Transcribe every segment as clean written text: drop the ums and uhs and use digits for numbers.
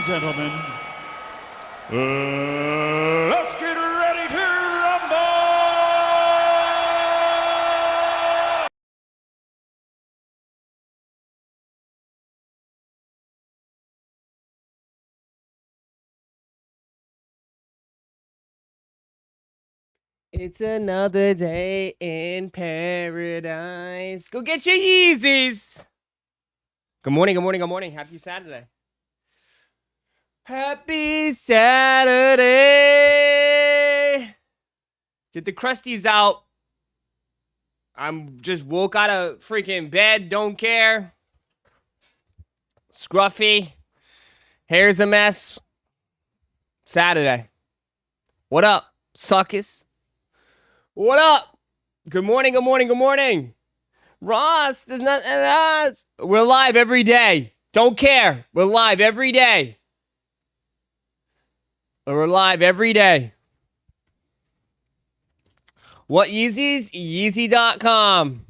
Gentlemen, let's get ready to rumble! It's another day in paradise. Go get your Yeezys. Good morning, good morning, good morning. Happy Saturday. Happy Saturday. Get the crusties out. I'm just woke out of freaking bed. Don't care. Scruffy. Hair's a mess. Saturday. What up, suckers? What up? Good morning, good morning, good morning. Ross, there's nothing else. We're live every day. Don't care. We're live every day. We're live every day. What Yeezys? Yeezy.com.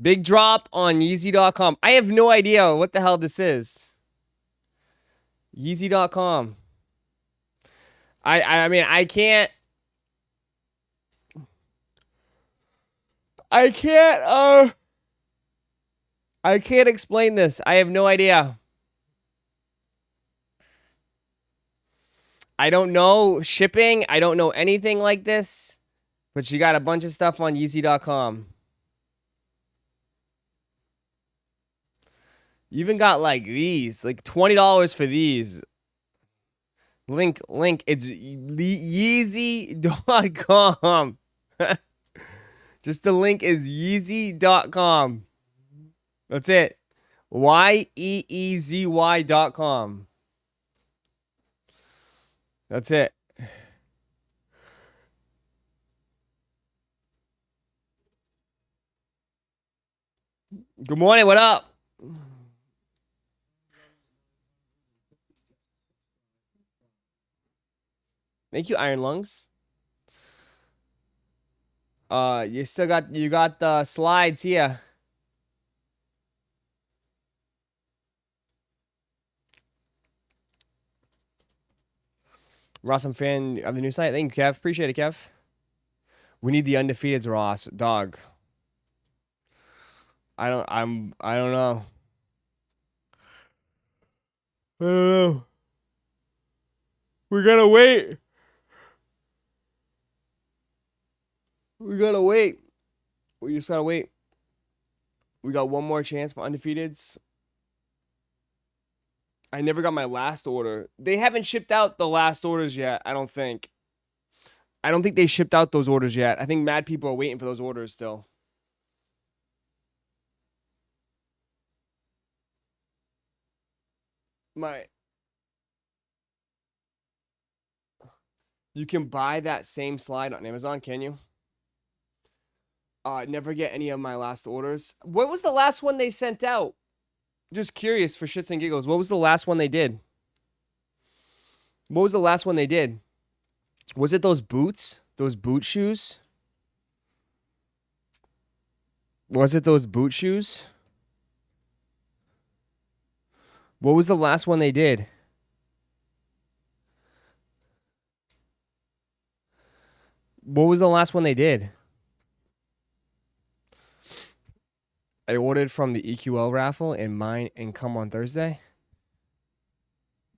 Big drop on Yeezy.com. I have no idea what the hell this is. Yeezy.com. I mean, I can't explain this. I have no idea. I don't know shipping. I don't know anything like this. But you got a bunch of stuff on Yeezy.com. You even got like these. Like $20 for these. Link. It's Yeezy.com. Just the link is Yeezy.com. That's it. YEEZY.com. That's it. Good morning. What up? Thank you, Iron Lungs. You got the slides here. Ross, I'm a fan of the new site. Thank you, Kev. Appreciate it, Kev. We need the undefeateds, Ross. Dog. I don't know. I don't know. We gotta wait. We just gotta wait. We got one more chance for undefeateds. I never got my last order. They haven't shipped out the last orders yet, I don't think. I don't think they shipped out those orders yet. I think mad people are waiting for those orders still. You can buy that same slide on Amazon, can you? Never get any of my last orders. What was the last one they sent out? Just curious for shits and giggles. What was the last one they did? What was the last one they did? Was it those boots? Those boot shoes? Was it those boot shoes? What was the last one they did? What was the last one they did? I ordered from the EQL raffle and mine and come on Thursday.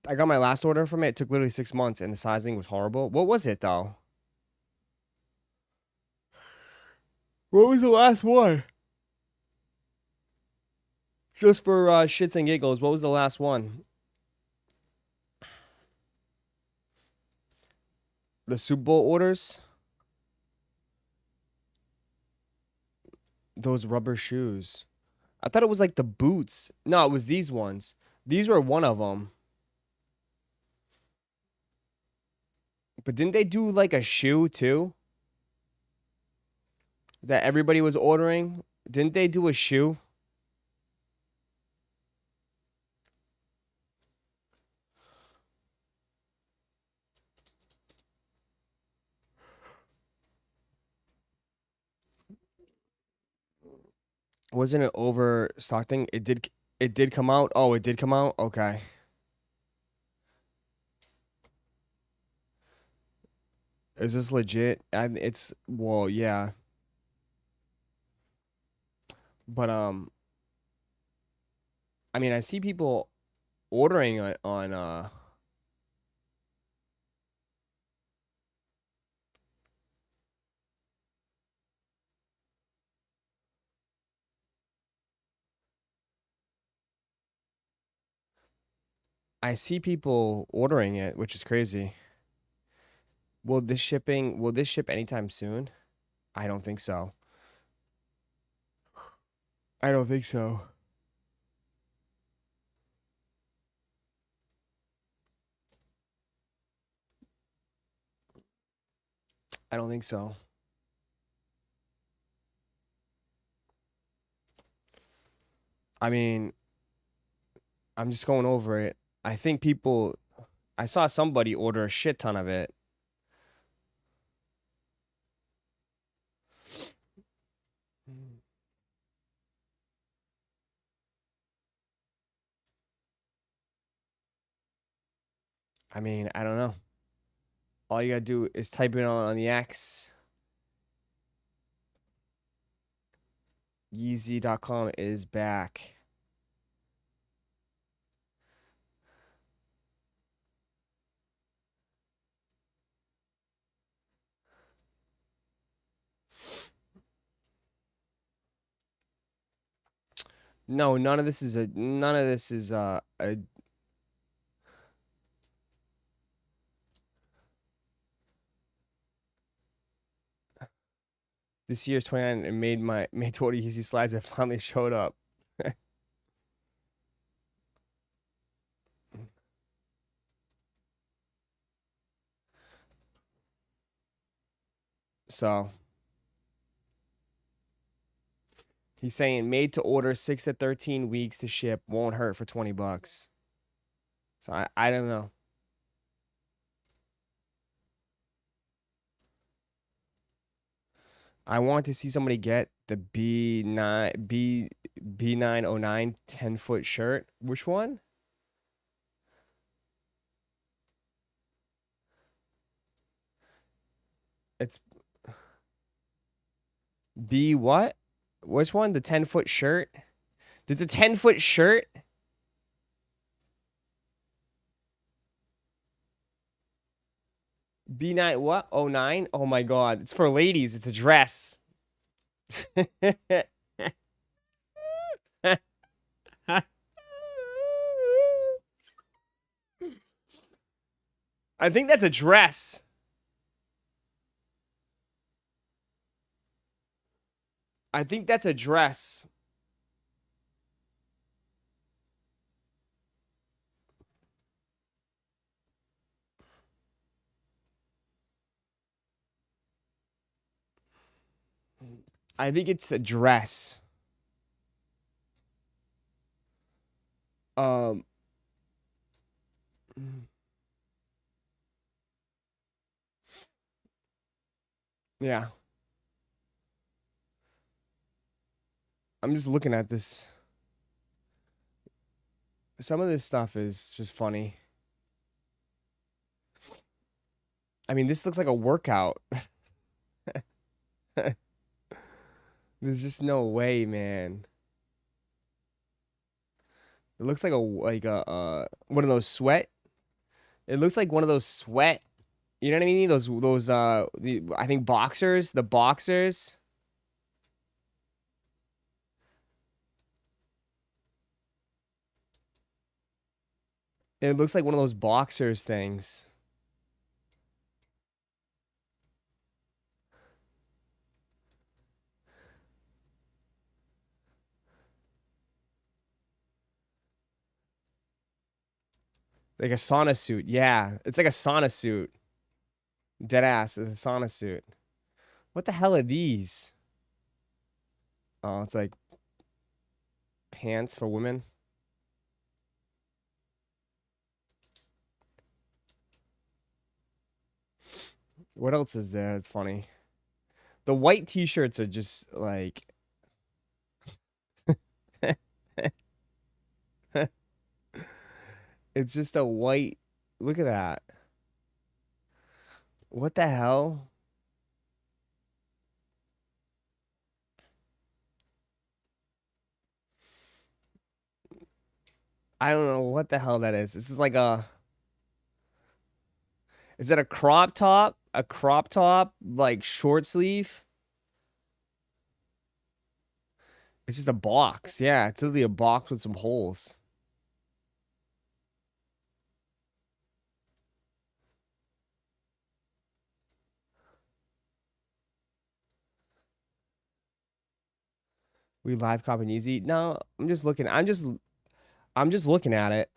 I got my last order from it. It took literally 6 months and the sizing was horrible. What was it though? What was the last one? Just for shits and giggles, what was the last one? The Super Bowl orders? Those rubber shoes. I thought it was like the boots. No, it was these ones. These were one of them. But didn't they do like a shoe too? That everybody was ordering? Didn't they do a shoe? Wasn't it overstock thing? It did come out. Oh, it did come out. Okay. Is this legit? It's well, yeah. But I mean, I see people ordering it on I see people ordering it, which is crazy. Will this ship anytime soon? I don't think so. I don't think so. I don't think so. I mean, I'm just going over it. I think I saw somebody order a shit ton of it. I mean, I don't know. All you gotta do is type it on the X. Yeezy.com is back. No, none of this is a this year's 29 and made 20 easy slides that finally showed up. So he's saying made to order 6 to 13 weeks to ship, won't hurt for 20 bucks. So I don't know. I want to see somebody get the B909 10-foot shirt. Which one? It's B what? Which one? The 10-foot shirt? There's a 10-foot shirt? B9 what? 09? Oh my god. It's for ladies. It's a dress. I think that's a dress. I think that's a dress. I think it's a dress. Um, yeah. I'm just looking at this. Some of this stuff is just funny. I mean, this looks like a workout. There's just no way, man. It looks like a one of those sweat. It looks like one of those sweat. You know what I mean? I think boxers, the boxers. It looks like one of those boxers things. Like a sauna suit. Yeah, it's like a sauna suit. Dead ass. It's a sauna suit. What the hell are these? Oh, it's like pants for women. What else is there? It's funny. The white t-shirts are just like it's just a white. Look at that. What the hell? I don't know what the hell that is. This is like a. Is that a crop top? A crop top, like short sleeve? It's just a box. Yeah, it's literally a box with some holes. We live copying Yeezy. No, I'm just looking. I'm just looking at it.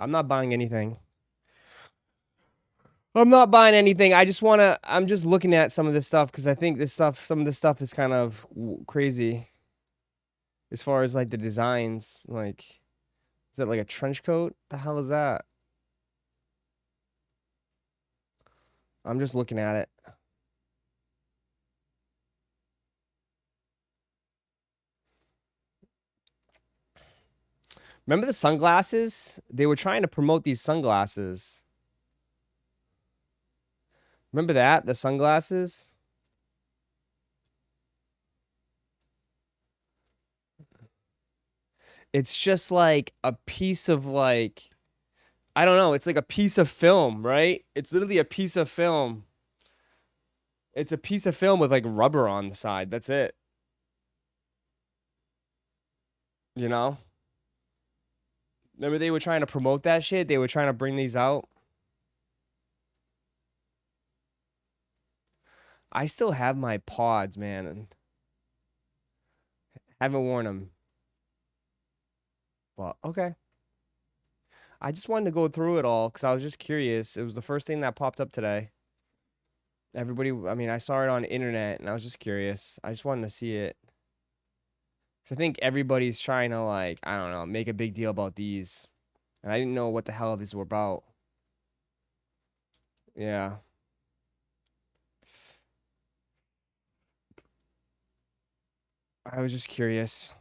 I'm not buying anything. I'm not buying anything. I'm just looking at some of this stuff because I think some of this stuff is kind of crazy as far as like the designs. Like, is that like a trench coat? The hell is that? I'm just looking at it. Remember the sunglasses? They were trying to promote these sunglasses. Remember that? The sunglasses? It's just like a piece of like, I don't know. It's like a piece of film, right? It's literally a piece of film. It's a piece of film with like rubber on the side. That's it. You know? Remember they were trying to promote that shit? They were trying to bring these out. I still have my pods, man, and haven't worn them. But okay. I just wanted to go through it all because I was just curious. It was the first thing that popped up today. Everybody, I mean, I saw it on the internet and I was just curious. I just wanted to see it. So I think everybody's trying to like, I don't know, make a big deal about these. And I didn't know what the hell these were about. Yeah. I was just curious.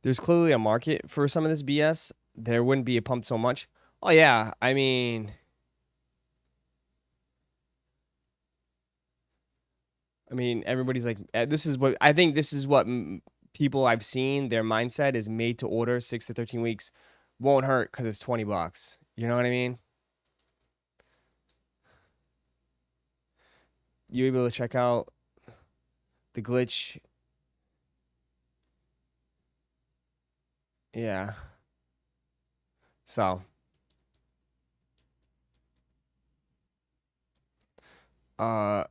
There's clearly a market for some of this BS. There wouldn't be a pump so much. Oh yeah, I mean, everybody's like, this is what I think. This is what people I've seen. Their mindset is made to order 6 to 13 weeks. Won't hurt because it's $20. You know what I mean? You able to check out the glitch? Yeah. So Uh,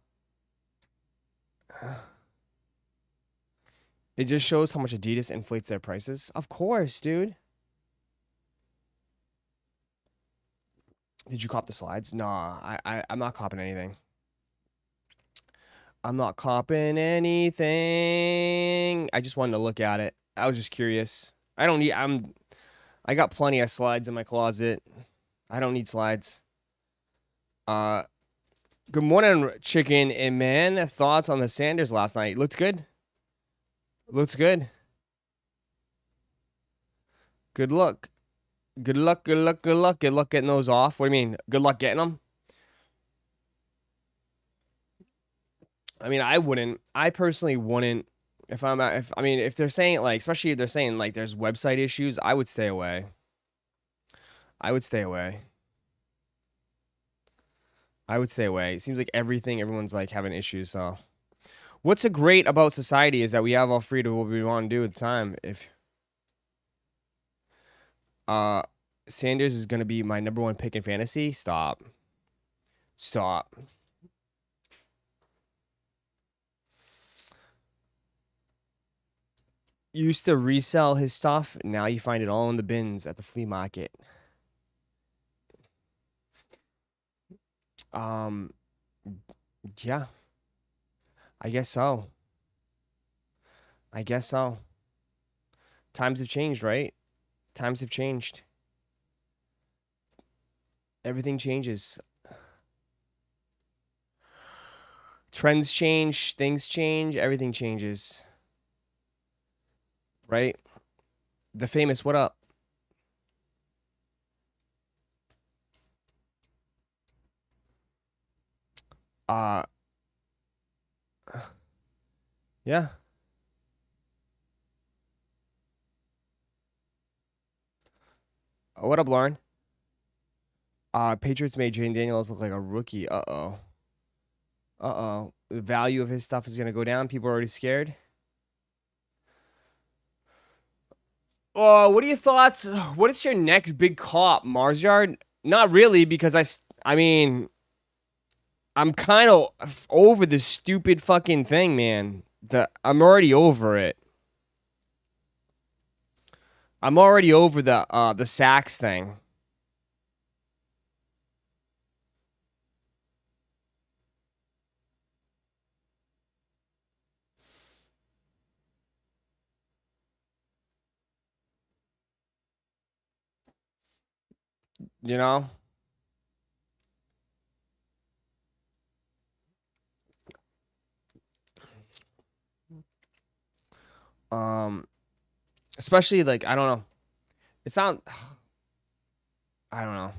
it just shows how much Adidas inflates their prices. Of course, dude. Did you cop the slides? Nah, I'm not copping anything. I'm not copping anything. I just wanted to look at it. I was just curious. I don't need. I got plenty of slides in my closet. I don't need slides. Good morning, chicken and man. Thoughts on the Sanders last night? Looks good. Looks good. Good luck. Good luck. Good luck. Good luck. Good luck getting those off. What do you mean? Good luck getting them? I mean, I wouldn't. I personally wouldn't. If they're saying like, especially if they're saying like there's website issues, I would stay away. I would stay away. I would stay away. It seems like everyone's like having issues. So, what's so great about society is that we have all freedom of what we want to do at the time. If Sanders is gonna be my #1 pick in fantasy, stop. Used to resell his stuff. Now you find it all in the bins at the flea market. Yeah. I guess so. Times have changed, right? Times have changed. Everything changes. Trends change, things change, everything changes. Right? The famous what up? Yeah. What up, Lauren? Patriots made Jane Daniels look like a rookie. Uh-oh. The value of his stuff is going to go down. People are already scared. Oh, what are your thoughts? What is your next big cop, Mars Yard? Not really, because I mean, I'm kind of over this stupid fucking thing, man. I'm already over it. I'm already over the sacks thing. You know? Especially like I don't know. It's not I don't know.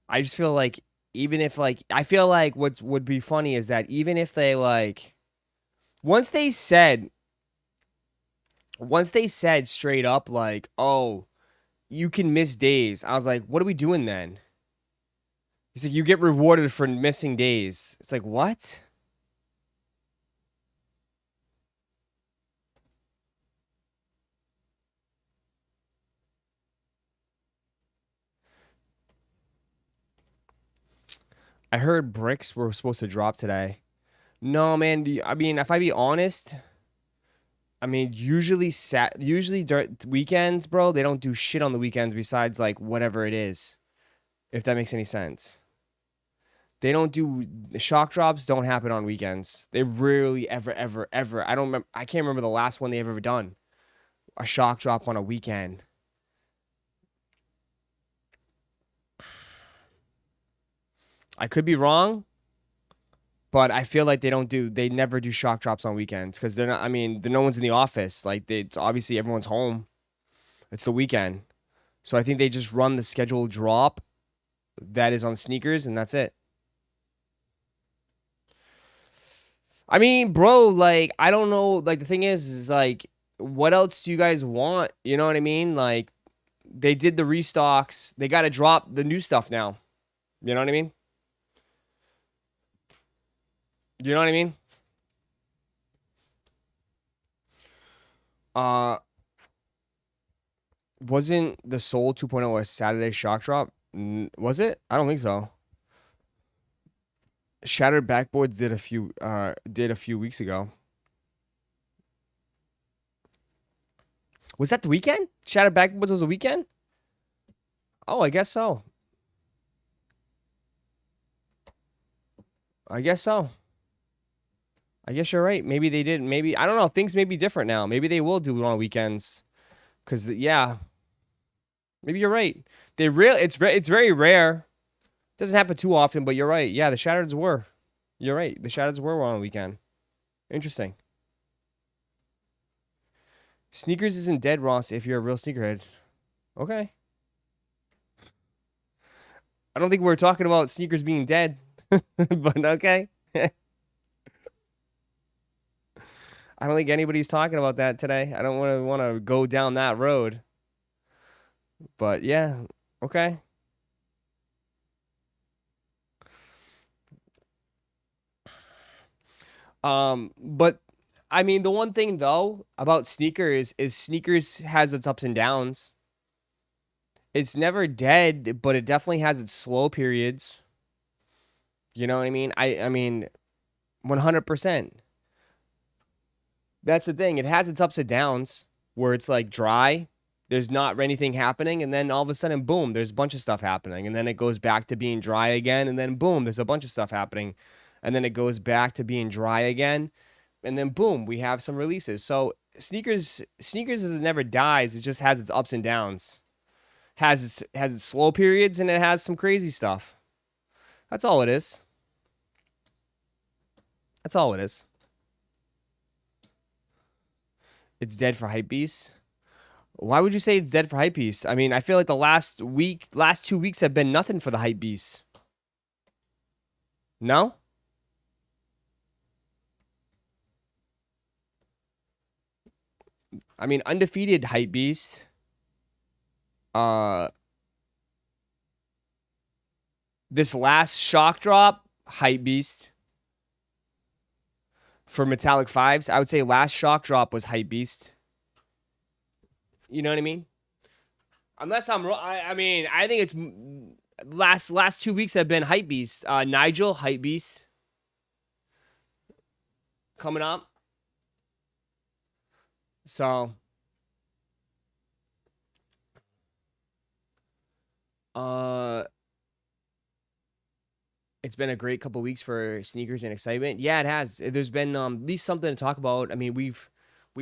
I just feel like even if like I feel like what would be funny is that even if they like once they said straight up like, "Oh, you can miss days." I was like, "What are we doing then?" He's like, "You get rewarded for missing days." It's like, "What?" I heard bricks were supposed to drop today. No, man. I mean, if I be honest, I mean, usually during weekends, bro, they don't do shit on the weekends besides like whatever it is. If that makes any sense. They don't do shock drops don't happen on weekends. They rarely ever. I can't remember the last one they've ever done. A shock drop on a weekend. I could be wrong, but I feel like they never do shock drops on weekends because they're not. I mean, no one's in the office. Like it's obviously everyone's home. It's the weekend, so I think they just run the scheduled drop that is on sneakers, and that's it. I mean, bro, like I don't know. Like the thing is like, what else do you guys want? You know what I mean? Like they did the restocks. They got to drop the new stuff now. You know what I mean? You know what I mean? Uh, wasn't the Soul 2.0 a Saturday shock drop? Was it? I don't think so. Shattered Backboards did a few weeks ago. Was that the weekend? Shattered Backboards was a weekend? Oh, I guess so. I guess so. I guess you're right. Maybe they didn't. Maybe, I don't know. Things may be different now. Maybe they will do it on weekends. Because, yeah. Maybe you're right. It's very rare. Doesn't happen too often, but you're right. Yeah, the Shattereds were. You're right. The Shattereds were on a weekend. Interesting. Sneakers isn't dead, Ross, if you're a real sneakerhead. Okay. I don't think we're talking about sneakers being dead. But okay. I don't think anybody's talking about that today. I don't want to go down that road. But yeah, okay. But I mean, the one thing though about sneakers is sneakers has its ups and downs. It's never dead, but it definitely has its slow periods. You know what I mean? I mean, 100%. That's the thing. It has its ups and downs where it's like dry, there's not anything happening, and then all of a sudden, boom, there's a bunch of stuff happening, and then it goes back to being dry again, and then boom, there's a bunch of stuff happening, and then it goes back to being dry again, and then boom, we have some releases. So sneakers is never dies. It just has its ups and downs, has its slow periods, and it has some crazy stuff. That's all it is. That's all it is. It's dead for hypebeasts. Why would you say it's dead for hypebeasts? I mean, I feel like the last 2 weeks have been nothing for the hypebeasts. No? I mean, undefeated hypebeast. This last shock drop, hypebeast. For metallic fives, I would say last shock drop was hypebeast. You know what I mean? Unless I'm wrong. I mean, I think it's last 2 weeks have been hypebeast. Nigel, hypebeast. Coming up. So, it's been a great couple weeks for sneakers and excitement. Yeah, it has. There's been at least something to talk about. I mean, we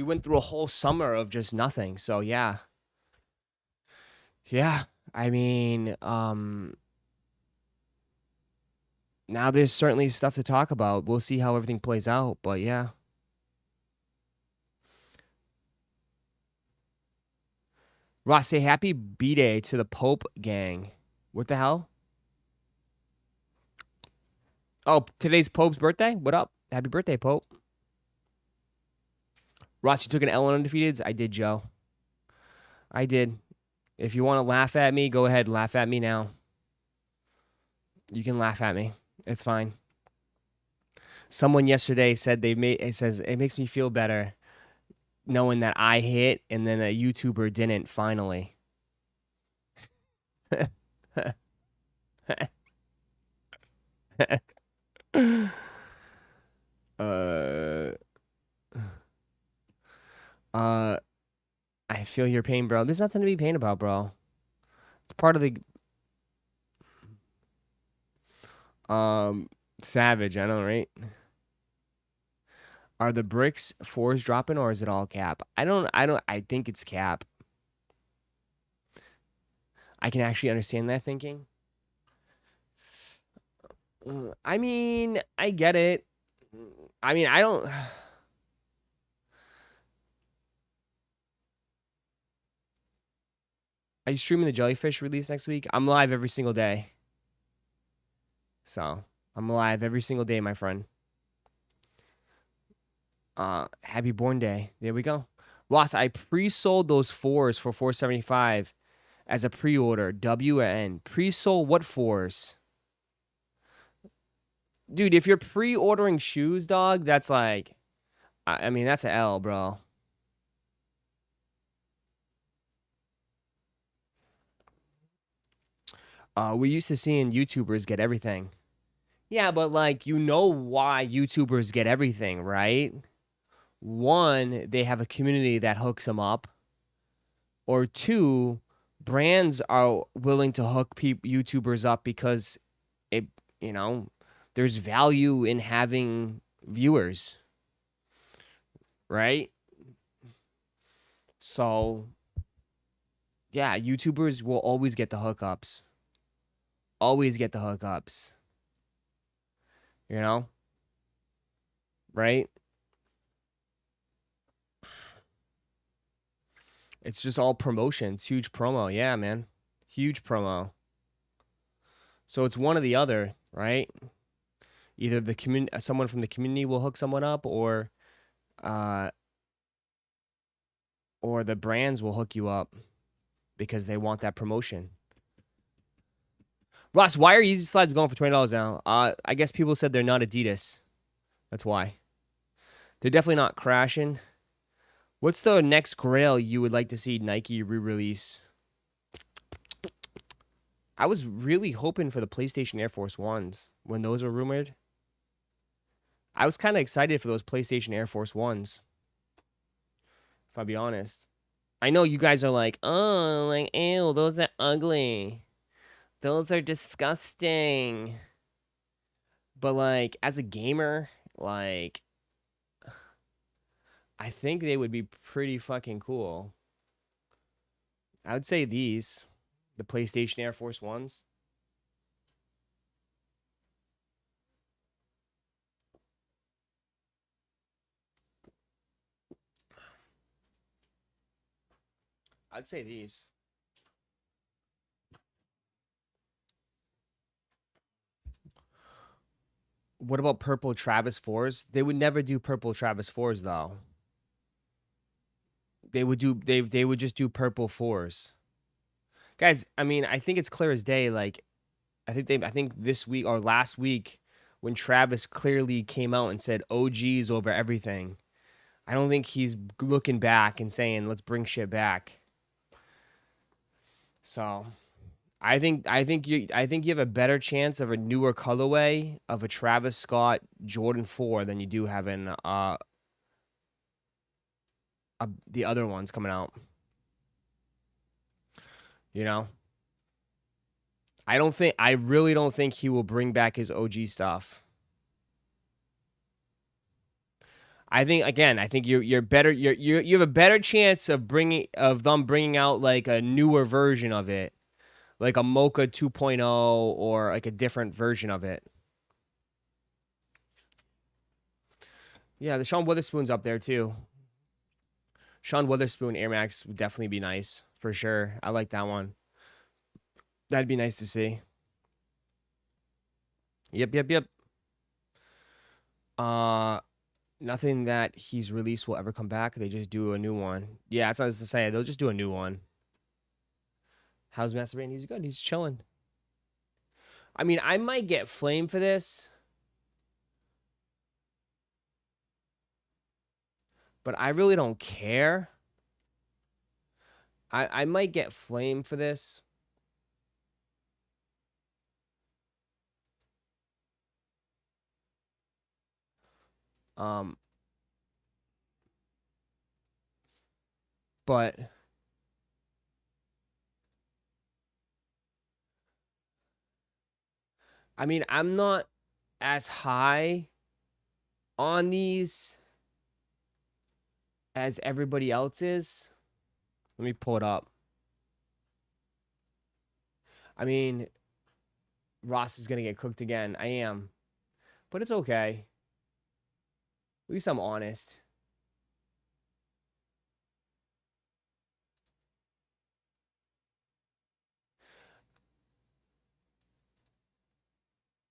went through a whole summer of just nothing. So yeah. Yeah. I mean, now there's certainly stuff to talk about. We'll see how everything plays out, but yeah. Ross, say happy B-Day to the Pope gang. What the hell? Oh, today's Pope's birthday? What up? Happy birthday, Pope. Ross, you took an L on undefeateds? I did, Joe. I did. If you want to laugh at me, go ahead. Laugh at me now. You can laugh at me. It's fine. Someone yesterday said it says it makes me feel better knowing that I hit and then a YouTuber didn't finally. I feel your pain, bro. There's nothing to be pain about, bro. It's part of the savage, I know, right? Are the bricks fours dropping or is it all cap? I think it's cap. I can actually understand that thinking. I mean, I get it. I mean, I don't. Are you streaming the Jellyfish release next week? I'm live every single day. So, I'm live every single day, my friend. Happy Born Day. There we go. Ross, I pre-sold those fours for $475 as a pre-order. WN. Pre-sold what fours? Dude, if you're pre-ordering shoes, dog, that's like, I mean, that's an L, bro. We used to seeing YouTubers get everything. Yeah, but like you know why YouTubers get everything, right? One, they have a community that hooks them up, or two, brands are willing to hook YouTubers up because it, you know, there's value in having viewers, right? So, yeah, YouTubers will always get the hookups. Always get the hookups. You know? Right? It's just all promotions. Huge promo. Yeah, man. Huge promo. So it's one or the other, right? Either the someone from the community will hook someone up, uh, or the brands will hook you up because they want that promotion. Ross, why are Yeezy slides going for $20 now? I guess people said they're not Adidas. That's why. They're definitely not crashing. What's the next Grail you would like to see Nike re-release? I was really hoping for the PlayStation Air Force Ones when those were rumored. I was kind of excited for those PlayStation Air Force Ones, if I'll be honest. I know you guys are like, oh, like, ew, those are ugly. Those are disgusting. But, like, as a gamer, like, I think they would be pretty fucking cool. I would say these, the PlayStation Air Force Ones. I'd say these. What about purple Travis 4s? They would never do purple Travis 4s though. They would just do purple 4s. Guys, I mean, I think it's clear as day. Like, I think this week or last week when Travis clearly came out and said OGs over everything. I don't think he's looking back and saying, let's bring shit back. So I think you have a better chance of a newer colorway of a Travis Scott Jordan 4 than you do having the other ones coming out. You know? I really don't think he will bring back his OG stuff. I think you're better. You have a better chance of them bringing out like a newer version of it, like a Mocha 2.0 or like a different version of it. Yeah, the Sean Witherspoon's up there too. Sean Witherspoon Air Max would definitely be nice for sure. I like that one. That'd be nice to see. Yep. Nothing that he's released will ever come back. They just do a new one. Yeah, that's what I was to say. They'll just do a new one. How's Master Brain? He's good. He's chilling. I mean, I might get flamed for this, but I really don't care. I might get flamed for this. But I mean, I'm not as high on these as everybody else is. Let me pull it up. I mean, Ross is going to get cooked again. I am. But it's okay. At least I'm honest.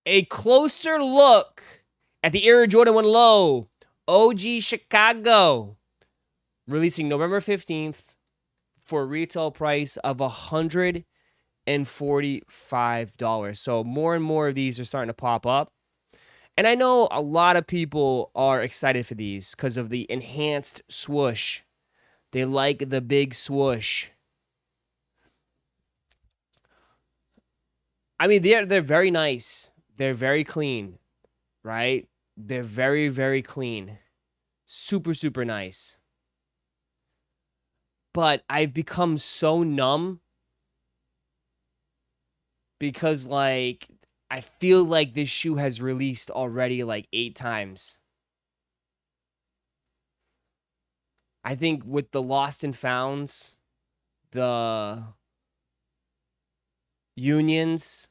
A closer look at the Air Jordan 1 Low. OG Chicago. Releasing November 15th for a retail price of $145. So more and more of these are starting to pop up. And I know a lot of people are excited for these because of the enhanced swoosh. They like the big swoosh. I mean, they're very nice. They're very clean, right? They're very, very clean. Super, super nice. But I've become so numb because, like, I feel like this shoe has released already like 8 times. I think with the Lost and Founds, the Unions,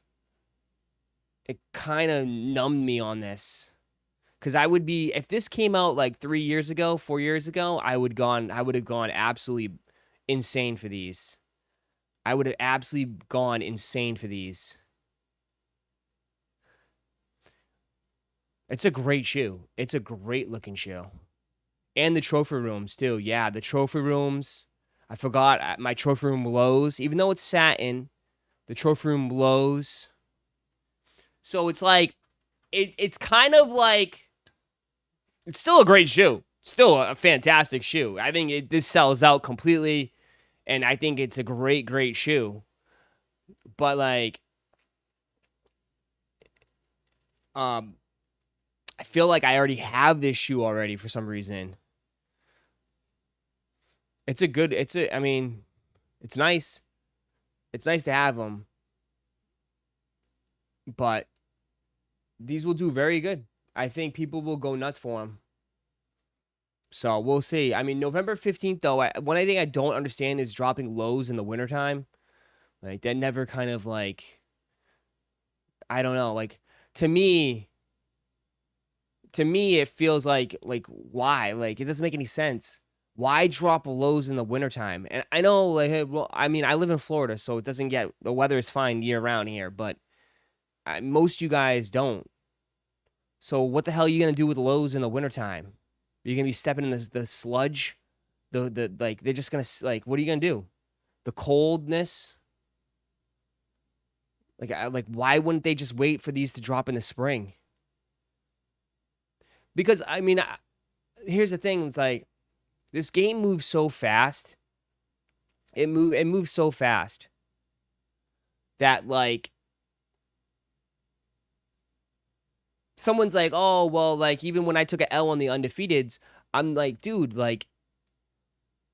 it kind of numbed me on this. Because I would be, if this came out like 3 years ago, 4 years ago, I would have gone absolutely insane for these. I would have absolutely gone insane for these. It's a great shoe. It's a great looking shoe. And the trophy rooms too. Yeah, the trophy rooms. I forgot my trophy room lows. Even though it's satin, the trophy room lows. So it's like, it's kind of like, it's still a great shoe. Still a fantastic shoe. I think this sells out completely. And I think it's a great, great shoe. But like, I feel like I already have this shoe already for some reason. I mean, it's nice. It's nice to have them. But these will do very good. I think people will go nuts for them. So we'll see. I mean, November 15th, though, one thing I don't understand is dropping lows in the wintertime. Like, that never kind of, like, I don't know. Like, to me, it feels like why? Like, it doesn't make any sense. Why drop lows in the wintertime? And I know, like, hey, well, I mean, I live in Florida, so it doesn't get, the weather is fine year round here, but most you guys don't. So what the hell are you going to do with lows in the wintertime? Are you going to be stepping in the sludge? Like, they're just going to, like, what are you going to do? The coldness? Like, why wouldn't they just wait for these to drop in the spring? Because, I mean, here's the thing. It's like, this game moves so fast. It moves so fast that, like, someone's like, oh, well, like, even when I took an L on the undefeateds, I'm like, dude, like,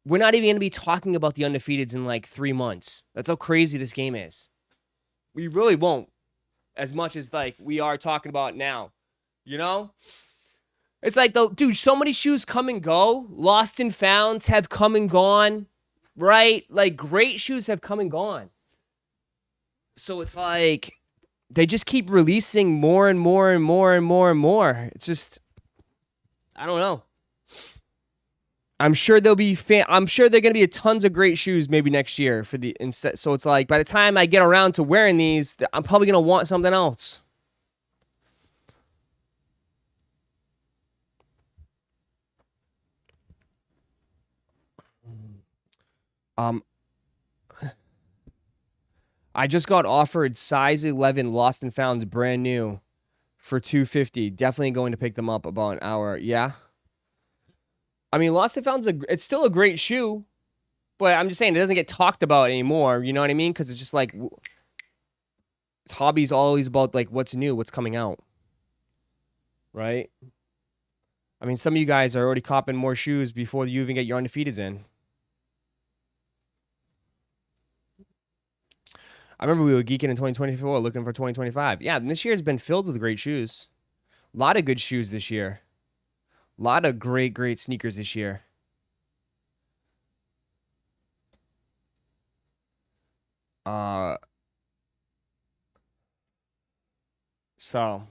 we're not even going to be talking about the undefeateds in, like, 3 months. That's how crazy this game is. We really won't. As much as, like, we are talking about now. You know? It's like, dude, so many shoes come and go. Lost and Founds have come and gone. Right? Like, great shoes have come and gone. So it's like, they just keep releasing more and more and more and more and more. It's just, I don't know. I'm sure I'm sure there are going to be tons of great shoes maybe next year for the instead. So it's like, by the time I get around to wearing these, I'm probably going to want something else. I just got offered size 11 Lost and Founds brand new for $250. Definitely going to pick them up about an hour. Yeah. I mean, Lost and Founds, it's still a great shoe, but I'm just saying it doesn't get talked about anymore. You know what I mean? Because it's just like, hobby's always about like what's new, what's coming out. Right? I mean, some of you guys are already copping more shoes before you even get your undefeateds in. I remember we were geeking in 2024 looking for 2025. Yeah, this year has been filled with great shoes. A lot of good shoes this year. A lot of great, great sneakers this year. So,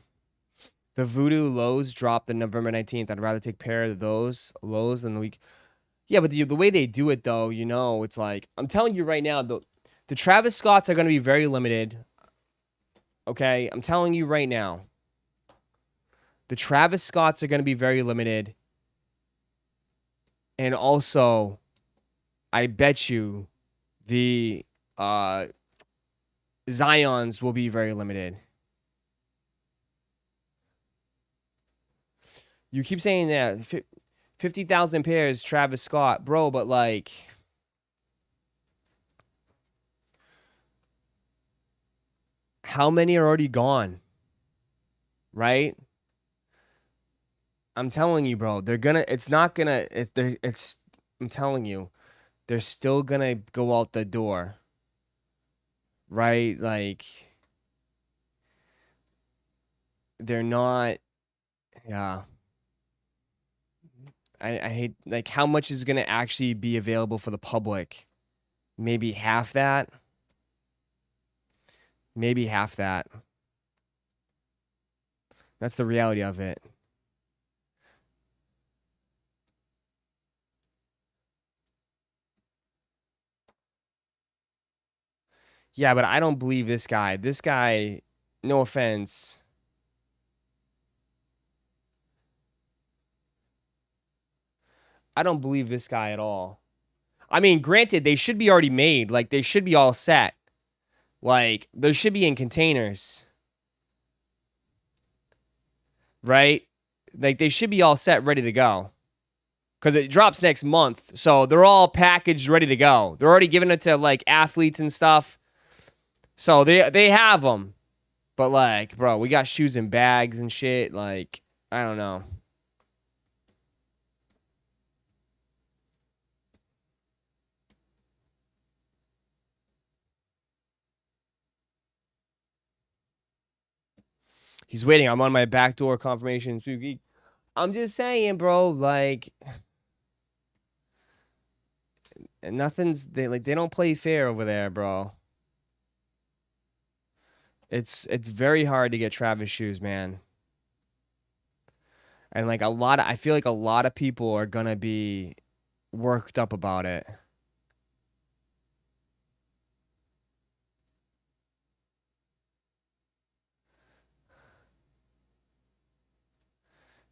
the Voodoo lows dropped on November 19th. I'd rather take a pair of those lows than the week. Yeah, but the way they do it, though, you know, it's like, I'm telling you right now, the Travis Scotts are going to be very limited. Okay? I'm telling you right now. The Travis Scotts are going to be very limited. And also, I bet you the Zions will be very limited. You keep saying that 50,000 pairs Travis Scott, bro, but like, how many are already gone? right? I'm telling you, bro, I'm telling you, they're still gonna go out the door, right? Like, they're not, yeah. I hate, like, how much is gonna actually be available for the public? Maybe half that? Maybe half that. That's the reality of it. Yeah, but I don't believe this guy. This guy, no offense. I don't believe this guy at all. I mean, granted, they should be already made. Like, they should be all set. Like, they should be in containers. Right? Like, they should be all set, ready to go. Because it drops next month. So they're all packaged, ready to go. They're already giving it to, like, athletes and stuff. So they have them. But, like, bro, we got shoes in bags and shit. Like, I don't know. He's waiting. I'm on my backdoor confirmation. I'm just saying, bro, like, they don't play fair over there, bro. It's very hard to get Travis shoes, man. And like I feel like a lot of people are gonna be worked up about it.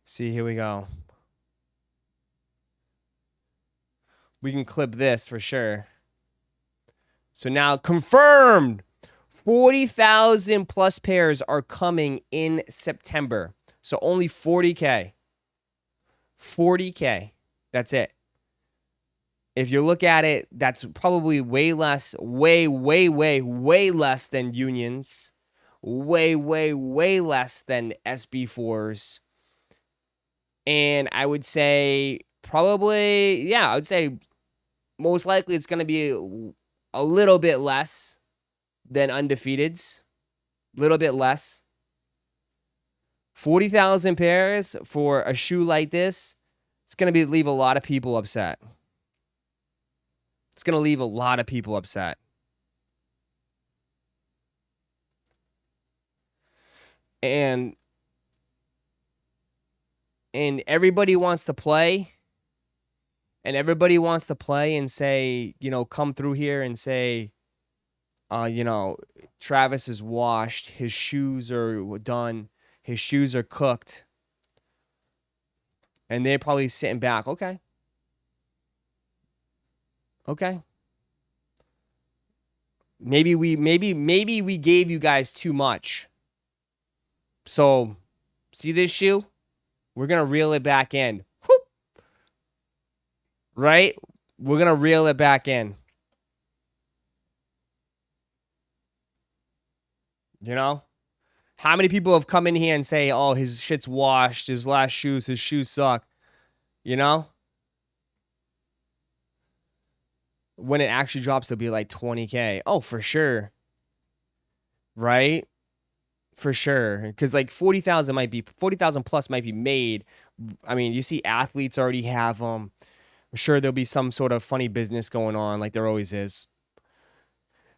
See, here we go. We can clip this for sure. So now confirmed, 40,000 plus pairs are coming in September. So only 40K. 40K. That's it. If you look at it, that's probably way less, way less than Unions. Way less than SB4s. And I would say probably, yeah, I would say most likely it's going to be a little bit less than Undefeateds. A little bit less. 40,000 pairs for a shoe like this, it's going to leave a lot of people upset. It's going to leave a lot of people upset. And everybody wants to play. And everybody wants to play and say, you know, come through here and say, you know, Travis is washed. His shoes are done. His shoes are cooked. And they're probably sitting back. Okay. Okay. Maybe we gave you guys too much. So, see this shoe? We're going to reel it back in. Whoop. Right? We're going to reel it back in. You know? How many people have come in here and say, oh, his shit's washed, his shoes suck. You know? When it actually drops, it'll be like 20K. Oh, for sure. Right? For sure. Because like 40,000 plus might be made. I mean, you see athletes already have them. I'm sure there'll be some sort of funny business going on like there always is.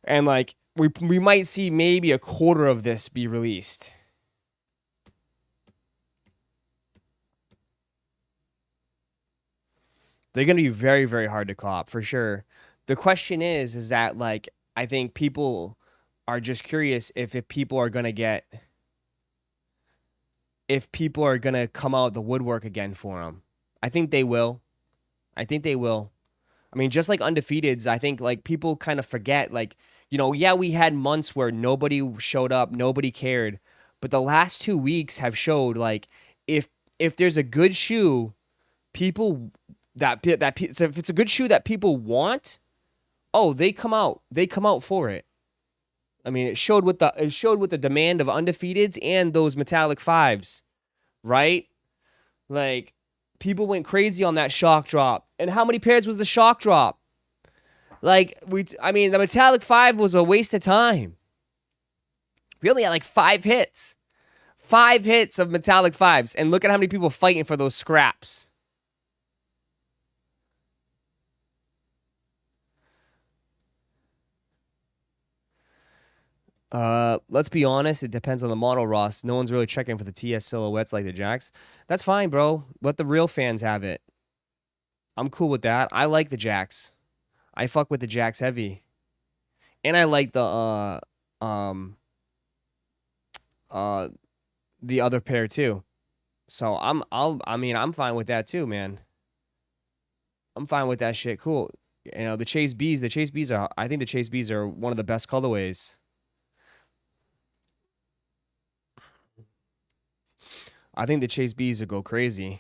And like we might see maybe a quarter of this be released. They're going to be very, very hard to cop for sure. The question is that like, I think people are just curious if people are going to come out the woodwork again for them. I think they will. I mean, just like Undefeateds, I think like people kind of forget, like, you know, yeah, we had months where nobody showed up, nobody cared, but the last 2 weeks have showed like if there's a good shoe, people so if it's a good shoe that people want, oh, they come out for it. I mean, it showed with the demand of undefeateds and those metallic fives, right? Like, people went crazy on that shock drop. And how many pairs was the shock drop? Like, I mean, the metallic five was a waste of time. We only had like 5 hits. 5 hits of metallic fives. And look at how many people fighting for those scraps. Let's be honest, it depends on the model, Ross. No one's really checking for the TS silhouettes like the Jacks. That's fine, bro. Let the real fans have it. I'm cool with that. I like the Jacks. I fuck with the Jacks heavy. And I like the other pair too. So I'm fine with that too, man. I'm fine with that shit. Cool. You know, the Chase Bs I think the Chase Bs are one of the best colorways. I think the Chase Bs would go crazy.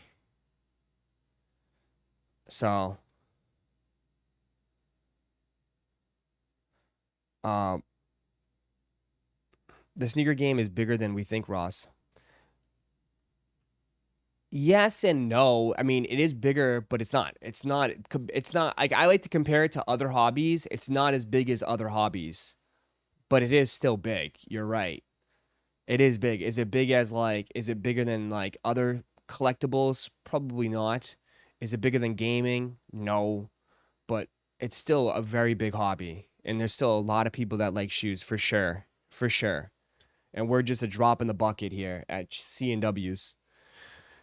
So, the sneaker game is bigger than we think, Ross. Yes and no. I mean, it is bigger, but it's not. It's not. Like, I like to compare it to other hobbies. It's not as big as other hobbies, but it is still big. You're right. It is big. Is it big as like? Is it bigger than like other collectibles? Probably not. Is it bigger than gaming? No, but it's still a very big hobby, and there's still a lot of people that like shoes for sure, for sure. And we're just a drop in the bucket here at C&W's.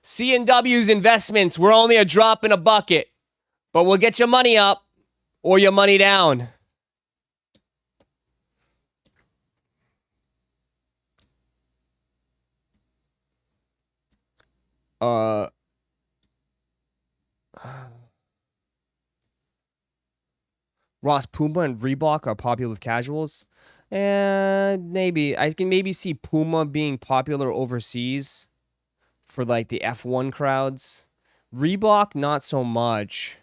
C&W's investments, we're only a drop in a bucket, but we'll get your money up or your money down. Ross, Puma and Reebok are popular with casuals. And maybe I can maybe see Puma being popular overseas for like the F1 crowds. Reebok, not so much.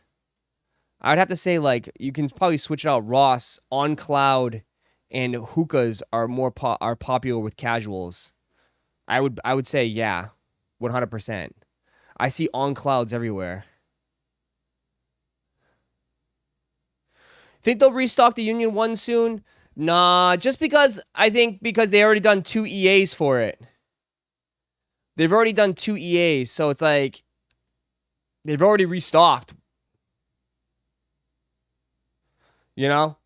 I would have to say like you can probably switch out Ross, On Cloud, and hookahs are more are popular with casuals. I would say yeah, 100%. I see On Clouds everywhere. Think they'll restock the Union 1 soon? Nah, just because I think because they already done 2 EAs for it. They've already done 2 EAs, so it's like they've already restocked. You know?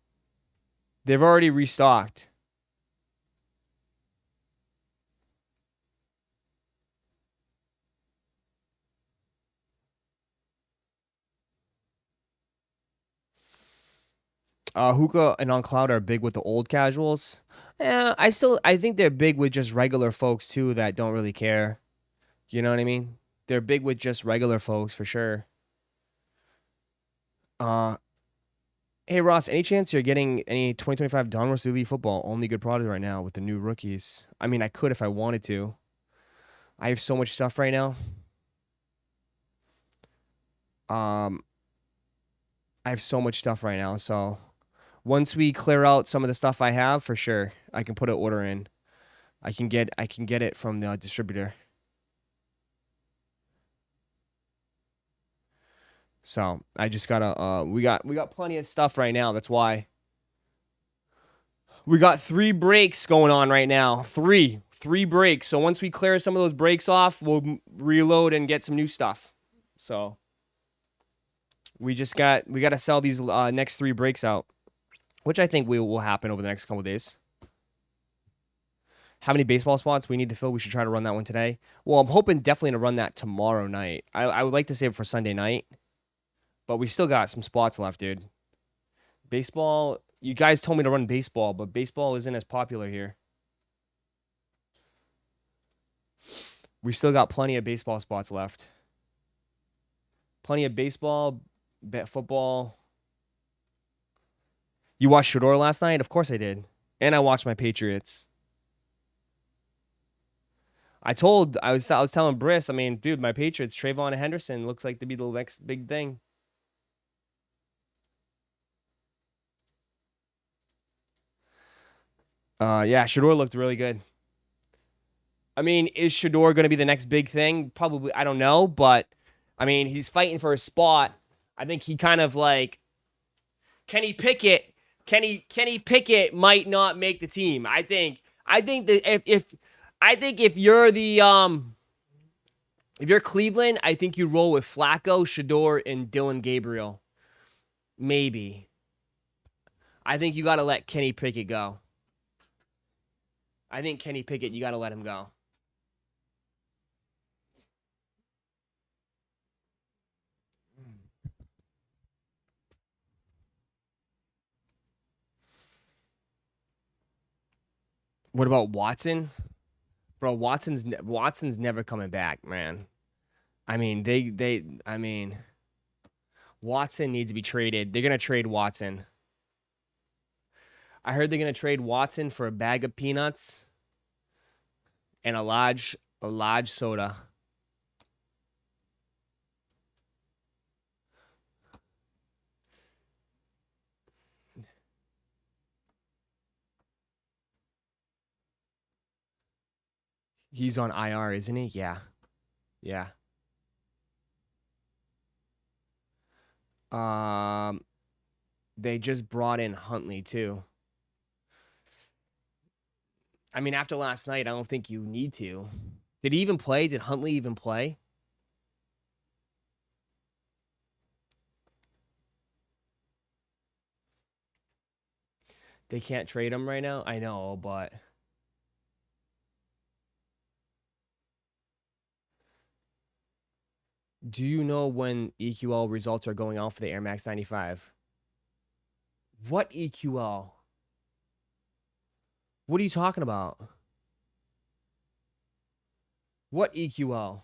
They've already restocked. Hookah and On Cloud are big with the old casuals. I think they're big with just regular folks too that don't really care. You know what I mean? They're big with just regular folks for sure. Hey Ross, any chance you're getting any 2025 Don Russ Elite Football? Only good product right now with the new rookies. I mean, I could if I wanted to. I have so much stuff right now. I have so much stuff right now, so once we clear out some of the stuff I have, for sure, I can put an order in. I can get it from the distributor. So I just gotta we got plenty of stuff right now. That's why we got 3 breaks going on right now. 3 breaks. So once we clear some of those breaks off, we'll reload and get some new stuff. So we gotta sell these next 3 breaks out, which I think will happen over the next couple of days. How many baseball spots we need to fill? We should try to run that one today. Well, I'm hoping definitely to run that tomorrow night. I would like to save it for Sunday night. But we still got some spots left, dude. Baseball, you guys told me to run baseball, but baseball isn't as popular here. We still got plenty of baseball spots left. Plenty of baseball, football. You watched Shador last night? Of course I did. And I watched my Patriots. I was telling Briss, I mean, dude, my Patriots, Trayvon Henderson looks like to be the next big thing. Yeah, Shador looked really good. I mean, is Shador going to be the next big thing? Probably. I don't know, but I mean, he's fighting for a spot. I think he kind of like Kenny Pickett. Kenny Pickett might not make the team. I think that if you're the if you're Cleveland, I think you roll with Flacco, Shador, and Dylan Gabriel. Maybe. I think you got to let Kenny Pickett go. I think Kenny Pickett, you got to let him go. What about Watson? Bro, Watson's never coming back, man. I mean, I mean, Watson needs to be traded. They're gonna trade Watson. I heard they're gonna trade Watson for a bag of peanuts and a large soda. He's on IR, isn't he? Yeah. Yeah. Um, they just brought in Huntley too. I mean, after last night, I don't think you need to. Did he even play? Did Huntley even play? They can't trade him right now. I know, but do you know when EQL results are going out for the Air Max 95? What EQL? What are you talking about? What EQL?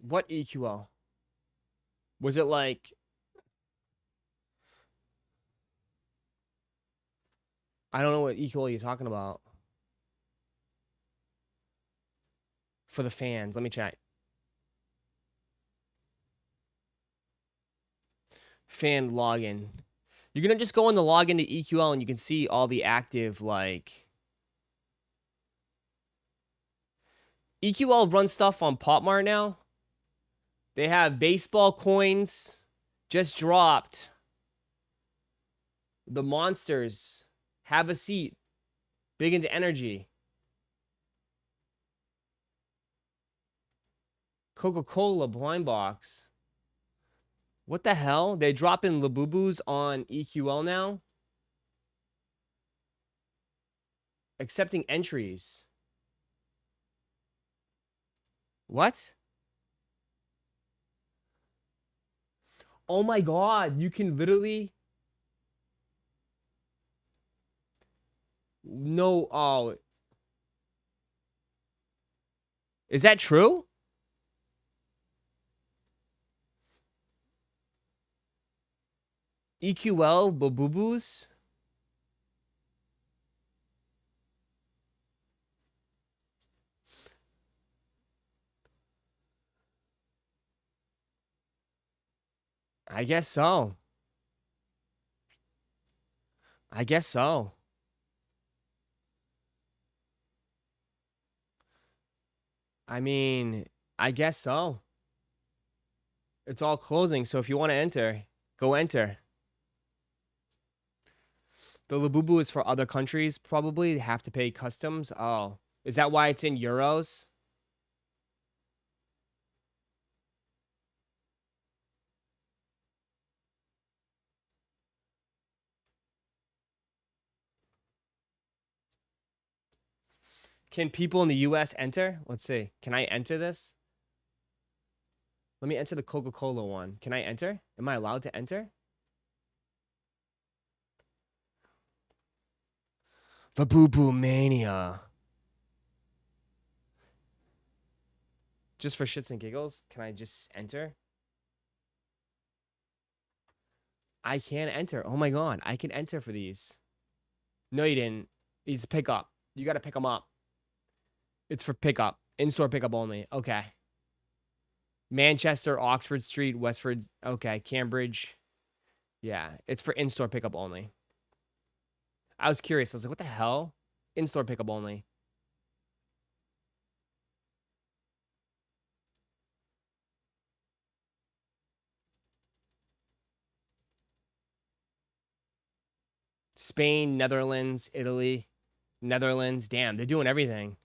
What EQL? Was it like I don't know what EQL you're talking about. For the fans, let me check. Fan login. You're gonna just go in the login to EQL and you can see all the active like EQL runs stuff on Popmart now. They have baseball coins just dropped. The monsters have a seat. Big into energy. Coca-Cola blind box. What the hell? They dropping Labubus on EQL now? Accepting entries. What? Oh my god, you can literally no oh. Is that true? EQL Babubus? I guess so. I guess so. I mean, I guess so. It's all closing, so if you want to enter, go enter. The Labubu is for other countries, probably. They have to pay customs. Oh. Is that why it's in euros? Can people in the US enter? Let's see. Can I enter this? Let me enter the Coca-Cola one. Can I enter? Am I allowed to enter? The Boo Boo Mania. Just for shits and giggles, can I just enter? I can't enter. Oh my god, I can enter for these. No, you didn't. It's pickup. You got to pick them up. It's for pickup. In-store pickup only. Okay. Manchester, Oxford Street, Westford. Okay, Cambridge. Yeah, it's for in-store pickup only. I was curious. I was like, what the hell? In-store pickup only. Spain, Netherlands, Italy, Netherlands. Damn, they're doing everything.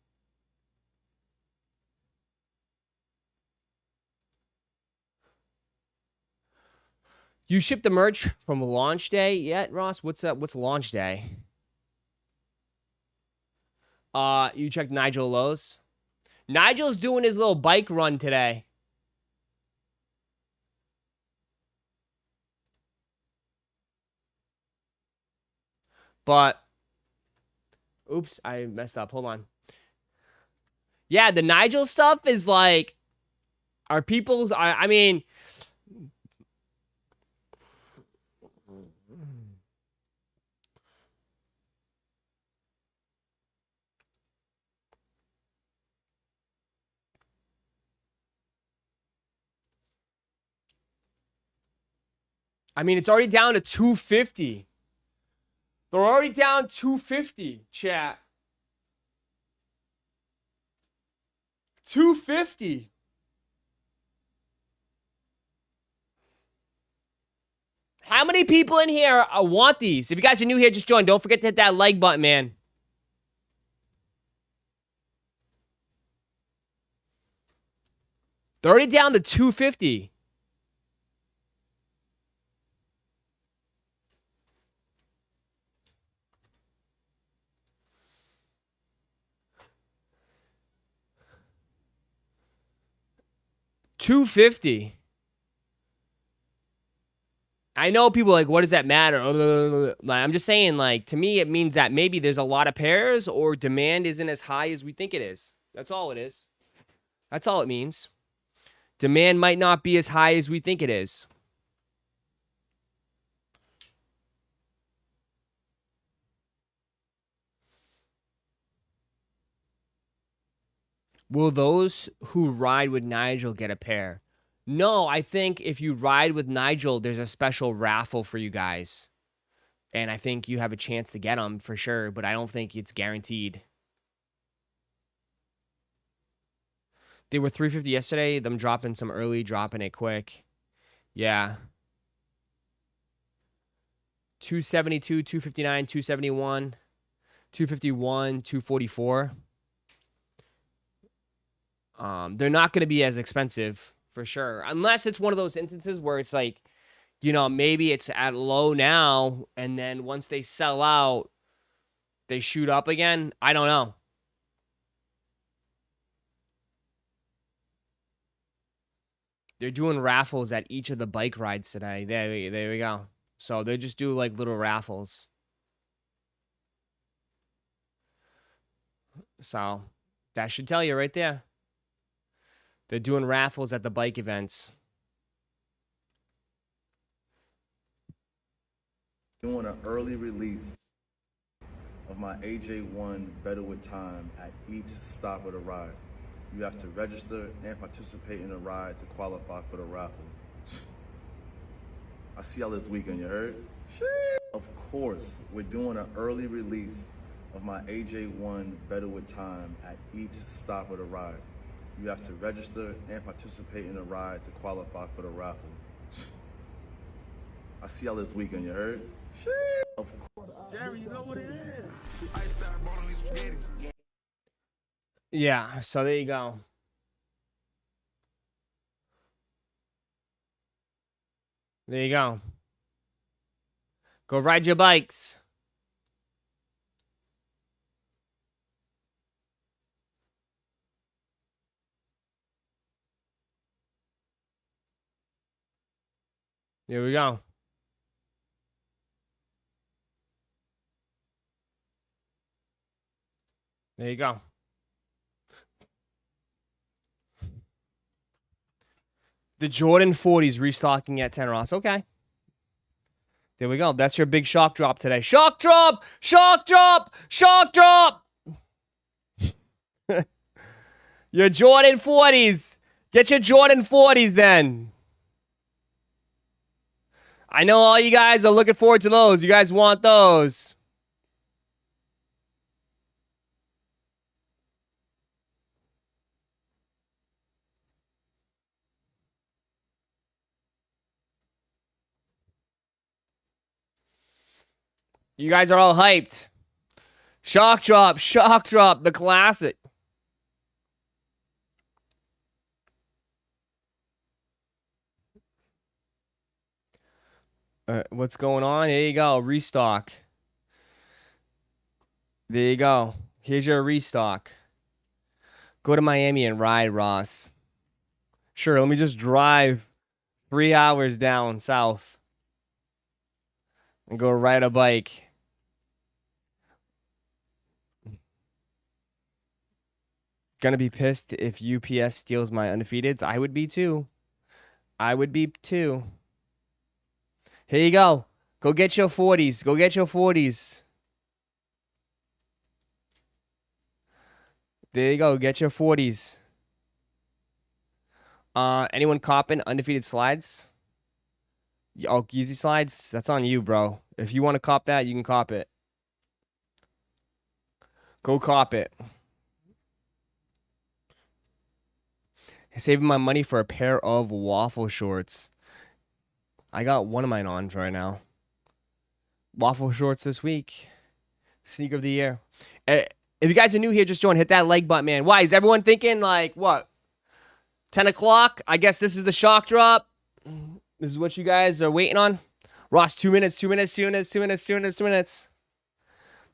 You shipped the merch from launch day yet, Ross? What's up? What's launch day? You checked Nigel Lowe's? Nigel's doing his little bike run today. But oops, I messed up. Hold on. Yeah, the Nigel stuff is like, are people, I mean, it's already down to 250. They're already down 250, chat. 250. How many people in here want these? If you guys are new here, just join. Don't forget to hit that like button, man. They're already down to 250. $250. I know people are like, what does that matter? I'm just saying, like, to me, it means that maybe there's a lot of pairs or demand isn't as high as we think it is. That's all it is. That's all it means. Demand might not be as high as we think it is. Will those who ride with Nigel get a pair? No, I think if you ride with Nigel, there's a special raffle for you guys. And I think you have a chance to get them for sure, but I don't think it's guaranteed. They were $350 yesterday. Them dropping some early, dropping it quick. Yeah. 272, 259, 271, 251, 244. They're not going to be as expensive for sure, unless it's one of those instances where it's like, you know, maybe it's at low now, and then once they sell out, they shoot up again. I don't know. They're doing raffles at each of the bike rides today. There we go. So they just do like little raffles. So that should tell you right there. They're doing raffles at the bike events. Doing an early release of my AJ1 Better With Time at each stop of the ride. You have to register and participate in the ride to qualify for the raffle. I see y'all this weekend, you heard? Of course, we're doing an early release of my AJ1 Better With Time at each stop of the ride. You have to register and participate in the ride to qualify for the raffle. I see y'all this weekend, you heard? Of course. Jerry, you know what it is. Yeah, so there you go. There you go. Go ride your bikes. There we go. There you go. The Jordan 40s restocking at 10 Ross. Okay. There we go. That's your big shock drop today. Shock drop! Shock drop! Shock drop! Your Jordan 40s. Get your Jordan 40s then. I know all you guys are looking forward to those. You guys want those. You guys are all hyped. Shock drop, the classic. What's going on? Here you go, restock. There you go. Here's your restock. Go to Miami and ride, Ross. Sure, let me just drive 3 hours down south and go ride a bike. Gonna be pissed if UPS steals my undefeateds. I would be too. I would be too. Here you go. Go get your 40s. Go get your 40s. There you go. Get your 40s. Anyone copping undefeated slides? Oh, Yeezy slides? That's on you, bro. If you want to cop that, you can cop it. Go cop it. Saving my money for a pair of waffle shorts. I got one of mine on right now. Waffle shorts this week. Sneaker of the year. If you guys are new here, just join. Hit that like button, man. Why? Is everyone thinking like, what? 10 o'clock? I guess this is the shock drop. This is what you guys are waiting on. Ross, 2 minutes, 2 minutes, 2 minutes, 2 minutes, 2 minutes, 2 minutes.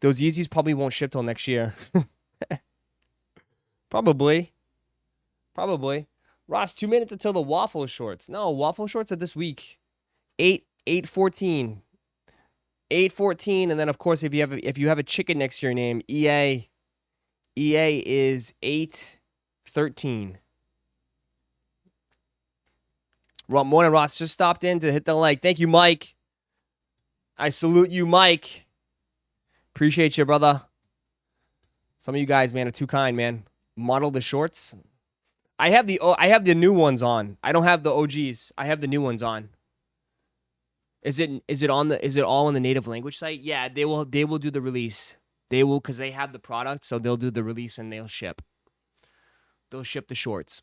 Those Yeezys probably won't ship till next year. Probably. Ross, 2 minutes until the waffle shorts. No, waffle shorts are this week. 8/14. 8/14, and then of course if you have a chicken next to your name, EA is 8/13. Morning, Ross. Just stopped in to hit the like. Thank you, Mike. I salute you, Mike. Appreciate you, brother. Some of you guys, man, are too kind, man. Model the shorts. I have the new ones on. I don't have the OGs. I have the new ones on. Is it all on the native language site? Yeah, they will do the release. They will, because they have the product, so they'll do the release and they'll ship. They'll ship the shorts.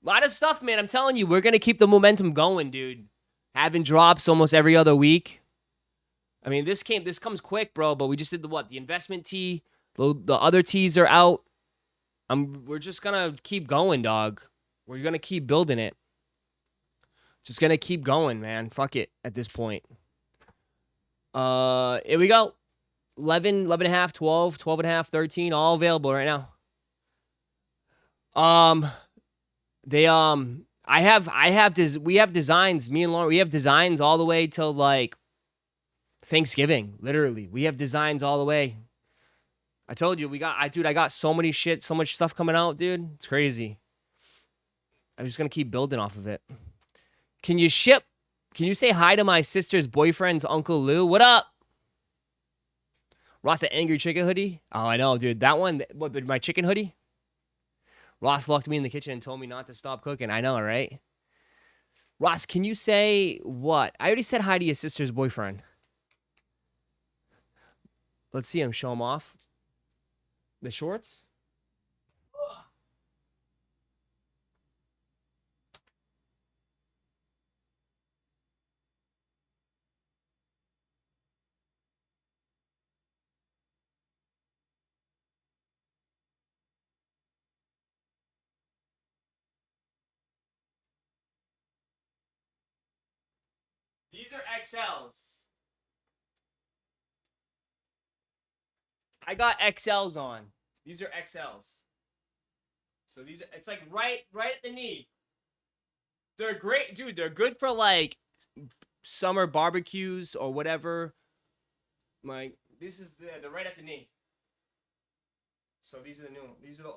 A lot of stuff, man. I'm telling you, we're gonna keep the momentum going, dude. Having drops almost every other week. I mean, this comes quick, bro. But we just did the investment tee. The other tees are out. We're just gonna keep going, dog. We're gonna keep building it. Just gonna keep going, man. Fuck it at this point. Here we go. 11, 11 and a half, 12, 12 and a half, 13, all available right now. We have designs, me and Lauren, we have designs all the way till like Thanksgiving, literally. We have designs all the way. I told you, I got so much stuff coming out, dude. It's crazy. I'm just gonna keep building off of it. Can you say hi to my sister's boyfriend's Uncle Lou? What up? Ross, the angry chicken hoodie? Oh, I know, dude. That one, my chicken hoodie? Ross locked me in the kitchen and told me not to stop cooking. I know, right? Ross, can you say what? I already said hi to your sister's boyfriend. Let's see him. Show him off. The shorts? These are XLs. I got XLs on. These are XLs. So it's like right at the knee. They're great, dude. They're good for like summer barbecues or whatever. Like they're right at the knee. So these are the new ones. These are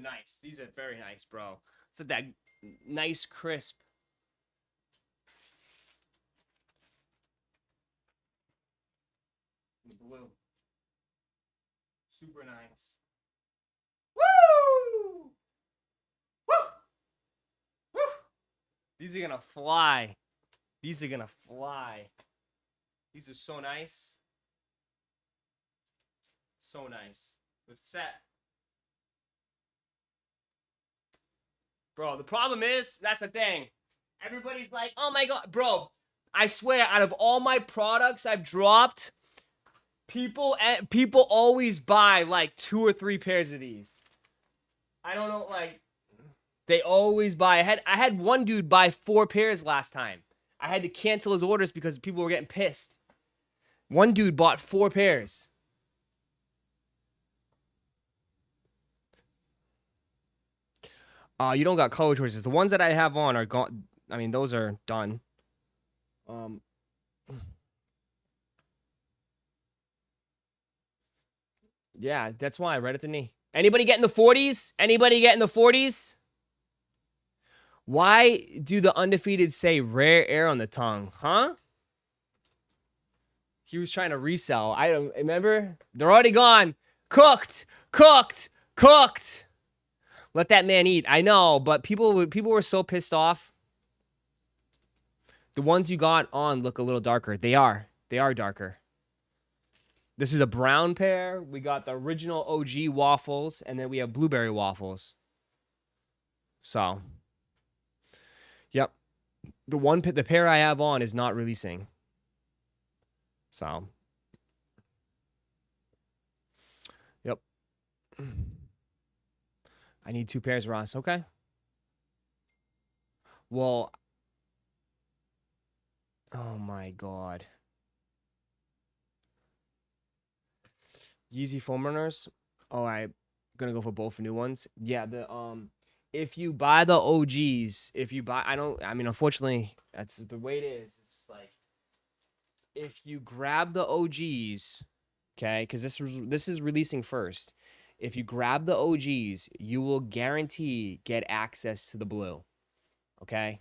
nice. These are very nice, bro. It's like that nice crisp. blue. Super nice. Woo! Woo! Woo! These are gonna fly. These are gonna fly. These are so nice. So nice. With set. Bro, the problem is, that's the thing. Everybody's like, oh my god. Bro, I swear, out of all my products I've dropped, people always buy like 2 or 3 pairs of these. I don't know, like, they always buy. I had one dude buy 4 pairs last time. I had to cancel his orders because people were getting pissed. One dude bought 4 pairs. You don't got color choices. The ones that I have on are gone. I mean, those are done. Yeah, that's why, right at the knee. Anybody get in the 40s? Anybody get in the 40s? Why do the undefeated say rare air on the tongue? Huh? He was trying to resell. I don't remember. They're already gone. Cooked. Cooked. Cooked. Let that man eat. I know, but people were so pissed off. The ones you got on look a little darker. They are. They are darker. This is a brown pair. We got the original OG waffles, and then we have blueberry waffles. So, yep. The pair I have on is not releasing. So, yep. I need 2 pairs, Ross. Okay. Well, oh my god. Yeezy foam runners. Oh, I'm gonna go for both new ones. Yeah, if you buy the OGs, I mean, unfortunately, that's the way it is. It's like, if you grab the OGs, okay, because this is releasing first. If you grab the OGs, you will guarantee get access to the blue. Okay?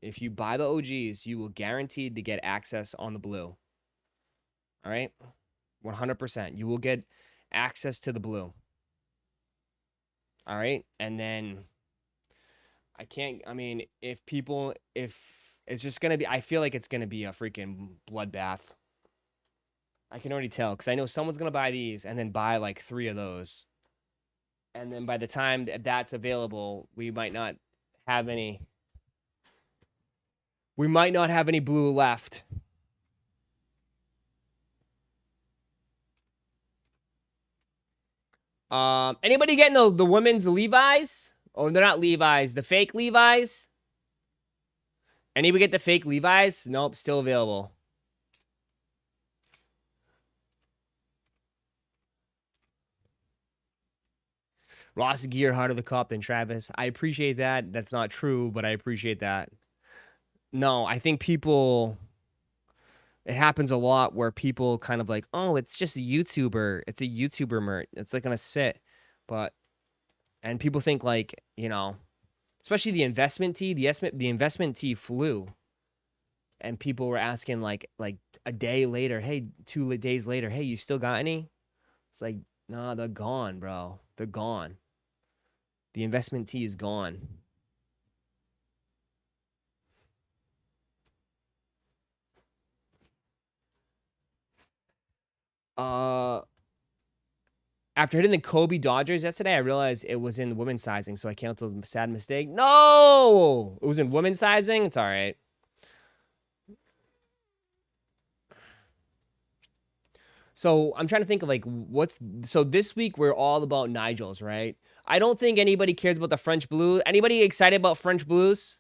If you buy the OGs, you will guaranteed to get access on the blue. All right? 100%. You will get access to the blue. All right? And then if it's just going to be, I feel like it's going to be a freaking bloodbath. I can already tell, because I know someone's going to buy these and then buy like 3 of those. And then by the time that's available, we might not have any blue left. Anybody getting the women's Levi's? Oh, they're not Levi's. The fake Levi's? Anybody get the fake Levi's? Nope, still available. Ross gear harder the cop than Travis. I appreciate that. That's not true, but I appreciate that. No, I think it happens a lot where people kind of like, oh, it's just a YouTuber. It's a YouTuber merch. It's like gonna sit. And people think like, you know, especially the investment tee, the investment tee flew. And people were asking like a day later, hey, 2 days later, hey, you still got any? It's like, nah, they're gone, bro. They're gone. The investment tee is gone. After hitting the Kobe Dodgers yesterday, I realized it was in women's sizing, so I canceled. Sad mistake. No! It was in women's sizing? It's all right. So I'm trying to think of like so this week we're all about Nigels, right? I don't think anybody cares about the French Blue. Anybody excited about French Blues?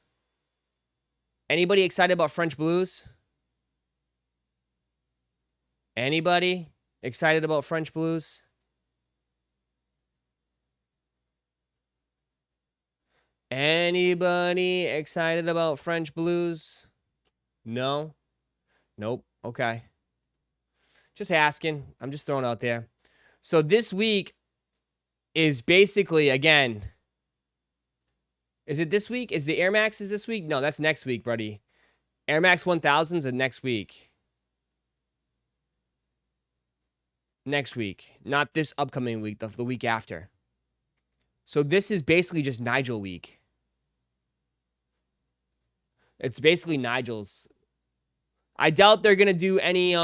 Anybody excited about French Blues? Anybody excited about French Blues? Anybody excited about French Blues? No? Nope. Okay. Just asking. I'm just throwing it out there. So this week is basically, again, is it this week? Is the Air Maxes this week? No, that's next week, buddy. Air Max 1000s are next week. next week, not this upcoming week, the week after. So this is basically just Nigel week. It's basically Nigel's. I doubt they're gonna do any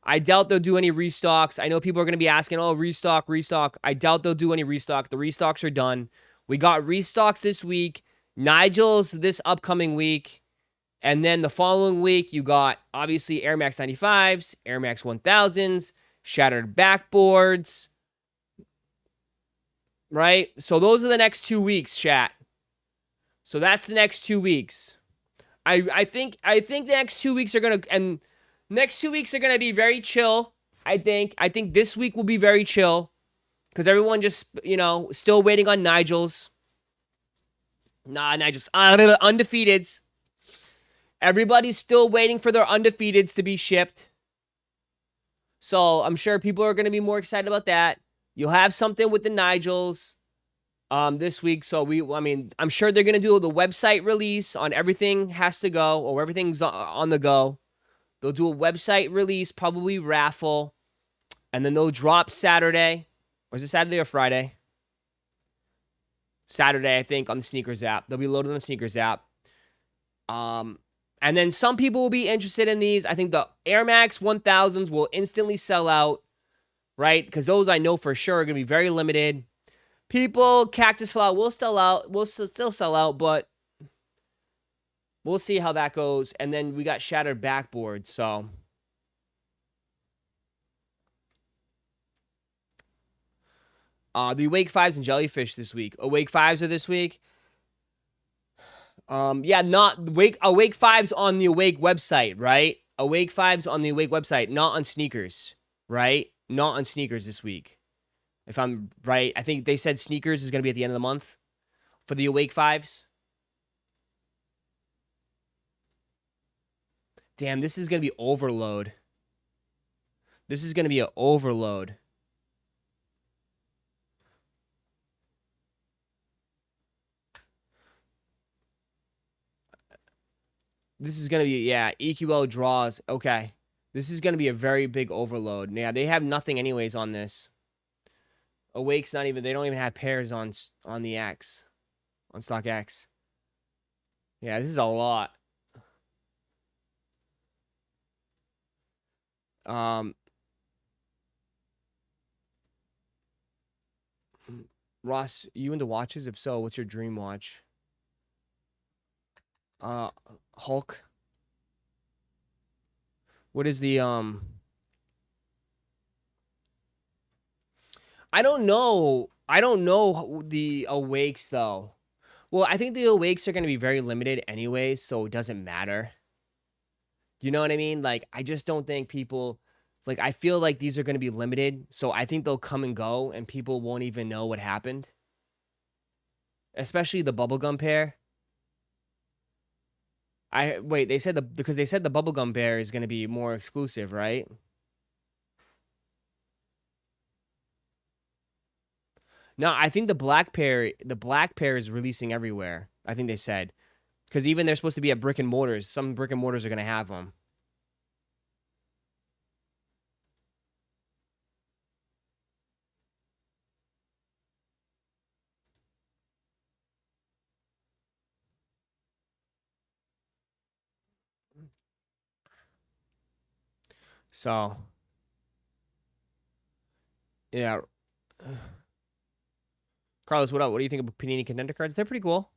I doubt they'll do any restocks. I know people are gonna be asking, oh, restock. I doubt they'll do any restock. The restocks are done. We got restocks this week. Nigel's this upcoming week. And then the following week, you got obviously Air Max 95s, Air Max 1000s, shattered backboards. Right? So those are the next 2 weeks, chat. So that's the next 2 weeks. I think the next 2 weeks are gonna be very chill. I think this week will be very chill because everyone just still waiting on Nigel's. Nigel's undefeateds. Everybody's still waiting for their undefeateds to be shipped. So I'm sure people are gonna be more excited about that. You'll have something with the Nigels this week. So I'm sure they're gonna do the website release on everything has to go or everything's on the go. They'll do a website release, probably raffle, and then they'll drop Saturday. Or is it Saturday or Friday? Saturday, I think, on the Sneakers app. They'll be loaded on the Sneakers app. And then some people will be interested in these. I think the Air Max 1000s will instantly sell out, right? Because those I know for sure are going to be very limited. People, Cactus Flower will still sell out, but we'll see how that goes. And then we got shattered backboards, so. The Awake 5s and Jellyfish this week. Awake 5s are this week. Not Awake 5s on the Awake website, right? Awake 5s on the Awake website, not on Sneakers, right? Not on Sneakers this week. If I'm right, I think they said Sneakers is going to be at the end of the month for the Awake 5s. Damn, this is going to be overload. This is going to be an overload. This is going to be, yeah, EQL draws. Okay. This is going to be a very big overload. Yeah, they have nothing anyways on this. Awake's not even, they don't even have pairs on the X. On Stock X. Yeah, this is a lot. Ross, you into watches? If so, what's your dream watch? Hulk. What is the I don't know the Awakes though. Well, I think the Awakes are going to be very limited anyways, so it doesn't matter. You know what I mean? Like, I just don't think people, like, I feel like these are going to be limited, so I think they'll come and go, and people won't even know what happened. Especially the bubblegum pair. Wait, because they said the bubblegum pair is going to be more exclusive, right? No, I think the black pair is releasing everywhere. I think they said. Because even they're supposed to be at brick and mortars. Some brick and mortars are going to have them. So, yeah. Carlos, what up? What do you think of Panini Contender cards? They're pretty cool.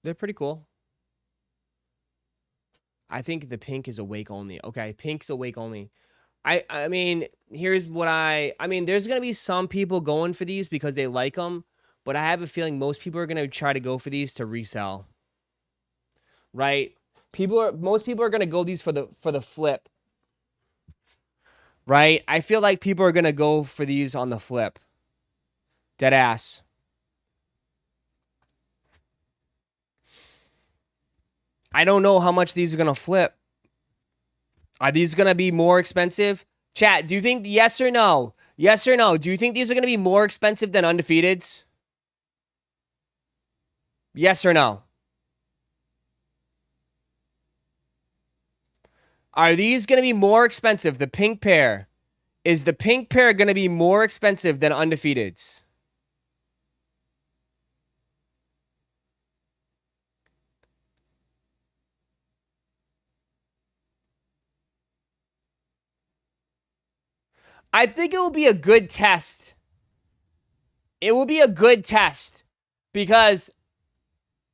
They're pretty cool. I think the pink is Awake only. Okay, pink's Awake only. I mean, here's what I mean, there's going to be some people going for these because they like them, but I have a feeling most people are going to try to go for these to resell. Right? Most people are going to go these for the flip. Right? I feel like people are going to go for these on the flip. Dead ass. I don't know how much these are going to flip. Are these going to be more expensive? Chat, do you think yes or no? Yes or no? Do you think these are going to be more expensive than undefeateds? Yes or no? Are these going to be more expensive? The pink pair. Is the pink pair going to be more expensive than Undefeateds? I think it will be a good test. It will be a good test because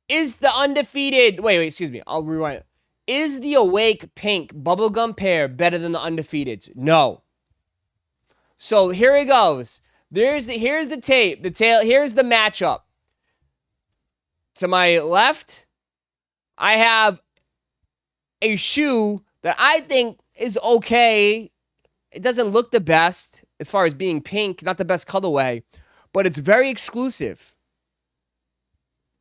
is the Undefeated... Wait, excuse me. I'll rewind it. Is the Awake pink bubblegum pair better than the Undefeateds? No. So here it goes. Here's the tape. Here's the matchup. To my left, I have a shoe that I think is okay. It doesn't look the best as far as being pink, not the best colorway, but it's very exclusive.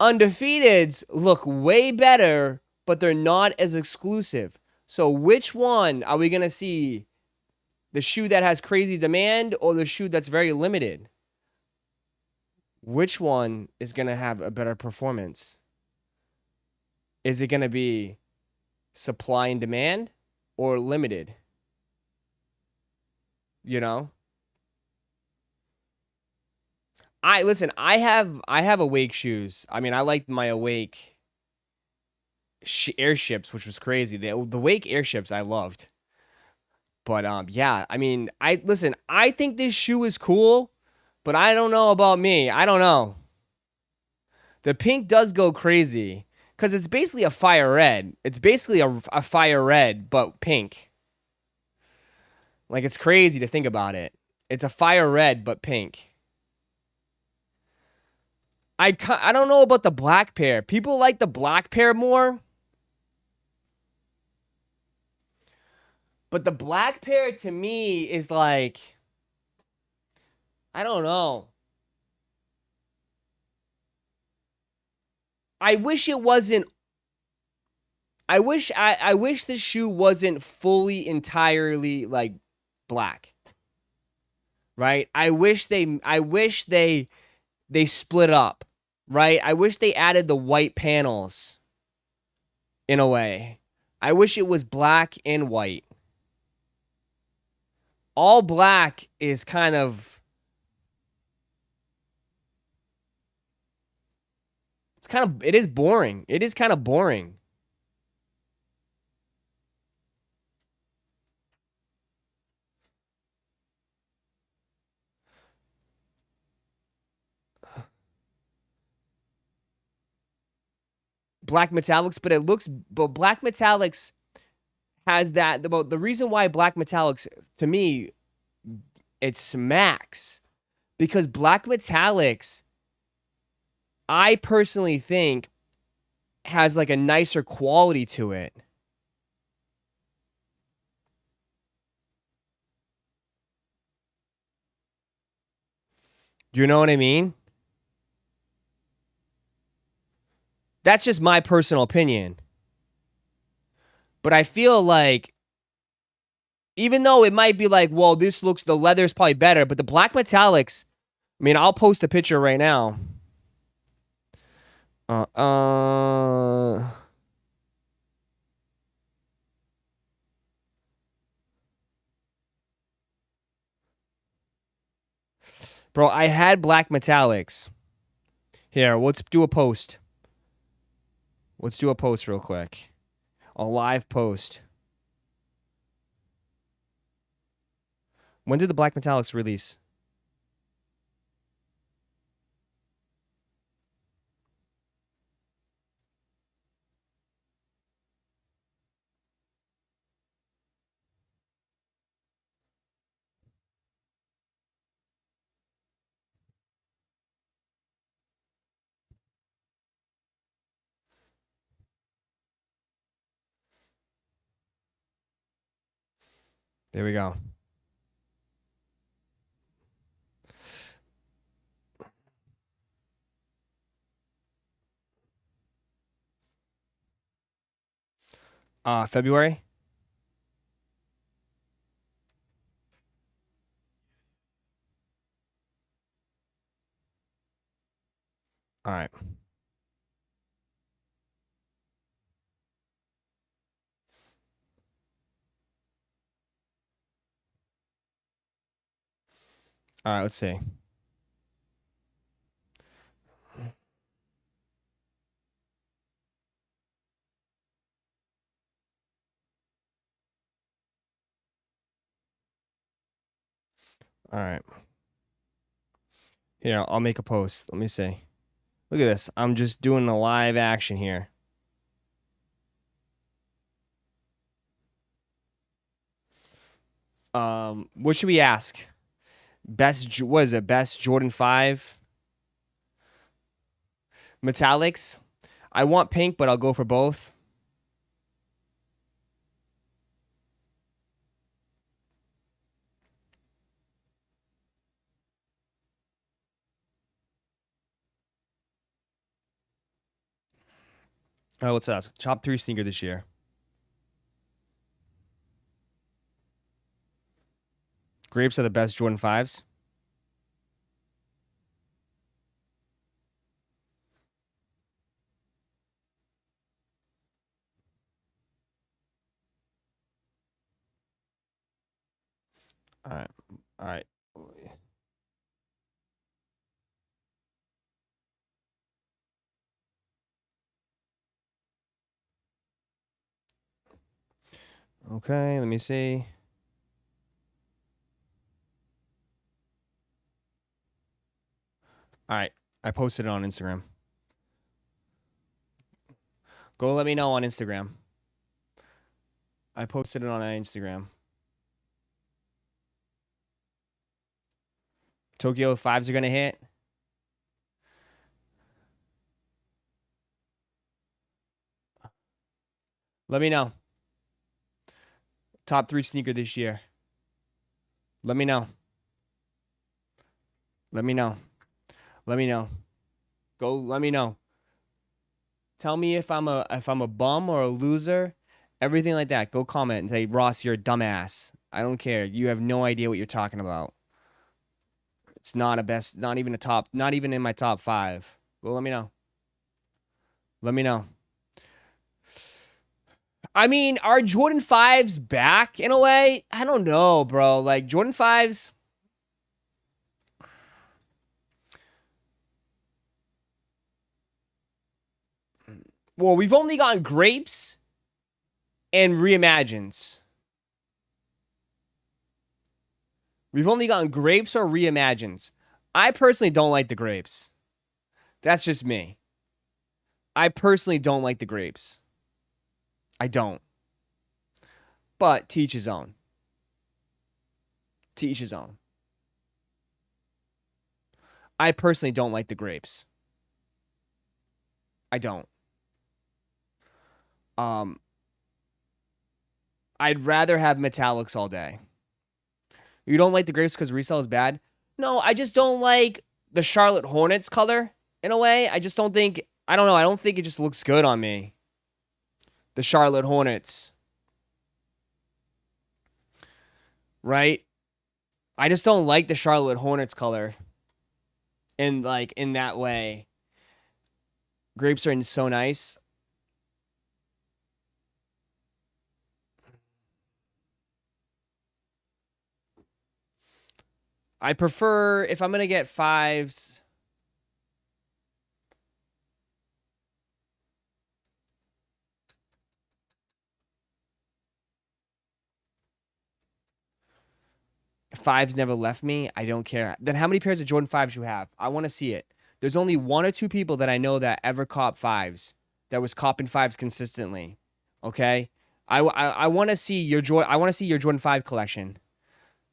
Undefeateds look way better, but they're not as exclusive. So which one are we going to see? The shoe that has crazy demand or the shoe that's very limited? Which one is going to have a better performance? Is it going to be supply and demand or limited? You know? Listen, I have Awake shoes. I mean, I like my Awake airships, which was crazy. The Awake airships I loved. But yeah, I mean, I think this shoe is cool, but I don't know about me. I don't know. The pink does go crazy because it's basically a fire red. It's basically a fire red, but pink. Like, it's crazy to think about it. It's a fire red, but pink. I don't know about the black pair. People like the black pair more. But the black pair to me is like, I don't know. I wish it wasn't. I wish the shoe wasn't fully entirely like black. Right? I wish they split up. Right? I wish they added the white panels in a way. I wish it was black and white. All black is kind of... It is boring. It is kind of boring. Black metallics, but black metallics has that, the reason why black metallics, to me, it smacks, because black metallics, I personally think, has like a nicer quality to it. You know what I mean? That's just my personal opinion. But I feel like, even though it might be like, well, the leather's probably better, but the black metallics, I mean, I'll post a picture right now. Bro, I had black metallics. Here, let's do a post. Let's do a post real quick. A live post. When did the black metallics release? There we go. February? All right. All right, let's see. All right. Here, I'll make a post. Let me see. Look at this. I'm just doing a live action here. What should we ask? What is it? Best Jordan 5 metallics? I want pink, but I'll go for both. All right, let's ask. Top 3 sneaker this year. Grapes are the best Jordan 5s. All right. All right. Okay, let me see. All right, I posted it on Instagram. Go let me know on Instagram. I posted it on Instagram. Tokyo 5s are going to hit. Let me know. Top 3 sneaker this year. Let me know. Let me know. Let me know. Go let me know. Tell me if I'm a bum or a loser. Everything like that. Go comment and say, Ross, you're a dumbass. I don't care. You have no idea what you're talking about. It's not a best, not even a top, not even in my top 5. Well, let me know. Let me know. I mean, are Jordan 5s back in a way? I don't know, bro. Like, Jordan 5s. Well, we've only gotten grapes and reimagines. We've only gotten grapes or reimagines. I personally don't like the grapes. That's just me. I personally don't like the grapes. I don't. But to each his own. To each his own. I personally don't like the grapes. I don't. I'd rather have metallics all day. You don't like the grapes because resale is bad? No, I just don't like the Charlotte Hornets color in a way. I just don't think, I don't know, I don't think it just looks good on me. The Charlotte Hornets. Right? I just don't like the Charlotte Hornets color. In that way. Grapes are so nice. I prefer, if I'm going to get 5s. Fives never left me. I don't care. Then how many pairs of Jordan 5s you have? I want to see it. There's only 1 or 2 people that I know that ever cop 5s. That was copping 5s consistently. Okay? I want to see your Jordan 5 collection.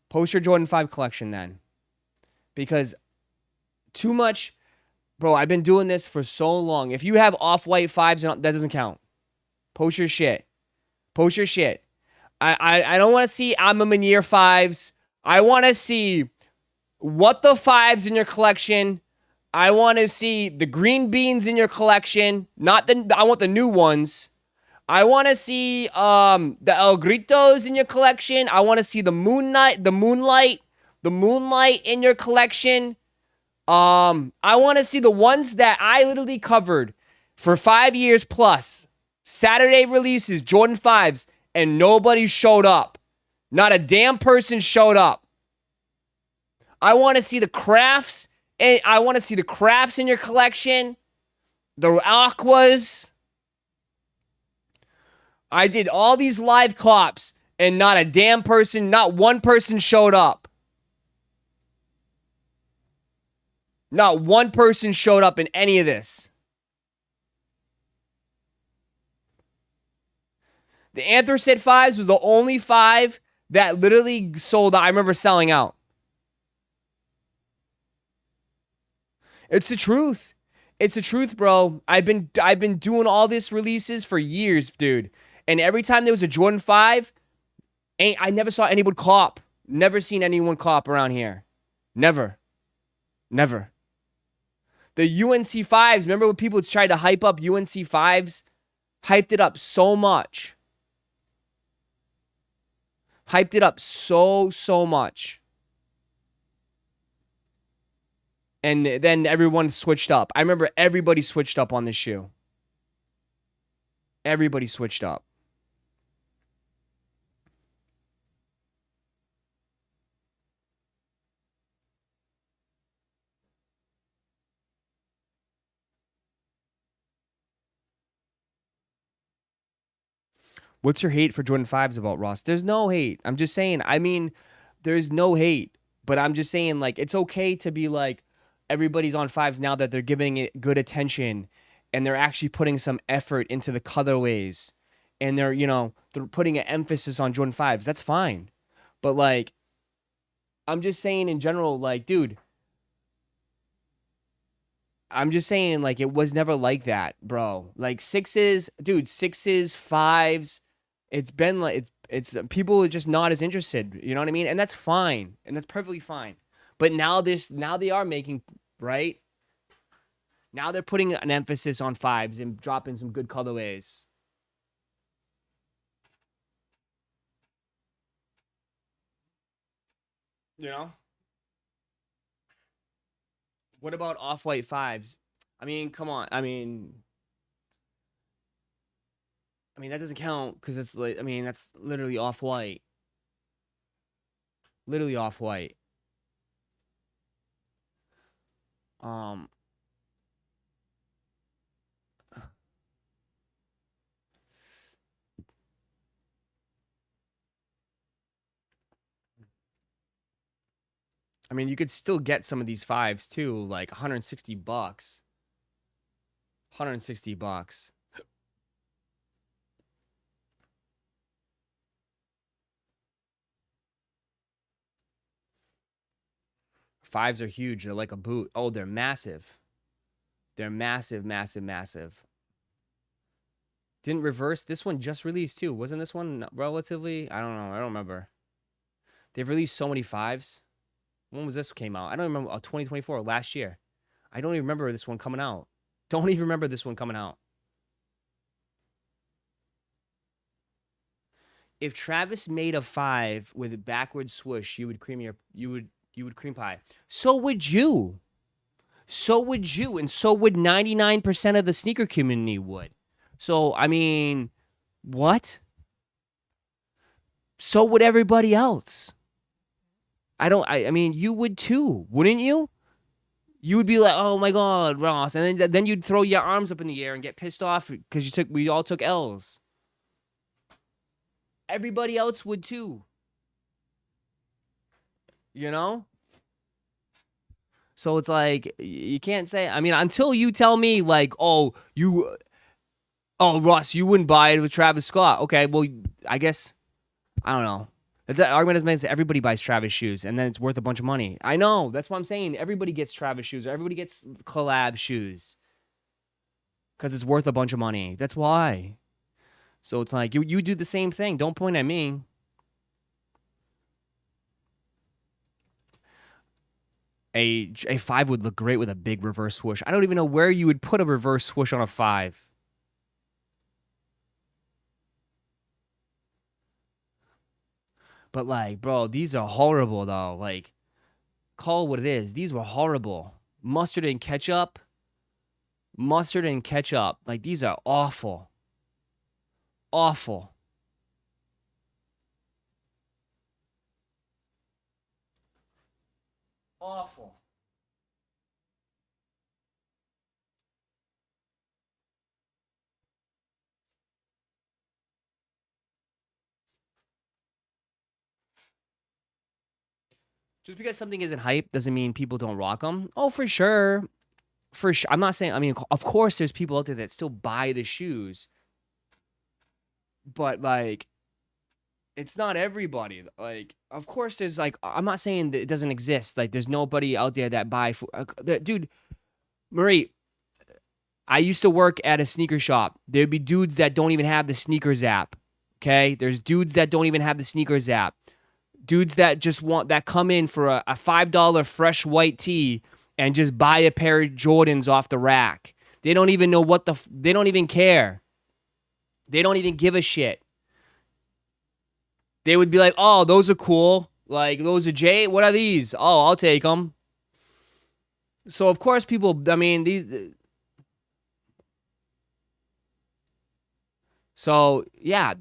Post your Jordan 5 collection then. Because too much, bro, I've been doing this for so long. If you have off-white 5s, that doesn't count. Post your shit. Post your shit. I don't want to see I'm a Meunier 5s. I want to see what the 5s in your collection. I want to see the green beans in your collection. I want the new ones. I want to see the El Gritos in your collection. I want to see the moonlight in your collection. I want to see the ones that I literally covered for 5 years plus. Saturday releases, Jordan 5s, and nobody showed up. Not a damn person showed up. I want to see the crafts, and I want to see the crafts in your collection. The aquas. I did all these live cops, and not a damn person, not one person showed up. Not one person showed up in any of this. The Anthracite 5s was the only 5 that literally sold out. I remember selling out. It's the truth. It's the truth, bro. I've been doing all this releases for years, dude. And every time there was a Jordan 5, I never saw anyone cop. Never seen anyone cop around here. Never. Never. The UNC 5s, remember when people tried to hype up UNC 5s? Hyped it up so much. Hyped it up so much. And then everyone switched up. I remember everybody switched up on this shoe. Everybody switched up. What's your hate for Jordan 5s about, Ross? There's no hate. I'm just saying, I mean, there's no hate. But I'm just saying, like, it's okay to be like, everybody's on 5s now that they're giving it good attention and they're actually putting some effort into the colorways and they're, you know, they're putting an emphasis on Jordan 5s. That's fine. But, like, I'm just saying in general, like, dude, I'm just saying, like, it was never like that, bro. Like, 6s, dude, 6s, 5s, it's been like, it's people are just not as interested, you know what I mean? And that's fine. And that's perfectly fine. But now they are making, right? Now they're putting an emphasis on 5s and dropping some good colorways. You know? What about off-white 5s? I mean, come on. I mean, that doesn't count because it's like, I mean, that's literally off-white. Literally off-white. I mean, you could still get some of these 5s too, like $160. $160. Fives are huge. They're like a boot. Oh, they're massive. They're massive, massive, massive. Didn't reverse. This one just released too. Wasn't this one relatively? I don't know. I don't remember. They've released so many 5s. When was this came out? I don't remember. Oh, 2024, last year. I don't even remember this one coming out. Don't even remember this one coming out. If Travis made a 5 with a backward swoosh, you would cream pie. So would you. So would you, and so would 99% of the sneaker community would. So, I mean, what? So would everybody else. I mean, you would too, wouldn't you? You would be like, oh my God, Ross. And then you'd throw your arms up in the air and get pissed off because we all took L's. Everybody else would too. You know? So it's like, you can't say, I mean, until you tell me like, oh, Ross, you wouldn't buy it with Travis Scott. Okay, well, I guess, I don't know. That argument is meant that everybody buys Travis shoes and then it's worth a bunch of money. I know. That's what I'm saying. Everybody gets Travis shoes or everybody gets collab shoes because it's worth a bunch of money. That's why. So it's like, you do the same thing. Don't point at me. A 5 would look great with a big reverse swoosh. I don't even know where you would put a reverse swoosh on a 5. But like, bro, these are horrible though. Like, call it what it is. These were horrible. Mustard and ketchup. Mustard and ketchup. Like, these are awful. Awful. Awful. Just because something isn't hype doesn't mean people don't rock them. Oh, for sure. For sure. I'm not saying, I mean, of course there's people out there that still buy the shoes. But, like, it's not everybody. Like, of course there's, like, I'm not saying that it doesn't exist. Like, there's nobody out there that buy, dude, Marie, I used to work at a sneaker shop. There'd be dudes that don't even have the sneakers app. Okay? There's dudes that don't even have the sneakers app. Dudes that just that come in for a $5 fresh white tee and just buy a pair of Jordans off the rack. They don't even know they don't even care. They don't even give a shit. They would be like, oh, those are cool. Like, those are J. What are these? Oh, I'll take them. So, of course, people, I mean, these. So, yeah.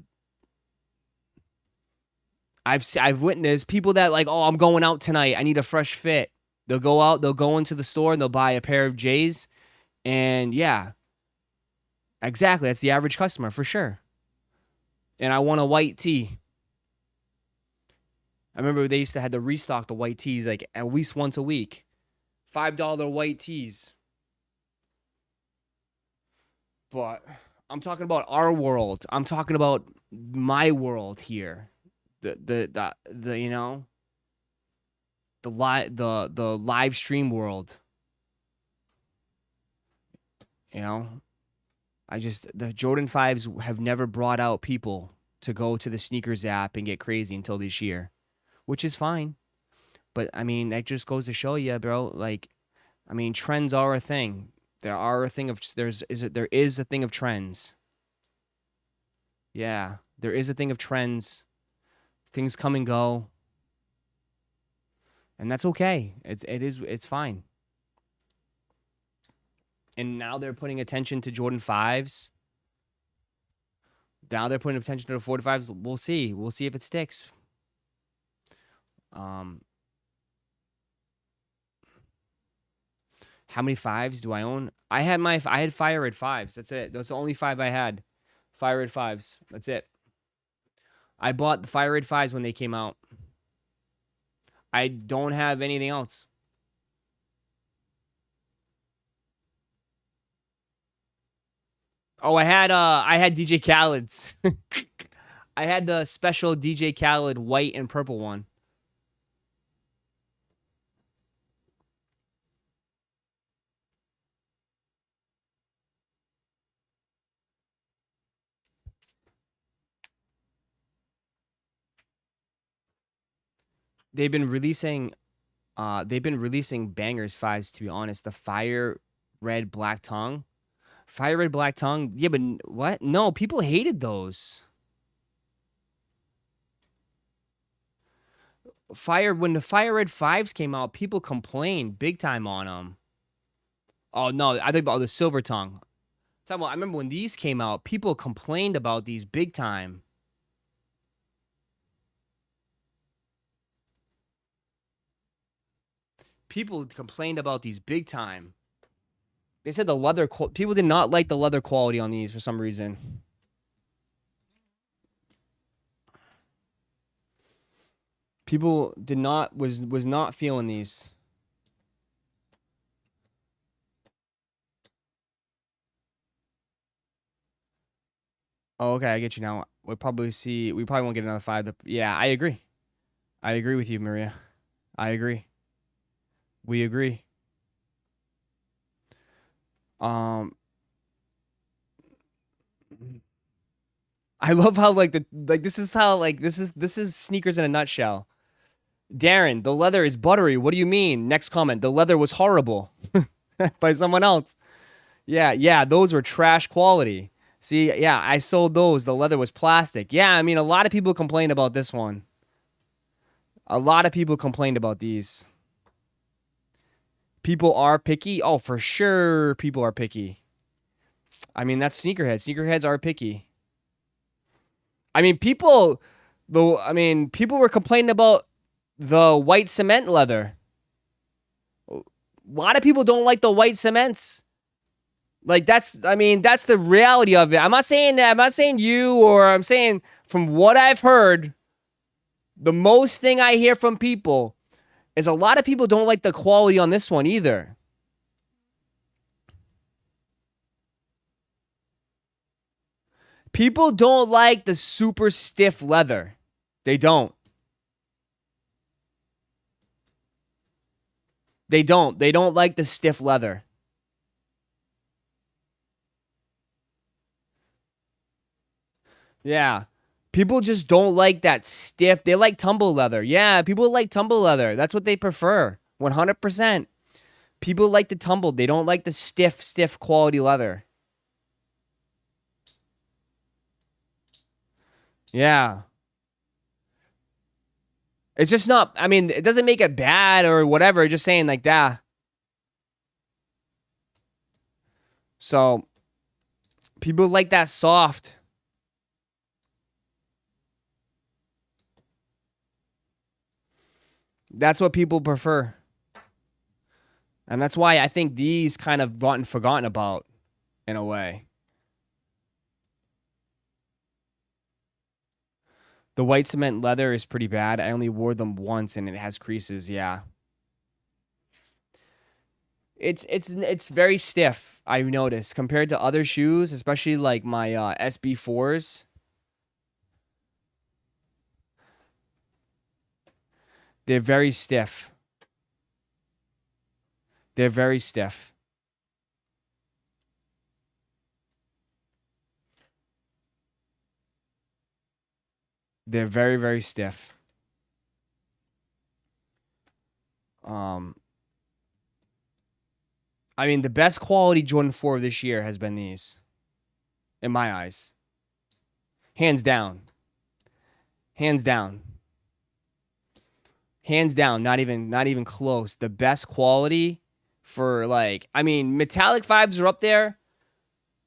I've witnessed people that, like, oh, I'm going out tonight. I need a fresh fit. They'll go out, they'll go into the store, and they'll buy a pair of J's. And, yeah. Exactly. That's the average customer, for sure. And I want a white tee. I remember they used to have to restock the white tees like at least once a week. $5 white tees. But I'm talking about our world. I'm talking about my world here. The you know, the live stream world. You know, the Jordan 5s have never brought out people to go to the sneakers app and get crazy until this year. Which is fine. But, I mean, that just goes to show you, bro, like, I mean, trends are a thing. There is a thing of trends. Yeah, there is a thing of trends. Things come and go. And that's okay. It's fine. And now they're putting attention to Jordan 5s. Now they're putting attention to the 45s. We'll see. We'll see if it sticks. How many 5s do I own? I had Fire Red 5s. That's it. Those are the only 5 I had. Fire Red 5s. That's it. I bought the Fire Red 5s when they came out. I don't have anything else. Oh, I had DJ Khaled's. I had the special DJ Khaled white and purple one. They've been releasing bangers 5s, to be honest. The Fire Red Black Tongue. Fire Red Black Tongue. Yeah, but what? No, people hated those. When the Fire Red 5s came out, people complained big time on them. Oh, no, I think about the Silver Tongue. I remember when these came out, people complained about these big time. People complained about these big time. They said the leather, people did not like the leather quality on these for some reason. People was not feeling these. Oh, okay, I get you now. We probably won't get another 5. Yeah, I agree. I agree with you, Maria. I agree. We agree. I love how this is sneakers in a nutshell. Darren, the leather is buttery. What do you mean? Next comment. The leather was horrible. By someone else. Yeah, those were trash quality. See, yeah, I sold those. The leather was plastic. Yeah, I mean, a lot of people complained about this one. A lot of people complained about these. People are picky. Oh, for sure people are picky. I mean, that's sneakerheads. Sneakerheads are picky. I mean, people were complaining about the white cement leather. lot of people don't like the white cements. Like that's the reality of it. I'm not saying that. I'm not saying you, or I'm saying from what I've heard, the most thing I hear from people is a lot of people don't like the quality on this one either. People don't like the super stiff leather. They don't. They don't. They don't like the stiff leather. Yeah. People just don't like that stiff. They like tumble leather. Yeah, people like tumble leather. That's what they prefer. 100%. People like the tumble. They don't like the stiff quality leather. Yeah. It's just not, I mean, it doesn't make it bad or whatever. Just saying like that. So, people like that soft. That's what people prefer. And that's why I think these kind of gotten forgotten about in a way. The white cement leather is pretty bad. I only wore them once and it has creases, yeah. It's very stiff, I've noticed, compared to other shoes, especially like my SB4s. They're very stiff. They're very stiff. They're very, very stiff. I mean, the best quality Jordan 4 of this year has been these, in my eyes. Hands down. Hands down. Hands down. Not even close. The best quality for like, I mean, metallic vibes are up there,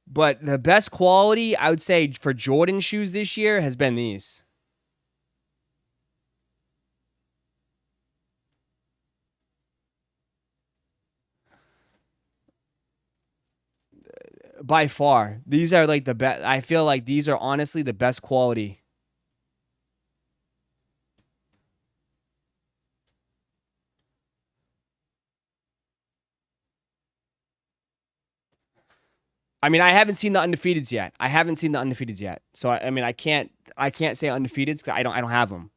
but the best quality I would say for Jordan shoes this year has been these. By far. These are like the best. I feel like these are honestly the best quality. I mean, I haven't seen the undefeateds yet. So I mean, I can't say undefeateds because I don't have them.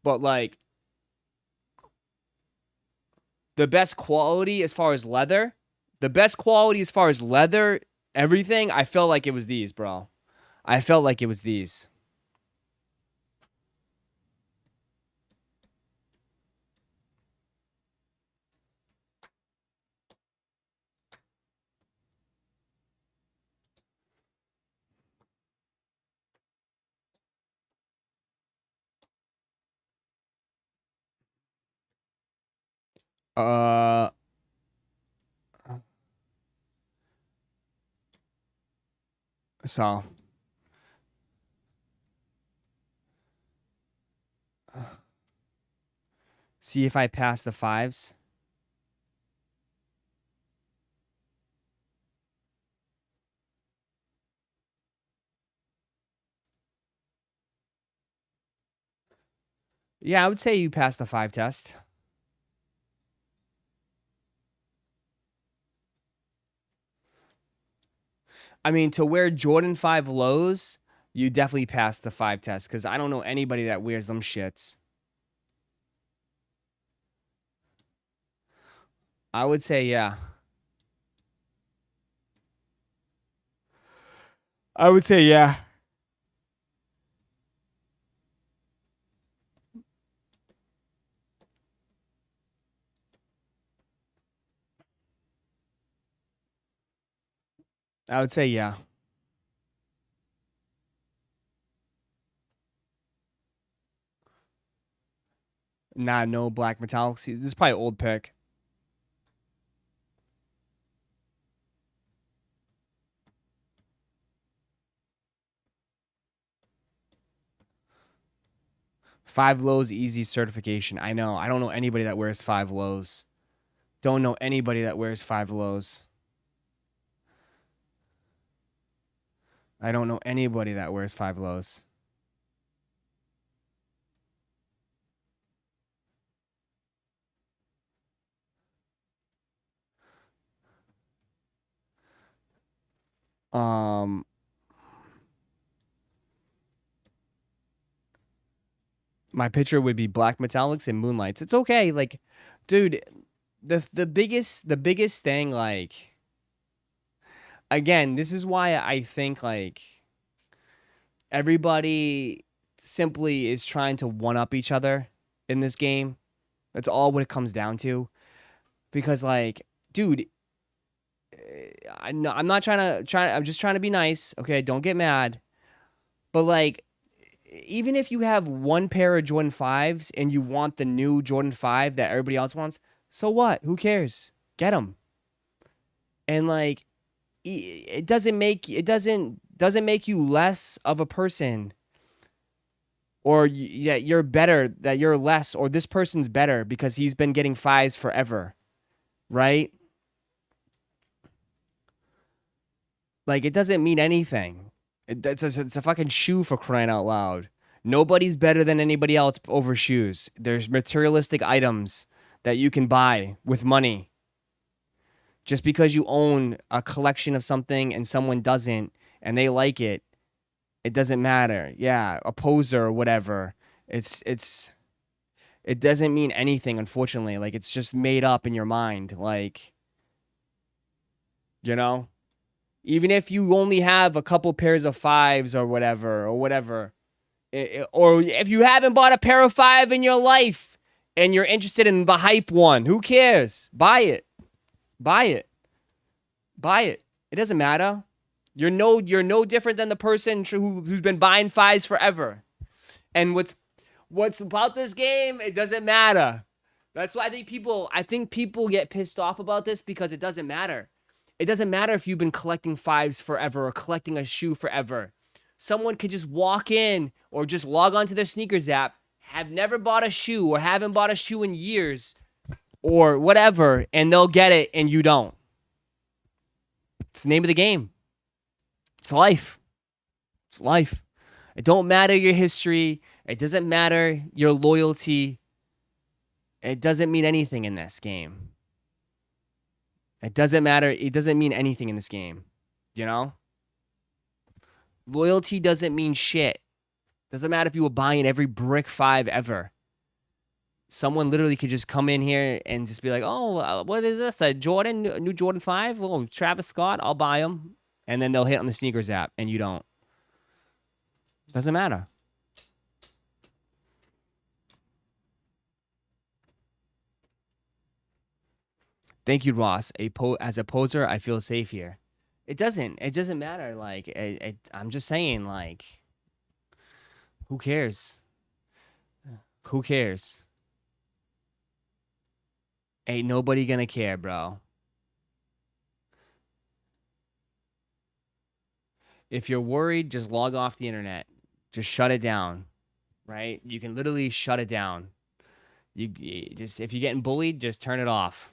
But like the best quality as far as leather, everything, I felt like it was these, bro. I felt like it was these. Uh so see if I pass the fives. Yeah, I would say you passed the 5 test. I mean, to wear Jordan 5 lows, you definitely passed the 5 test because I don't know anybody that wears them shits. I would say, yeah. I would say, yeah. I would say, yeah. Nah, no black metallic. See, this is probably old pick. Five lows, easy certification. I know. I don't know anybody that wears 5 lows. Don't know anybody that wears 5 lows. I don't know anybody that wears 5 lows. My picture would be black metallics and moonlights. It's okay. Like, dude, the biggest thing, like, again, this is why I think like everybody simply is trying to one up each other in this game. That's all what it comes down to. Because like, dude, I'm not I'm just trying to be nice. Okay, don't get mad. But like, even if you have one pair of Jordan 5s and you want the new Jordan 5 that everybody else wants, so what? Who cares? Get them. And like, it doesn't make you less of a person, or that you're better, that you're less, or this person's better because he's been getting 5s forever, right? Like, it doesn't mean anything. It's a fucking shoe, for crying out loud. Nobody's better than anybody else over shoes. There's materialistic items that you can buy with money. Just because you own a collection of something and someone doesn't, and they like it, it doesn't matter. Yeah, a poser or whatever. It doesn't mean anything, unfortunately. Like, it's just made up in your mind. Like, you know? Even if you only have a couple pairs of 5s or whatever, or if you haven't bought a pair of 5 in your life and you're interested in the hype one, who cares? Buy it. Buy it. Buy it. It doesn't matter. You're no different than the person who's been buying 5s forever. And what's about this game, it doesn't matter. That's why I think people get pissed off about this, because it doesn't matter. It doesn't matter if you've been collecting 5s forever or collecting a shoe forever. Someone could just walk in or just log onto their sneakers app, have never bought a shoe or haven't bought a shoe in years or whatever, and they'll get it and you don't. It's the name of the game. It's life. It's life. It don't matter your history. It doesn't matter your loyalty. It doesn't mean anything in this game. It doesn't matter. It doesn't mean anything in this game. You know? Loyalty doesn't mean shit. Doesn't matter if you were buying every brick 5 ever. Someone literally could just come in here and just be like, oh, what is this? A new Jordan 5? Oh, Travis Scott, I'll buy them. And then they'll hit on the sneakers app and you don't. Doesn't matter. Thank you, Ross. As a poser, I feel safe here. It doesn't matter. Like, I'm just saying, like, who cares? Who cares? Ain't nobody gonna care, bro. If you're worried, just log off the internet. Just shut it down, right? You can literally shut it down. You just, if you're getting bullied, just turn it off.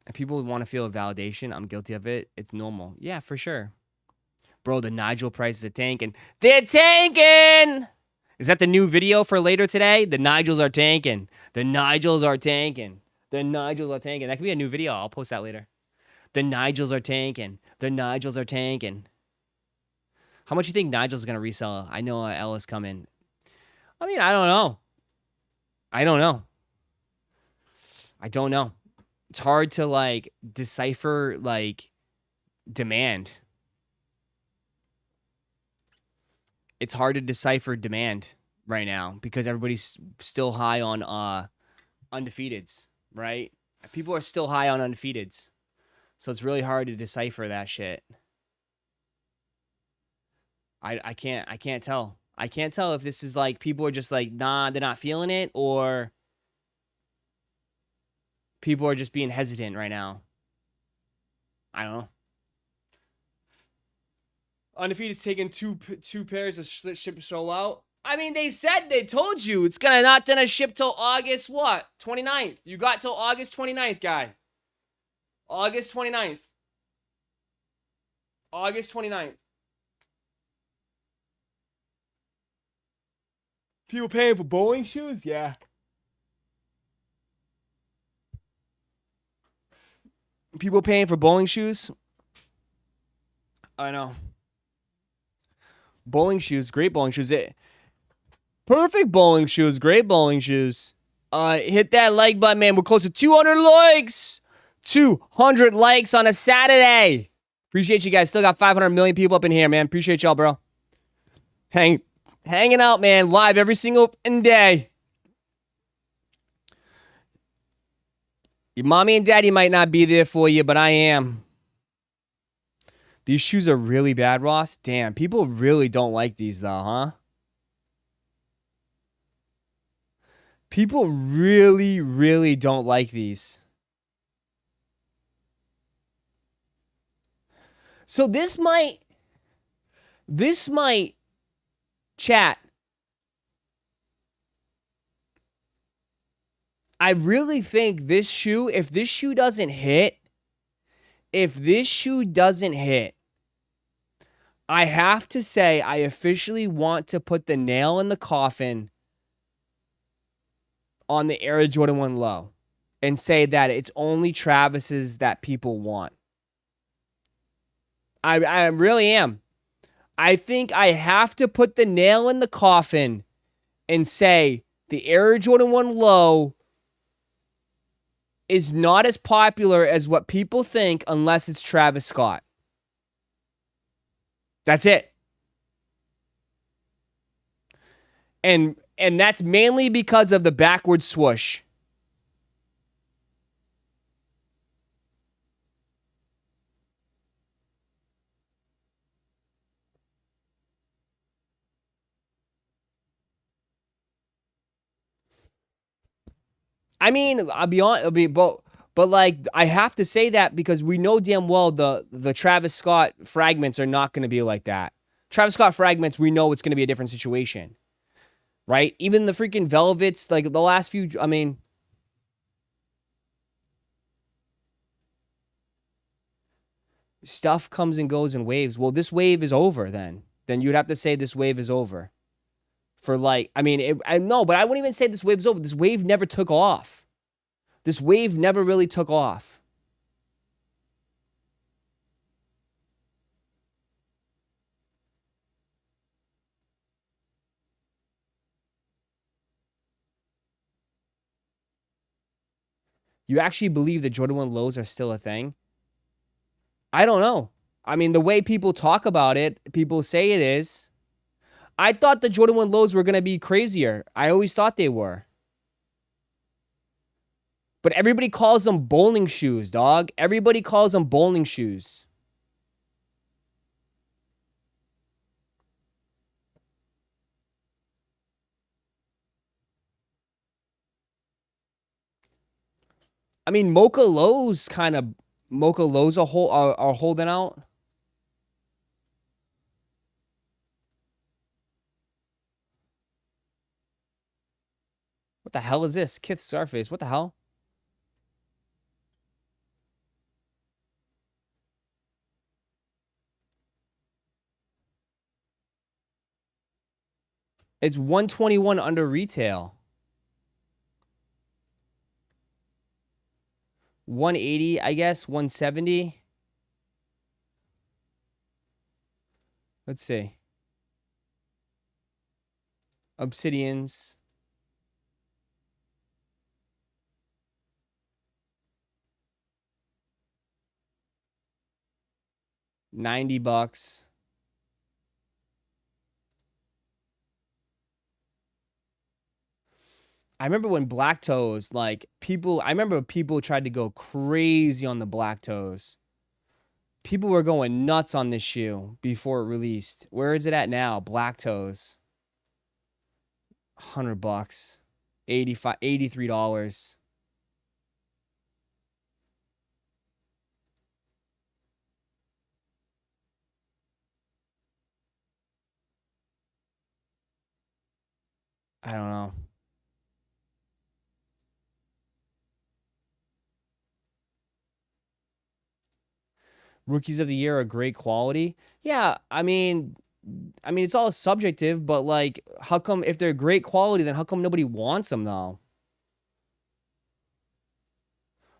And people want to feel a validation. I'm guilty of it. It's normal. Yeah, for sure. Bro, the Nigel prices are tanking. They're tanking! Is that the new video for later today? The Nigels are tanking. The Nigels are tanking. The Nigels are tanking. That could be a new video. I'll post that later. The Nigels are tanking. The Nigels are tanking. How much you think Nigel's going to resell? I know L is coming. I mean, I don't know. I don't know. I don't know. It's hard to, like, decipher, like, demand. It's hard to decipher demand right now because everybody's still high on undefeateds, right? People are still high on undefeateds. So it's really hard to decipher that shit. I can't tell. I can't tell if this is like people are just like, nah, they're not feeling it, or people are just being hesitant right now. I don't know. Undefeated's taking two pairs of ship sold out. I mean, they told you it's not gonna ship till August what? 29th. You got till August 29th, guy. August 29th. August 29th. People paying for bowling shoes? Yeah. People paying for bowling shoes? I know. Bowling shoes, great bowling shoes. Perfect bowling shoes, great bowling shoes. Hit that like button, man. We're close to 200 likes. 200 likes on a Saturday. Appreciate you guys. Still got 500 million people up in here, man. Appreciate y'all, bro. Hanging out, man. Live every single day. Your mommy and daddy might not be there for you, but I am. These shoes are really bad, Ross. Damn, people really don't like these, though, huh? People really, really don't like these. So this might, chat. I really think this shoe, if this shoe doesn't hit, I have to say I officially want to put the nail in the coffin on the Air Jordan 1 Low and say that it's only Travis's that people want. I really am. I think I have to put the nail in the coffin and say the Air Jordan 1 Low is not as popular as what people think unless it's Travis Scott. That's it. And that's mainly because of the backward swoosh. I mean, I'll be honest, but like I have to say that because we know damn well the Travis Scott fragments are not going to be like that. Travis Scott fragments, we know it's going to be a different situation, right? Even the freaking Velvets, like the last few, I mean, stuff comes and goes in waves. Well, this wave is over then. Then you'd have to say this wave is over. For like, I mean, I know, but I wouldn't even say this wave is over. This wave never took off. This wave never really took off. You actually believe that Jordan 1 lows are still a thing? I don't know. I mean, the way people talk about it, people say it is. I thought the Jordan 1 lows were going to be crazier. I always thought they were. But everybody calls them bowling shoes, dog. Everybody calls them bowling shoes. I mean, Mocha Lows are holding out. What the hell is this? Kith Starface. What the hell? It's 121 under retail. 180, I guess. 170. Let's see. Obsidians. $90. I remember when Black Toes, like I remember people tried to go crazy on the Black Toes. People were going nuts on this shoe before it released. Where is it at now? Black Toes. $100. $83. I don't know. Rookies of the year are great quality. Yeah, I mean, it's all subjective, but like, how come if they're great quality, then how come nobody wants them though?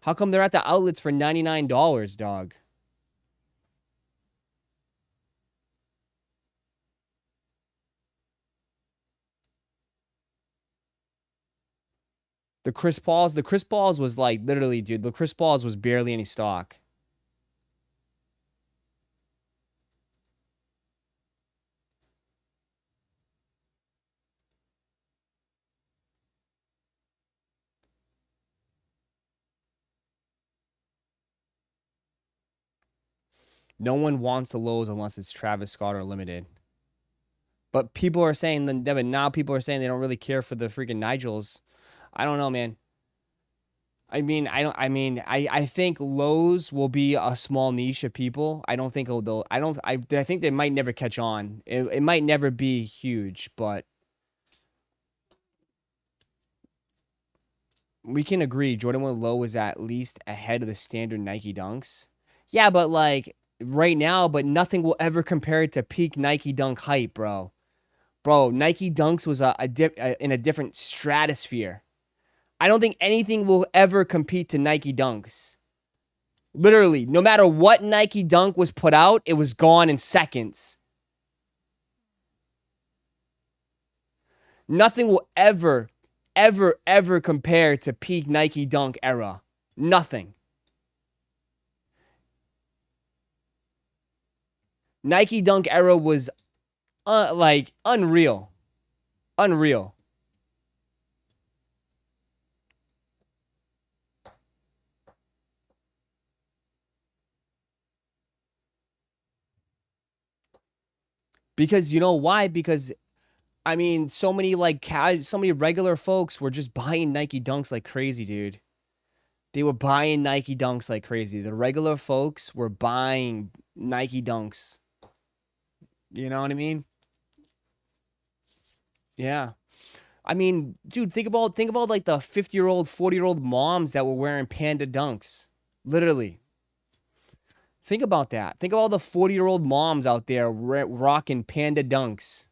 How come they're at the outlets for $99, dog? The Chris Pauls was like literally, dude. The Chris Pauls was barely any stock. No one wants the lows unless it's Travis Scott or limited. But people are saying then, but now people are saying they don't really care for the freaking Nigels. I don't know, man. I mean, I don't. I mean, I think lows will be a small niche of people. I don't think they'll. I don't. I think they might never catch on. It might never be huge, but we can agree Jordan 1 low is at least ahead of the standard Nike Dunks. Yeah, but like right now, but nothing will ever compare it to peak Nike Dunk hype, bro. Bro, Nike Dunks was in a different stratosphere. I don't think anything will ever compete to Nike Dunks. Literally, no matter what Nike Dunk was put out, it was gone in seconds. Nothing will ever compare to peak Nike Dunk era. Nothing. Nike Dunk era was like unreal. Unreal. Because you know why? Because I mean, so many so many regular folks were just buying Nike Dunks like crazy, dude. They were buying Nike Dunks like crazy. The regular folks were buying Nike Dunks. You know what I mean? Yeah. I mean, dude, think about like the 50-year-old, 40-year-old moms that were wearing Panda Dunks. Literally. Think about that. Think of all the 40-year-old moms out there rocking Panda Dunks.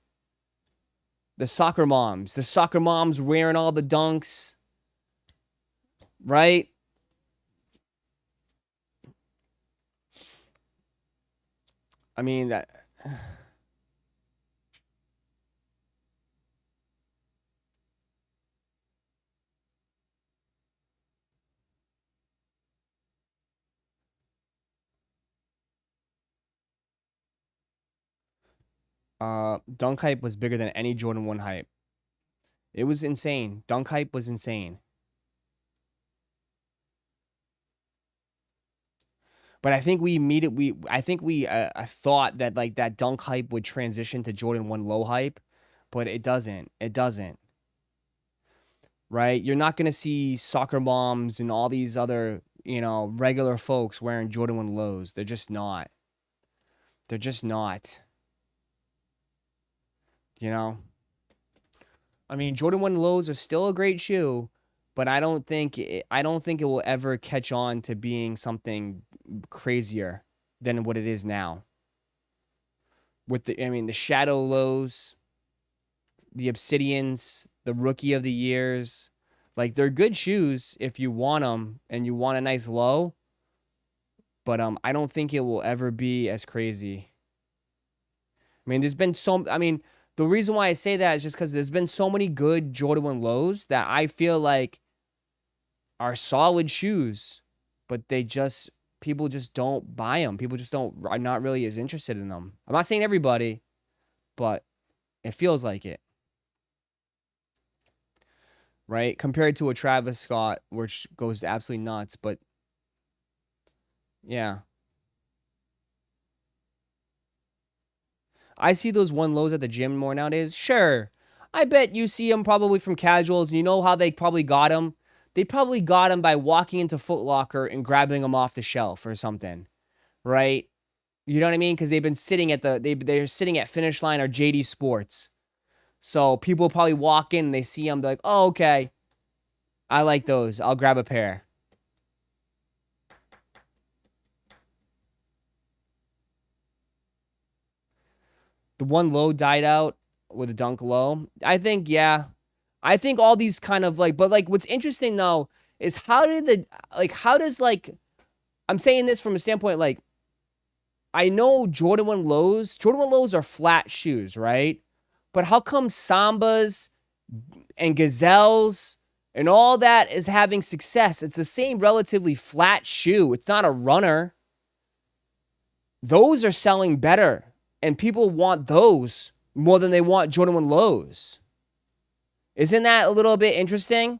The soccer moms wearing all the Dunks. Right? I mean, that Dunk hype was bigger than any Jordan 1 hype. It was insane. Dunk hype was insane. But I think we immediately, I think we thought that like that dunk hype would transition to Jordan 1 low hype, but it doesn't. It doesn't. Right? You're not going to see soccer moms and all these other, regular folks wearing Jordan 1 lows. They're just not. They're just not. You know? I mean, Jordan 1 lows are still a great shoe, but I don't think it will ever catch on to being something crazier than what it is now. With the shadow lows, the obsidians, the rookie of the years, like they're good shoes if you want them and you want a nice low, but I don't think it will ever be as crazy. I mean, the reason why I say that is just because there's been so many good Jordan 1 lows that I feel like are solid shoes, but people just don't buy them. People just are not really as interested in them. I'm not saying everybody, but it feels like it. Right? Compared to a Travis Scott, which goes absolutely nuts, but yeah. I see those 1 lows at the gym more nowadays. Sure. I bet you see them probably from casuals, and you know how they probably got them? They probably got them by walking into Foot Locker and grabbing them off the shelf or something, right? You know what I mean? Because they've been sitting at they're sitting at Finish Line or JD Sports, So people probably walk in and they see them, they're like, oh, okay, I like those. I'll grab a pair. The one low died out with a dunk low. I think, yeah. I think all these kind of like, but like what's interesting though is how does like, I'm saying this from a standpoint like, I know Jordan 1 lows are flat shoes, right? But how come Sambas and Gazelles and all that is having success? It's the same relatively flat shoe. It's not a runner. Those are selling better. And people want those more than they want Jordan 1 lows. Isn't that a little bit interesting?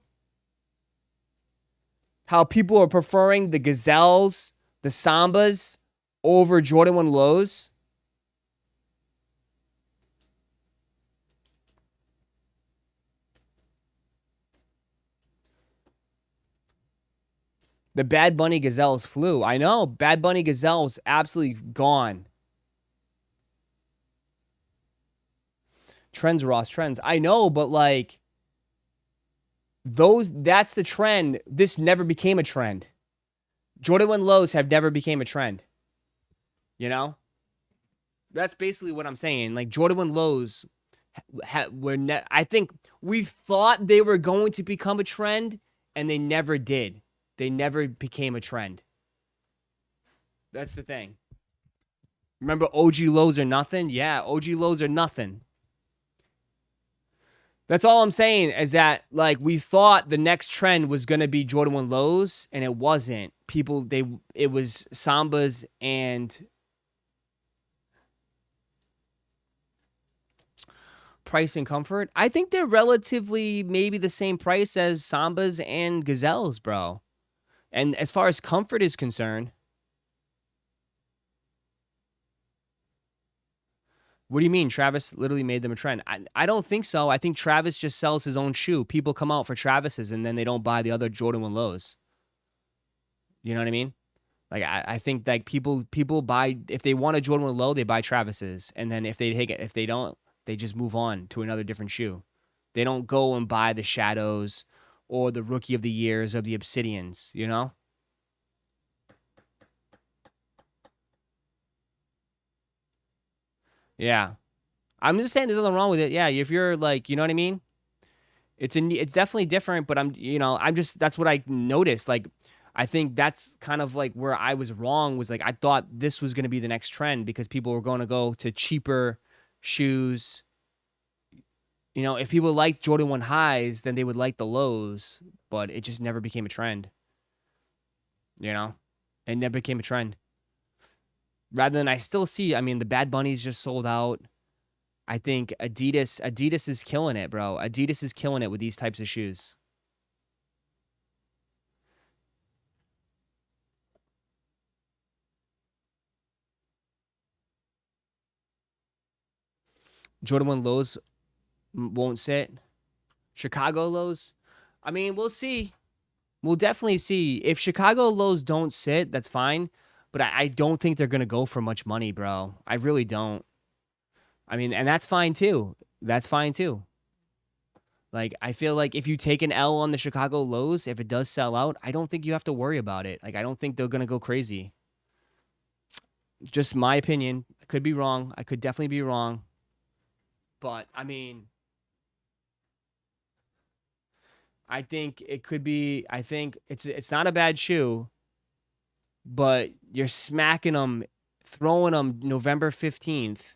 How people are preferring the Gazelles, the Sambas, over Jordan 1 lows? The Bad Bunny Gazelles flew. I know. Bad Bunny Gazelles absolutely gone. Trends, Ross, trends. I know, but like, that's the trend. This never became a trend. Jordan 1 lows have never became a trend. You know? That's basically what I'm saying. Like, Jordan 1 lows I think we thought they were going to become a trend, and they never did. They never became a trend. That's the thing. Remember OG lows are nothing? Yeah, OG lows are nothing. That's all I'm saying is that, like, we thought the next trend was going to be Jordan 1 lows, and it wasn't. It was Sambas and price and comfort. I think they're relatively maybe the same price as Sambas and Gazelles, bro. And as far as comfort is concerned, what do you mean? Travis literally made them a trend. I don't think so. I think Travis just sells his own shoe. People come out for Travis's and then they don't buy the other Jordan 1 lows. You know what I mean? Like, I think like people buy, if they want a Jordan 1 low, they buy Travis's. And then if they don't, they just move on to another different shoe. They don't go and buy the Shadows or the Rookie of the Years or the Obsidians, you know? Yeah. I'm just saying there's nothing wrong with it. Yeah, if you're like, you know what I mean? It's definitely different, but that's what I noticed. Like, I think that's kind of like where I was wrong, was like, I thought this was going to be the next trend because people were going to go to cheaper shoes. You know, if people like Jordan 1 highs, then they would like the lows, but it just never became a trend. You know? It never became a trend. Rather than I still see, I mean, the Bad Bunnies just sold out. I think Adidas is killing it, bro. Adidas is killing it with these types of shoes. Jordan 1 lows won't sit. Chicago lows, I mean, we'll see. We'll definitely see. If Chicago lows don't sit, that's fine. But I don't think they're going to go for much money, bro. I really don't. I mean, and that's fine too. That's fine too. Like, I feel like if you take an L on the Chicago lows, if it does sell out, I don't think you have to worry about it. Like, I don't think they're going to go crazy. Just my opinion. I could be wrong. I could definitely be wrong. But, I mean, I think it could be, I think it's not a bad shoe, but you're smacking them, throwing them November 15th.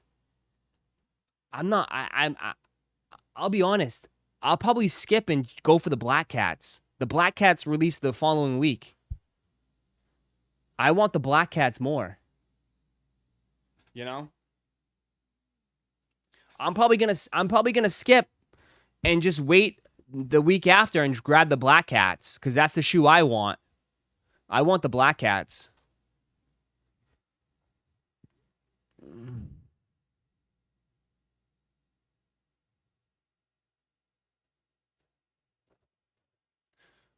I'll be honest. I'll probably skip and go for the Black Cats. The Black Cats released the following week. I want the Black Cats more. You know? I'm probably gonna skip and just wait the week after and grab the Black Cats, because that's the shoe I want. I want the Black Cats.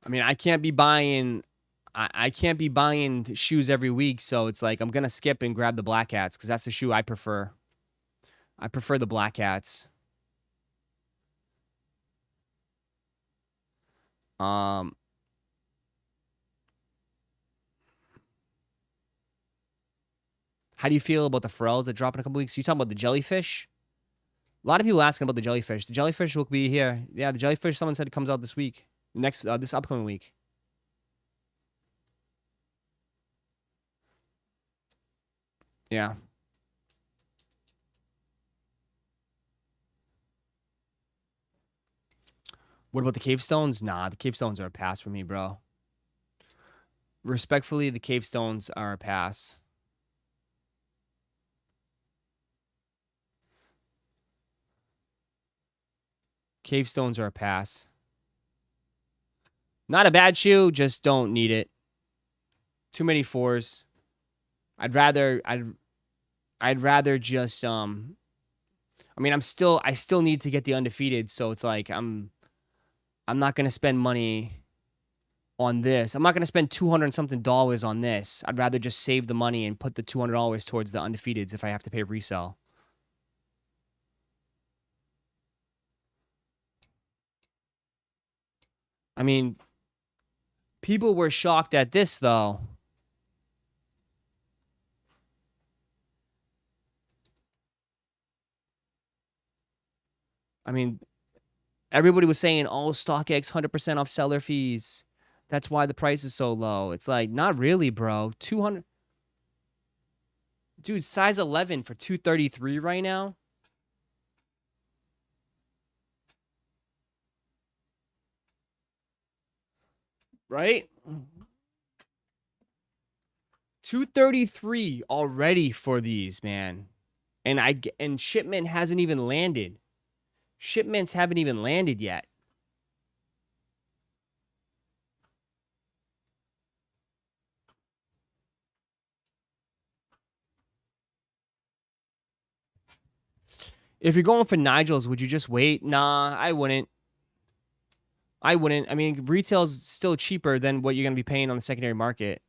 I mean, I can't be buying shoes every week, so it's like I'm gonna skip and grab the Black Cats because that's the shoe I prefer. I prefer the Black Cats. Um, how do you feel about the Pharrells that drop in a couple weeks? You talking about the jellyfish? A lot of people asking about the jellyfish. The jellyfish will be here. Yeah, the jellyfish. Someone said it comes out this week. This upcoming week. Yeah. What about the cave stones? Nah, the cave stones are a pass for me, bro. Respectfully, the cave stones are a pass. Cave stones are a pass. Not a bad shoe, just don't need it. Too many fours. I'd rather just I mean, I still need to get the undefeated, so it's like I'm not going to spend money on this. I'm not going to spend $200 and something on this. I'd rather just save the money and put the $200 towards the undefeateds if I have to pay resale. I mean, people were shocked at this, though. I mean, everybody was saying, oh, StockX 100% off seller fees. That's why the price is so low. It's like, not really, bro. 200. Dude, size 11 for 233 right now. Right? 233 already for these, man. And shipment hasn't even landed. Shipments haven't even landed yet. If you're going for Nigels, would you just wait? Nah, I wouldn't. I wouldn't. I mean, retail's still cheaper than what you're going to be paying on the secondary market.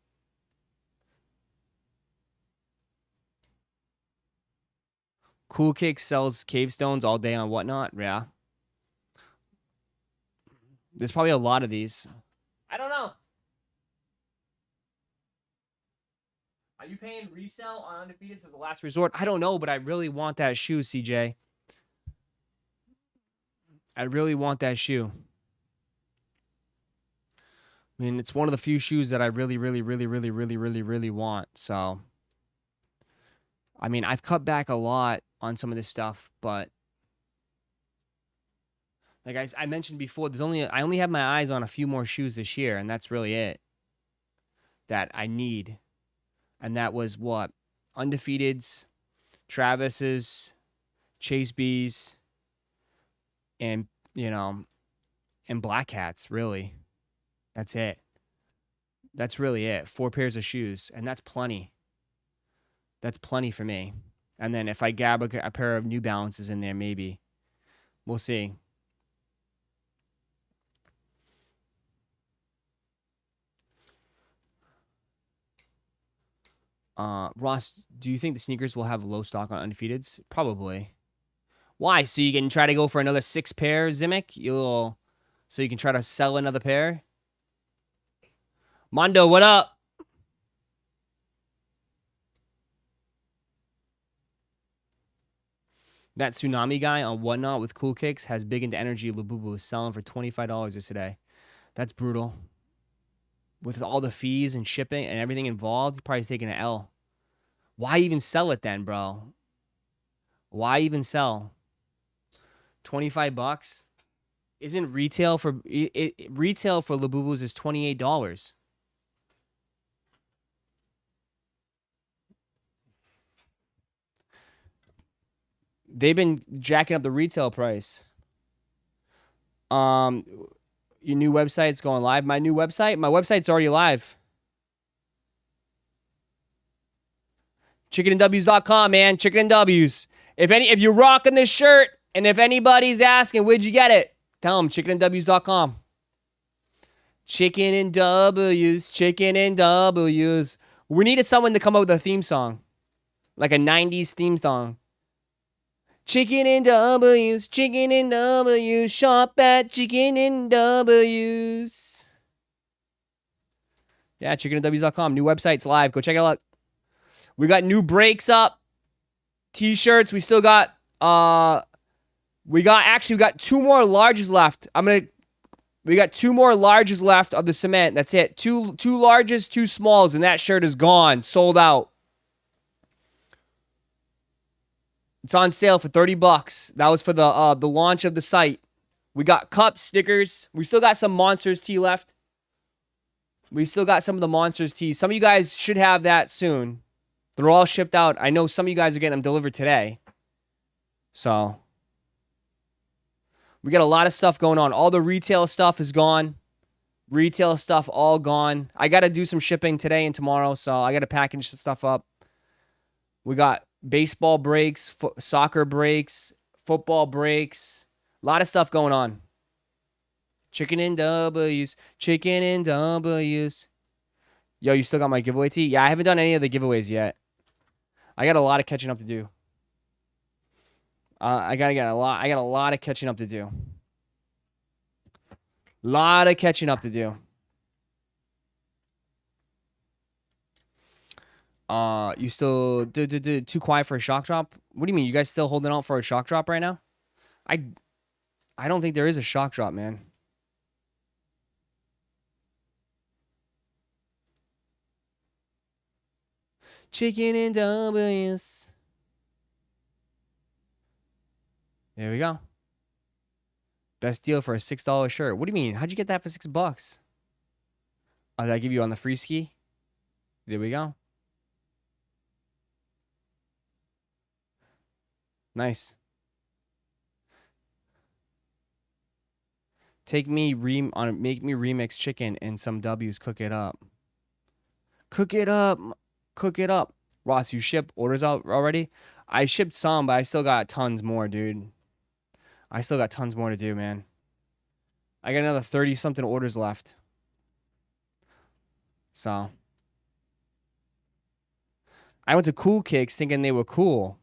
Cool Kick sells cave stones all day on whatnot. Yeah. There's probably a lot of these. I don't know. Are you paying resale on undefeated to the last resort? I don't know, but I really want that shoe, CJ. I really want that shoe. I mean, it's one of the few shoes that I really want. So, I mean, I've cut back a lot on some of this stuff, but like I mentioned before, I only have my eyes on a few more shoes this year, and that's really it that I need. And that was what? Undefeateds, Travis's, Chase B's, and, and Black Hats, really. That's it. That's really it. 4 pairs of shoes, and that's plenty. That's plenty for me. And then if I grab a pair of New Balances in there, maybe. We'll see. Ross, do you think the sneakers will have low stock on undefeateds? Probably. Why? So you can try to go for another 6 pair, Zimic? So you can try to sell another pair? Mondo, what up? That Tsunami guy on Whatnot with Cool Kicks has big into energy. Labubu is selling for $25 today. That's brutal. With all the fees and shipping and everything involved, you're probably taking an L. Why even sell it then, bro? Why even sell? $25? Isn't retail for retail for Labubus is $28? They've been jacking up the retail price. Your new website's going live. My website's already live. chickenandws.com, man. Chicken and W's. If you're rocking this shirt and if anybody's asking where'd you get it, tell them chickenandws.com. Chicken and W's, chicken and W's. We needed someone to come up with a theme song. Like a 90s theme song. Chicken and W's, chicken and W's, shop at chicken and W's. Yeah, chickenandw's.com. New website's live. Go check it out. We got new breaks up. T-shirts. We still got we got 2 more larges left. We got 2 more larges left of the cement. That's it. Two larges, 2 smalls, and that shirt is gone. Sold out. It's on sale for $30. That was for the launch of the site. We got cups, stickers. We still got some Monsters tee left. We still got some of the Monsters tees. Some of you guys should have that soon. They're all shipped out. I know some of you guys are getting them delivered today. So we got a lot of stuff going on. All the retail stuff is gone. Retail stuff all gone. I got to do some shipping today and tomorrow, so I got to package the stuff up. We got baseball breaks, soccer breaks, football breaks. A lot of stuff going on. Chicken and W's. Chicken and W's. Yo, you still got my giveaway tee? Yeah, I haven't done any of the giveaways yet. I got a lot of catching up to do. I got a lot of catching up to do. Lot of catching up to do. You still too quiet for a shock drop? What do you mean? You guys still holding out for a shock drop right now? I don't think there is a shock drop, man. Chicken and W's. There we go. Best deal for a $6 shirt. What do you mean? How'd you get that for $6? Oh, did I give you on the free ski? There we go. Nice. Make me remix chicken and some W's. Cook it up. Cook it up. Cook it up. Ross, you ship orders out already? I shipped some, but I still got tons more, dude. I still got tons more to do, man. I got another 30-something orders left. So. I went to Cool Kicks thinking they were cool.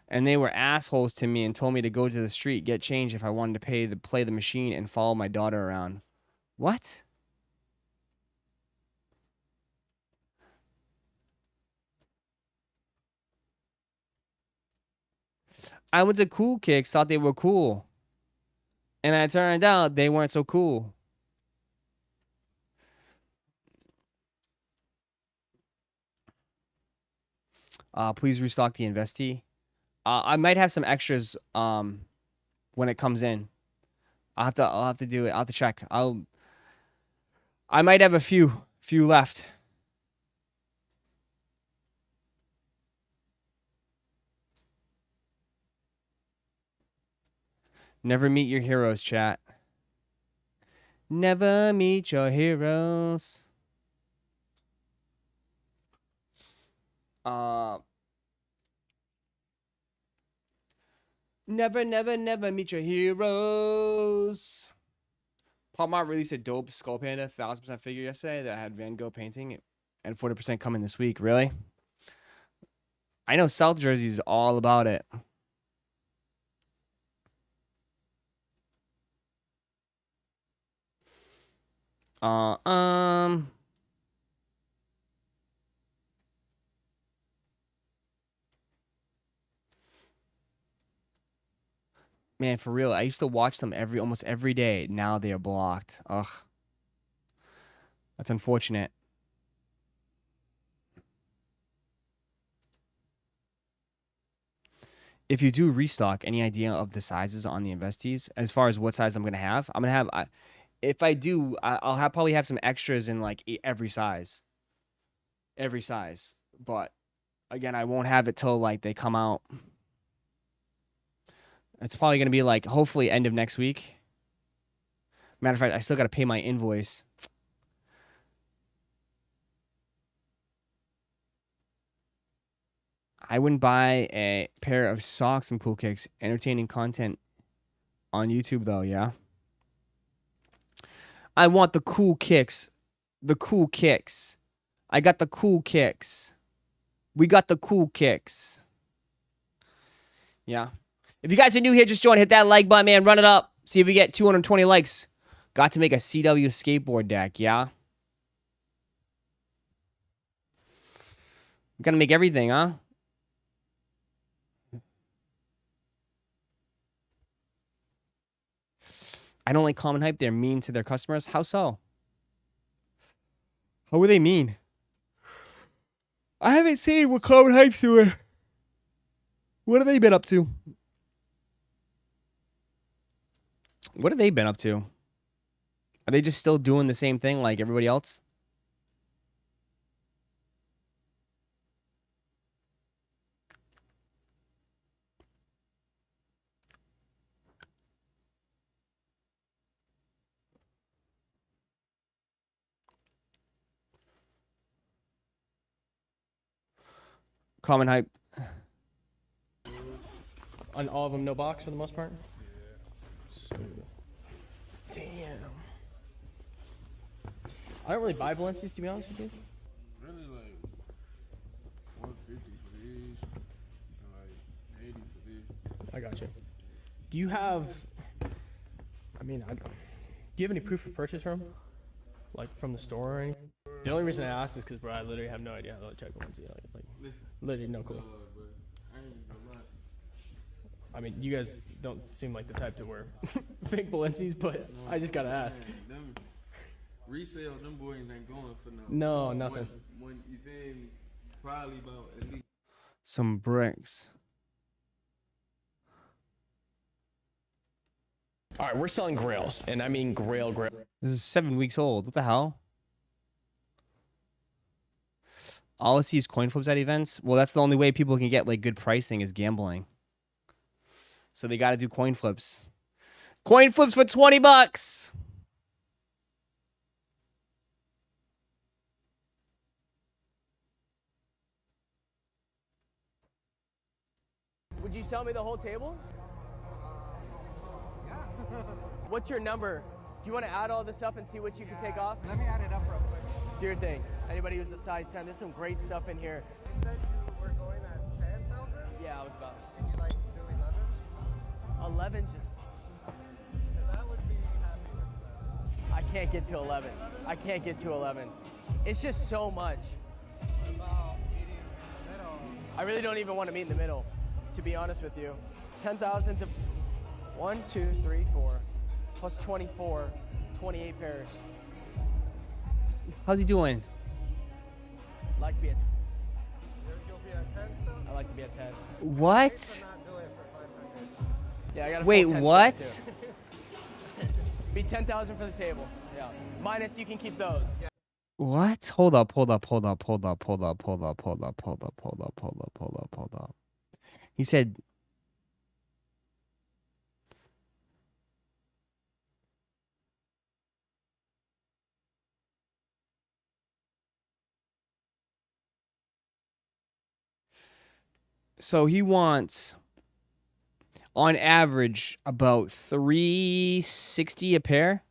And they were assholes to me and told me to go to the street, get change if I wanted to play the machine and follow my daughter around. What? I went to Cool Kicks, thought they were cool. And it turned out they weren't so cool. Please restock the investee. I might have some extras when it comes in. I'll have to do it. I'll have to check. I might have a few left. Never meet your heroes, chat. Never meet your heroes. Never meet your heroes. Pop Mart released a dope Skull Panda 1000% figure yesterday that had Van Gogh painting and 40% coming this week. Really? I know South Jersey is all about it. Man, for real, I used to watch them almost every day. Now they are blocked. Ugh. That's unfortunate. If you do restock, any idea of the sizes on the investees? As far as what size I'm going to have? I'm going to have... if I do, I'll probably have some extras in like every size. Every size. But, again, I won't have it till like they come out. It's probably going to be like, hopefully, end of next week. Matter of fact, I still got to pay my invoice. I wouldn't buy a pair of socks from Cool Kicks. Entertaining content on YouTube, though, yeah? I want the Cool Kicks. The Cool Kicks. I got the Cool Kicks. We got the cool kicks. Yeah. If you guys are new here, just join. Hit that like button, man. Run it up. See if we get 220 likes. Got to make a CW skateboard deck, yeah? We gotta make everything, huh? I don't like Common Hype. They're mean to their customers. How so? How were they mean? I haven't seen what Common Hype's doing. What have they been up to? What have they been up to? Are they just still doing the same thing like everybody else? Common Hype. On all of them, no box for the most part? Yeah. Damn. I don't really buy Balenci's, to be honest with you. Really like 150 for these and like 80 for these. I got you. Do you have, do you have any proof of purchase from? Like from the store or anything? The only reason I asked is because, bro, I literally have no idea how to check one. Like literally no clue. I mean, you guys don't seem like the type to wear fake Balenci's, but I just gotta ask. Them resale, them boys ain't going for No, nothing. When you feel me, probably about at least Some bricks. All right, we're selling Grails, and I mean Grail. This is 7 weeks old. What the hell? All I see is coin flips at events. Well, that's the only way people can get like good pricing is gambling. So they got to do coin flips. Coin flips for 20 bucks. Would you sell me the whole table? Yeah. What's your number? Do you want to add all this up and see what you can take off? Let me add it up real quick. Do your thing. Anybody who's a size 10, there's some great stuff in here. You said you were going at 10,000? Yeah, I was about Can you like do 11? 11 just... Because I would be happy with that. I can't get to 11. I can't get to 11. It's just so much. What about meeting in the middle? I really don't even want to meet in the middle, to be honest with you. 10,000 to 1, 2, 3, 4, plus 24, 28 pairs. How's he doing? I'd like to be at. You'll be at 10 still? I like to be at 10. I What? hate to not do it for 500. Yeah, I got a Wait, full 10 what? set, too. Be 10,000 for the table. Yeah. Minus, you can keep those. What? Hold up. He said, so he wants, on average, about $360 a pair.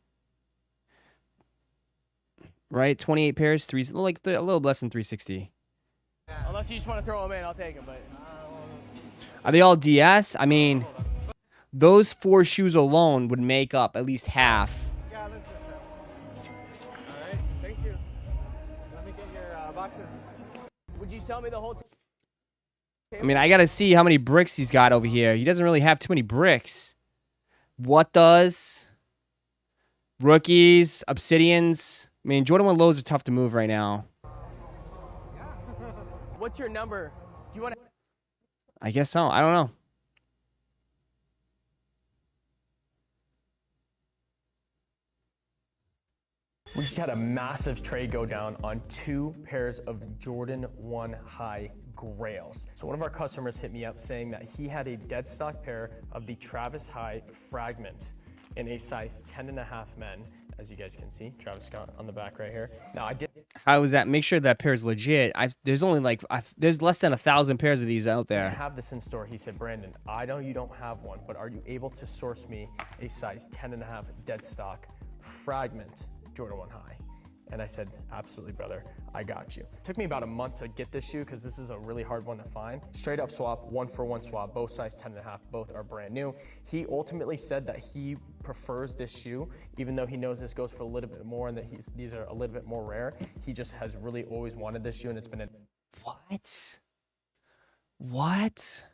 Right? 28 pairs, a little less than 360. Unless you just want to throw them in, I'll take them. But Are they all DS? I mean, those 4 shoes alone would make up at least half. Yeah, let's do that. All right, thank you. Let me get your boxes. would you sell me the whole? I mean, I gotta see how many bricks he's got over here. He doesn't really have too many bricks. What does? Rookies, Obsidians. I mean, Jordan 1 lows are tough to move right now. What's your number? Do you want to? I guess so. I don't know. We just had a massive trade go down on 2 pairs of Jordan 1 High Grails. So one of our customers hit me up saying that he had a dead stock pair of the Travis High Fragment in a size 10.5 men, as you guys can see. Travis Scott on the back right here. Now I did How is that? Make sure that pair is legit. There's only there's less than 1,000 pairs of these out there. have this in store. He said, Brandon, I know you don't have one, but are you able to source me a size 10.5 dead stock Fragment Jordan 1 High? And I said, absolutely, brother, I got you. It took me about a month to get this shoe because this is a really hard one to find. Straight up swap, 1-for-1 swap, both size 10.5, both are brand new. He ultimately said that he prefers this shoe, even though he knows this goes for a little bit more and that these are a little bit more rare. He just has really always wanted this shoe, and it's been a... What?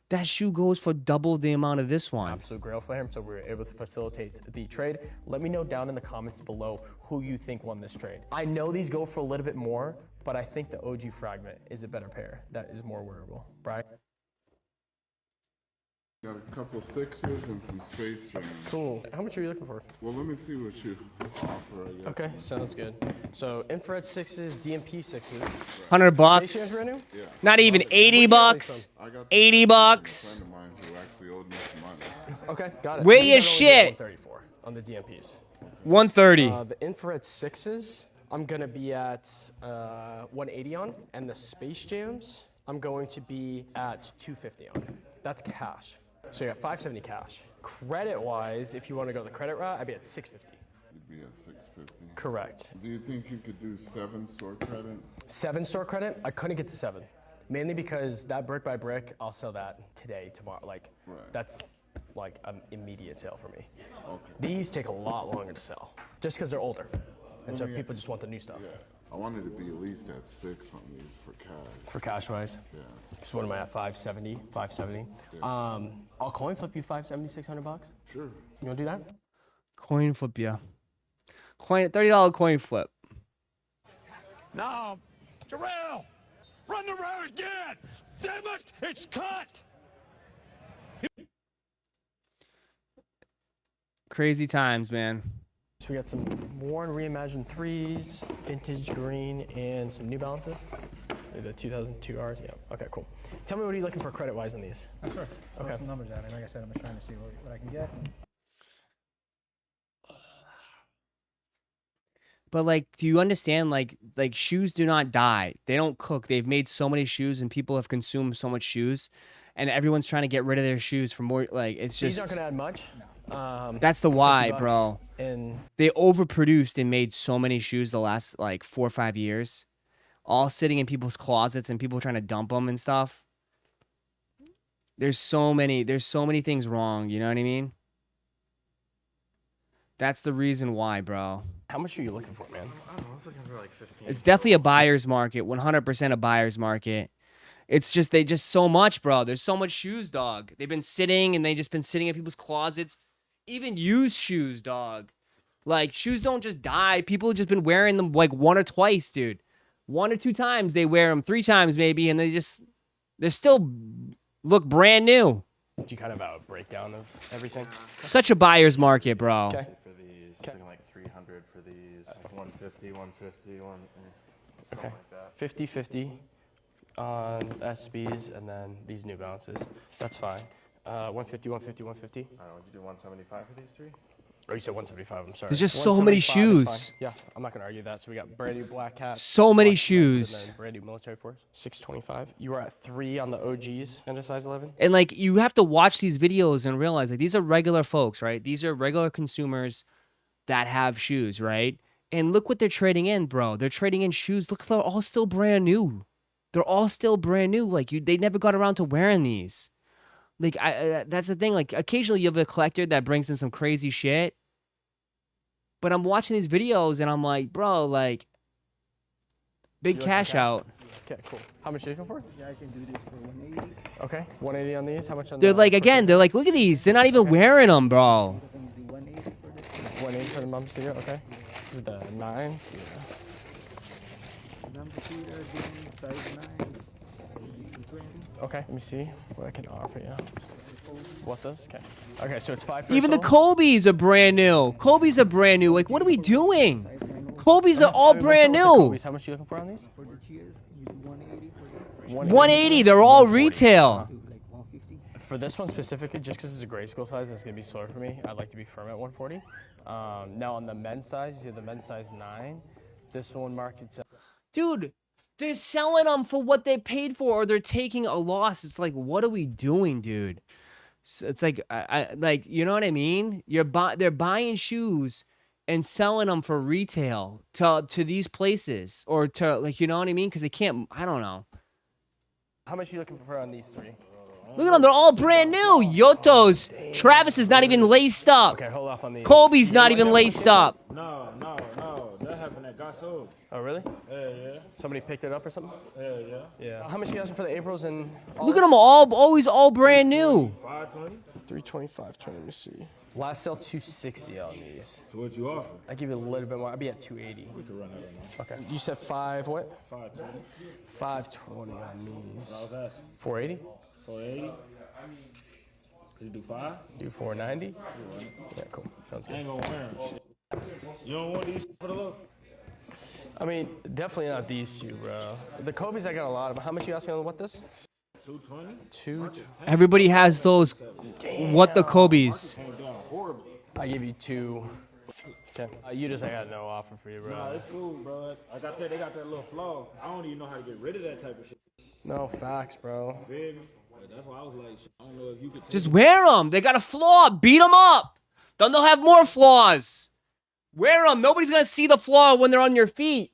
That shoe goes for double the amount of this one. absolute grail for him, so we were able to facilitate the trade. Let me know down in the comments below who you think won this trade. I know these go for a little bit more, but I think the OG Fragment is a better pair that is more wearable. Brian? Got a couple sixes and some space jams. Cool. How much are you looking for? Well, let me see what you offer, I guess. Okay, sounds good. So infrared sixes, DMP sixes. $100. Space Jam's brand new? Yeah. Not even 80 bucks. I got 80 a bucks. friend of mine who actually owed me some money. Okay, got it. Where These your are only shit? 134 on the DMPs. 130. The infrared sixes, I'm gonna be at 180 on, and the Space Jams, I'm going to be at 250 on. That's cash. So you got 570 cash. Credit-wise, if you want to go the credit route, I'd be at 650. You'd be at 650. Correct. Do you think you could do 7 store credit? 7 store credit, I couldn't get to 7. Mainly because that brick by brick, I'll sell that today, tomorrow. Like, that's like an immediate sale for me. Okay. These take a lot longer to sell, just because they're older. And so people just want the new stuff. Yeah. I wanted to be at least at 6 on these for cash. For cash wise? Yeah. So what am I at, 570? 570? Yeah. I'll coin flip you 570, 600 bucks. Sure. You wanna do that? Coin flip, yeah. $30 coin flip. Now, Jarrell, run the road again. Damn it, it's cut. Crazy times, man. So we got some worn Reimagined 3s, vintage green, and some New Balances. The 2002 Rs, yeah. Okay, cool. Tell me what are you looking for credit-wise on these? Oh, sure. Throw Okay. some numbers at it. Like I said, I'm just trying to see what I can get. But like, do you understand? Like shoes do not die. They don't cook. They've made so many shoes, and people have consumed so much shoes, and everyone's trying to get rid of their shoes for more. Like, it's These just aren't gonna add much. that's the why, 50 bro. bucks, and They overproduced and made so many shoes the last like 4 or 5 years, all sitting in people's closets and people trying to dump them and stuff. There's so many things wrong. You know what I mean? That's the reason why, bro. how much are you looking for, man? I don't know, I was looking for like 15. It's definitely a buyer's market, 100% a buyer's market. It's just they just so much, bro. There's so much shoes, dog. They've been sitting and they just been sitting in people's closets. Even used shoes, dog. Like, shoes don't just die. People have just been wearing them like 1 or twice, dude. 1 or 2 times they wear them, 3 times maybe, and they still look brand new. Do you kind of have a breakdown of everything? Such a buyer's market, bro. Okay. For these, looking like 300 for these, like 150, 150, something Okay. like that. 50-50 on SBs, and then these New Balances. That's fine. 150, 150, 150. I don't know, would you do 175 for these 3? Oh, you said 175, I'm sorry. There's just so many 175 is shoes. fine. Yeah, I'm not gonna argue that. So we got brand new black hats. So many black pants, shoes. And then brand new military force. 625. You were at 3 on the OGs and a size 11. And like, you have to watch these videos and realize like these are regular folks, right? These are regular consumers that have shoes, right? And look what they're trading in, bro. They're trading in shoes. Look, they're all still brand new. They're all still brand new. Like, they never got around to wearing these. Like, that's the thing. Like, occasionally you have a collector that brings in some crazy shit. But I'm watching these videos and I'm like, bro, like, big You like the cash out. Okay, cool. How much are you looking for? Yeah, I can do this for 180. Okay, 180 on these. How much on They're the like, first again, one? they're like, look at these. They're not even wearing them, bro. I can do 180 for this. 180 for the Mamba Cedar, okay. Is it the 9s? Yeah. Number cedar, size 9s, 220. Okay, let me see what I can offer you. What does? Okay. Okay, so it's 5 per Even the soul? Kobe's are brand new. Kobe's are brand new. Like, what are we doing? Kobe's are all I mean, brand what's up with the new. Kobe's? How much are you looking for on these? For the cheers, you do 180 for that. 180. They're all retail. Do like 150. For this one specifically, just because it's a gray school size, it's gonna be slower for me. I'd like to be firm at 140. Now on the men's size, you see the men's size 9. This one markets at Dude, they're selling them for what they paid for, or they're taking a loss. It's like, what are we doing, dude? It's like, like, you know what I mean? They're buying shoes and selling them for retail to these places or to, like, you know what I mean? Because they can't, I don't know. How much are you looking for on these 3? Look at them, they're all brand new. Yotos. Travis is not even laced up. Okay, hold off on these. Kobe's not even laced up. No. That happened at got sold. Oh, really? Yeah. Somebody picked it up or something? Yeah. How much you asking for the Aprils and Look at them always all brand new. 520. 325, 20, let me see. Last sale 260 on these. So what you offer? I give you a little bit more. I'd be at 280. We could run that on. Okay. You said 5 what? 520. 520 on these. I was asking. 480? 480. Could you do 5? Do 490? Yeah, cool. Sounds I good. ain't gonna wear them. You don't want these for the low? I mean, definitely not these two, bro. The Kobe's I got a lot of. How much you asking on what this? 220. 220. Everybody has those. What the Kobe's? Came down horribly. I give you 2. Okay. You just I got no offer for you, bro. Nah, it's cool, bro. Like I said, they got that little flaw. I don't even know how to get rid of that type of shit. No facts, bro. Feel me? Like, that's why I was like, shit, I don't know if you could take Just wear them. They got a flaw. Beat them up. Then they'll have more flaws. Wear them. Nobody's going to see the flaw when they're on your feet.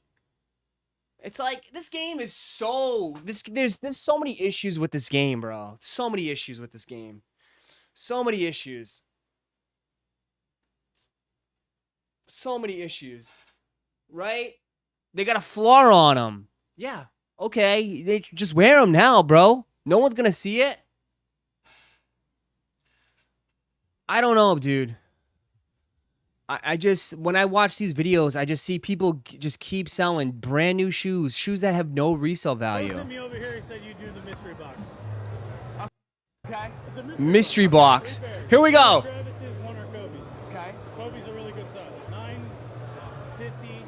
It's like, this game is so... There's so many issues with this game, bro. So many issues with this game. So many issues. So many issues. Right? They got a flaw on them. Yeah. Okay. They just wear them now, bro. No one's going to see it. I don't know, dude. I just, when I watch these videos, I just see people just keep selling brand new shoes that have no resale value. Sent me over here. He said you do the mystery box. Okay. It's a Mystery box. Here we go. Travis's, one are Kobe's. Okay. Kobe's a really good size. 950.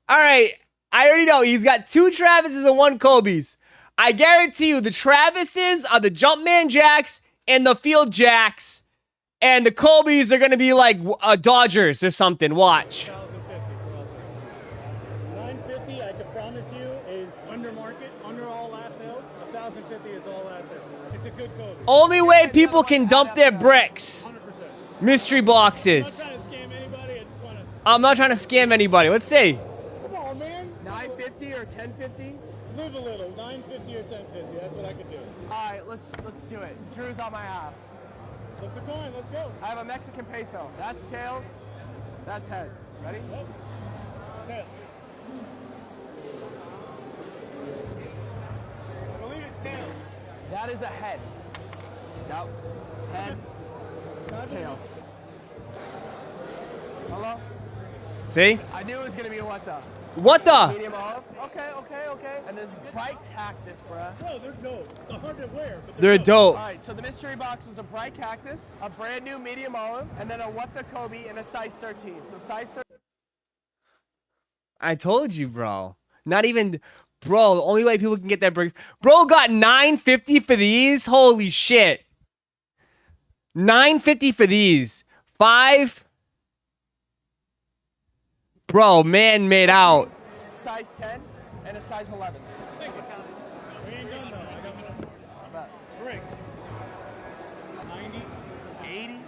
All right. I already know. He's got 2 Travises and 1 Kobe's. I guarantee you the Travises are the Jumpman Jacks and the Field Jacks. And the Kobe's are going to be like Dodgers or something. Watch. 950, I can promise you, is under market, under all last sales. 1,050 is all last sales. It's a good Kobe. Only way people can dump their bricks. 100%. Mystery boxes. I'm not trying to scam anybody. I just want to. I'm not trying to scam anybody. Let's see. Come on, man. 950 or 1050? Live a little. 950 or 1050. That's what I could do. All right, let's do it. Drew's on my ass. Flip the coin. Let's go. I have a Mexican peso. That's tails. That's heads. Ready? Yep. Tails. I believe it's tails. That is a head. Yep. Head. Tails. Hello? See? I knew it was gonna be a what the? What the? Medium olive. Okay. And there's bright cactus, bruh. Bro, they're dope. They're hard to wear, but They're dope. All right, so the mystery box was a bright cactus, a brand new medium olive, and then a what the Kobe in a size 13. So size 13. I told you, bro. Not even, bro. The only way people can get that bricks. Bro got $9.50 for these. Holy shit. $9.50 for these. 5. Bro, man made out. Size 10 and a size 11. we ain't done though. I got my brick. 90, 80,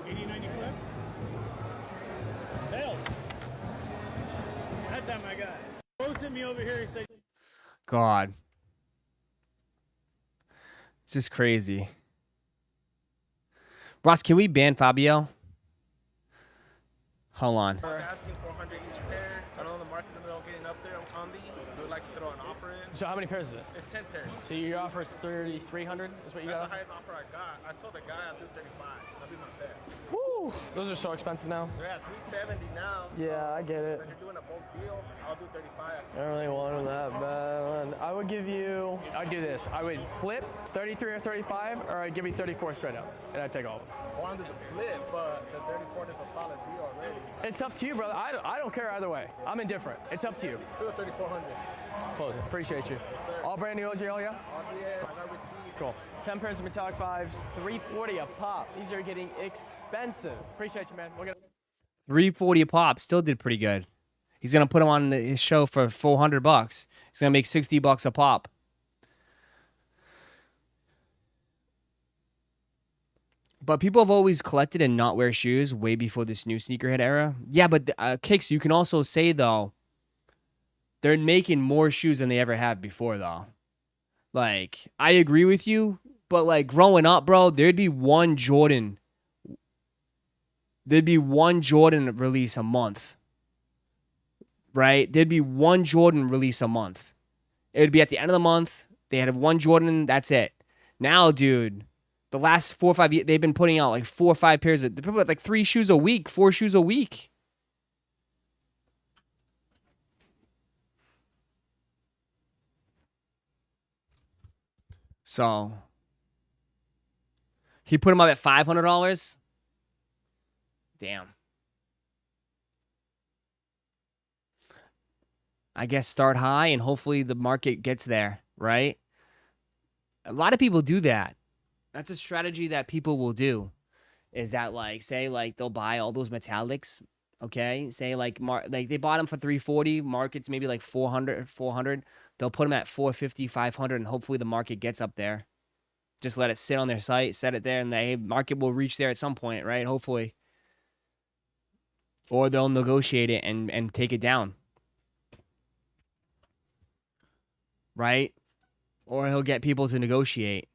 80, 90 flip. Tails. That time I got it. Bro sent me over here. He said, God. It's just crazy. Ross, can we ban Fabio? Hold on. Asking 400 each pair. I know the market's a little getting up there on these. They would like to throw an offer in. So how many pairs is it? It's 10 pairs. So your offer is 3,300 is what you That's got? the highest offer I got. I told the guy I'll do 35. That'll be my best. Woo! Those are so expensive now. They're at 370 now. Yeah, I get it. So if you're doing a bulk deal, I'll do 35. I don't really want them that bad. I would give you, I'd do this. I would flip 33 or 35, or I'd give you 34 straight up, and I'd take all of them. I wanted to flip, but the 34 is a solid deal already. It's up to you, brother. I don't care either way. I'm indifferent. It's up to you. Still 3,400. Close it. Appreciate you. All brand new OGL, yeah? I got received. Cool. 10 pairs of metallic 5s, $340 a pop. These are getting expensive. Appreciate you, man. We'll get $340 a pop. Still did pretty good. He's gonna put them on his show for $400. He's gonna make $60 a pop. But people have always collected and not wear shoes way before this new sneakerhead era. Yeah, but Kicks, you can also say, though, they're making more shoes than they ever have before, though. Like, I agree with you, but, like, growing up, bro, there'd be one Jordan. There'd be one Jordan release a month. Right? There'd be one Jordan release a month. It would be at the end of the month. They had one Jordan. That's it. Now, dude, the last 4 or 5 years, they've been putting out like 4 or 5 pairs. They're putting out like 3 shoes a week, 4 shoes a week. So he put them up at $500. Damn. I guess start high and hopefully the market gets there, right? A lot of people do that. That's a strategy that people will do. Is that like, say like they'll buy all those metallics, okay? Say like they bought them for $340, market's maybe like 400. They'll put them at 450, 500, and hopefully the market gets up there. Just let it sit on their site, set it there, and the market will reach there at some point, right? Hopefully. Or they'll negotiate it and take it down. Right? Or he'll get people to negotiate.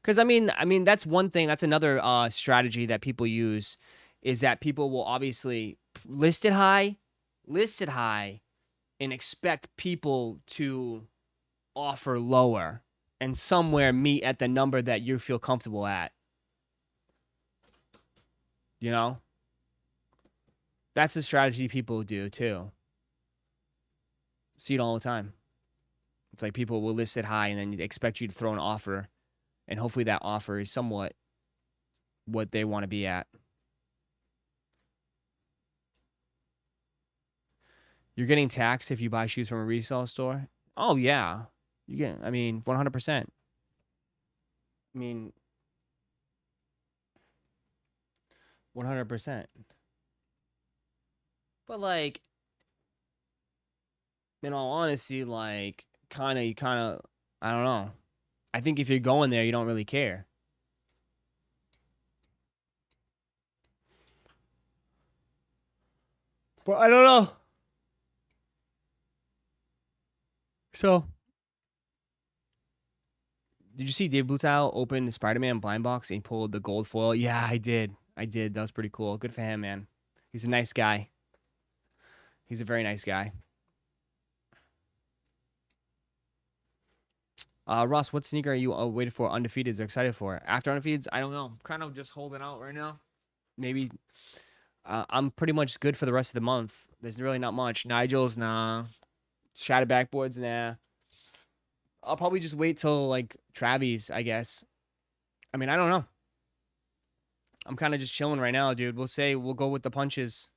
Because, I mean, that's one thing. That's another strategy that people use is that people will obviously list it high, and expect people to offer lower and somewhere meet at the number that you feel comfortable at. You know? That's a strategy people do, too. See it all the time. It's like people will list it high and then expect you to throw an offer. And hopefully that offer is somewhat what they want to be at. You're getting taxed if you buy shoes from a resale store? Oh, yeah. You get, 100%. I mean, 100%. But, like, in all honesty, like, I don't know. I think if you're going there, you don't really care. But I don't know. So, did you see Dave Blutow open the Spider-Man blind box and he pulled the gold foil? Yeah, I did. That was pretty cool. Good for him, man. He's a nice guy. He's a very nice guy. Ross, what sneaker are you waiting for? Undefeateds are excited for? After Undefeateds, I don't know. I'm kind of just holding out right now. Maybe I'm pretty much good for the rest of the month. There's really not much. Nigel's, nah. Shattered Backboards, nah. I'll probably just wait till, like, Travis, I guess. I mean, I don't know. I'm kind of just chilling right now, dude. We'll go with the punches.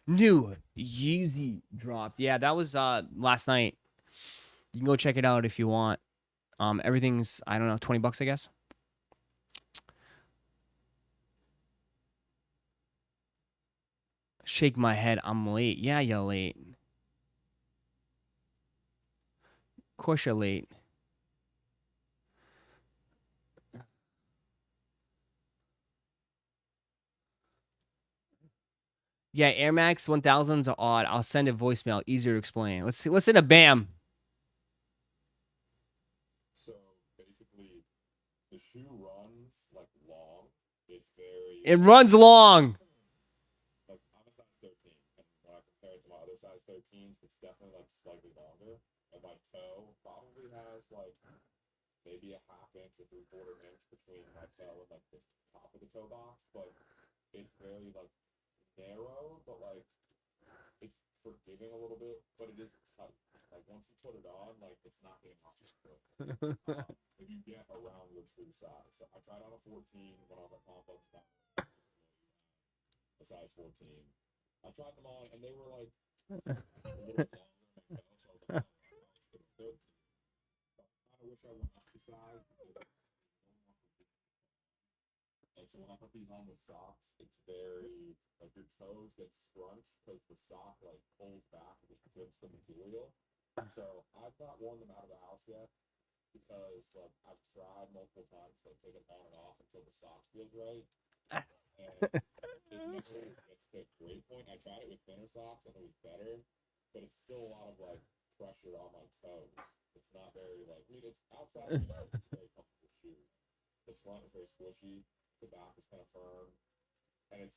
New Yeezy dropped. Yeah, that was last night. You can go check it out if you want. Everything's, I don't know, $20, I guess. Shake my head. I'm late. Yeah, you're late. Of course you're late. Yeah, Air Max 1000s are odd. I'll send a voicemail. Easier to explain. Let's see. Listen to Bam. So basically, the shoe runs like long. It's very. It runs long. Like I'm a size 13, and when I compare it to my other size 13s, it's definitely like slightly longer. And my toe probably has like maybe a ½ inch or 3/4 inch between my toe and like the top of the toe box, but it's very like narrow, but like it's forgiving a little bit, but it is tight. Like once you put it on, like it's not getting off your foot. If you get around your true size. So I tried on a 14 when I was at Complex, a size 14. I tried them on and they were like a little bit longer than my toe, so I was like, oh, I should have 13. But I kind of wish I went up the size because like so when I put these on with socks, it's very like your toes get scrunched because the sock like pulls back and just grips the material. So I've not worn them out of the house yet. because like I've tried multiple times to like, take it on and off until the sock feels right, and it never gets to a great point. I tried it with thinner socks and it was better, but it's still a lot of like pressure on my toes. It's not very like I mean it's outside of the boat, it's a very comfortable shoe. The front is very squishy, the back is kind of firm, and it's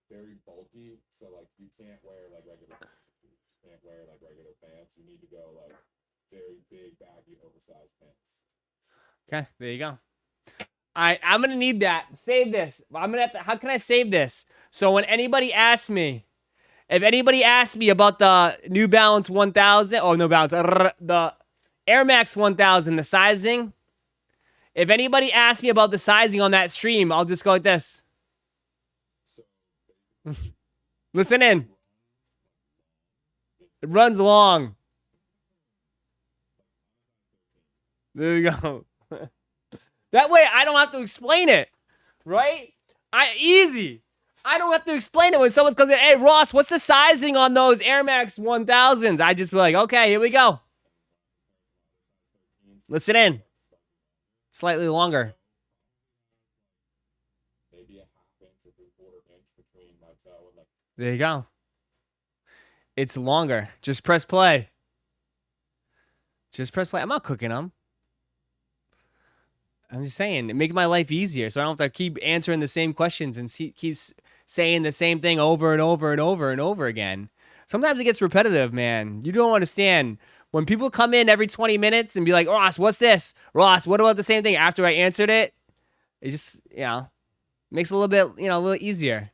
very bulky. So like you can't wear like regular shoes. You can't wear like regular pants. You need to go like very big, baggy, oversized pants. Okay, there you go. All right, I'm gonna need that. Save this. I'm gonna have to. How can I save this? So when anybody asks me, if anybody asks me about the New Balance 1000, oh no Balance, the Air Max 1000, the sizing. If anybody asks me about the sizing on that stream, I'll just go like this. Listen in. It runs long. There you go. That way I don't have to explain it, right? Easy. I don't have to explain it when someone comes in, hey, Ross, what's the sizing on those Air Max 1000s? I just be like, okay, here we go. Listen in. Slightly longer. Maybe a half inch or 3/4 inch between my toe and like. There you go. It's longer. Just press play. Just press play. I'm not cooking them. I'm just saying, make my life easier so I don't have to keep answering the same questions and keep saying the same thing over and over and over and over again. Sometimes it gets repetitive, man. You don't understand. When people come in every 20 minutes and be like, Ross, what's this? Ross, what about the same thing? After I answered it, it just, makes it a little bit, a little easier.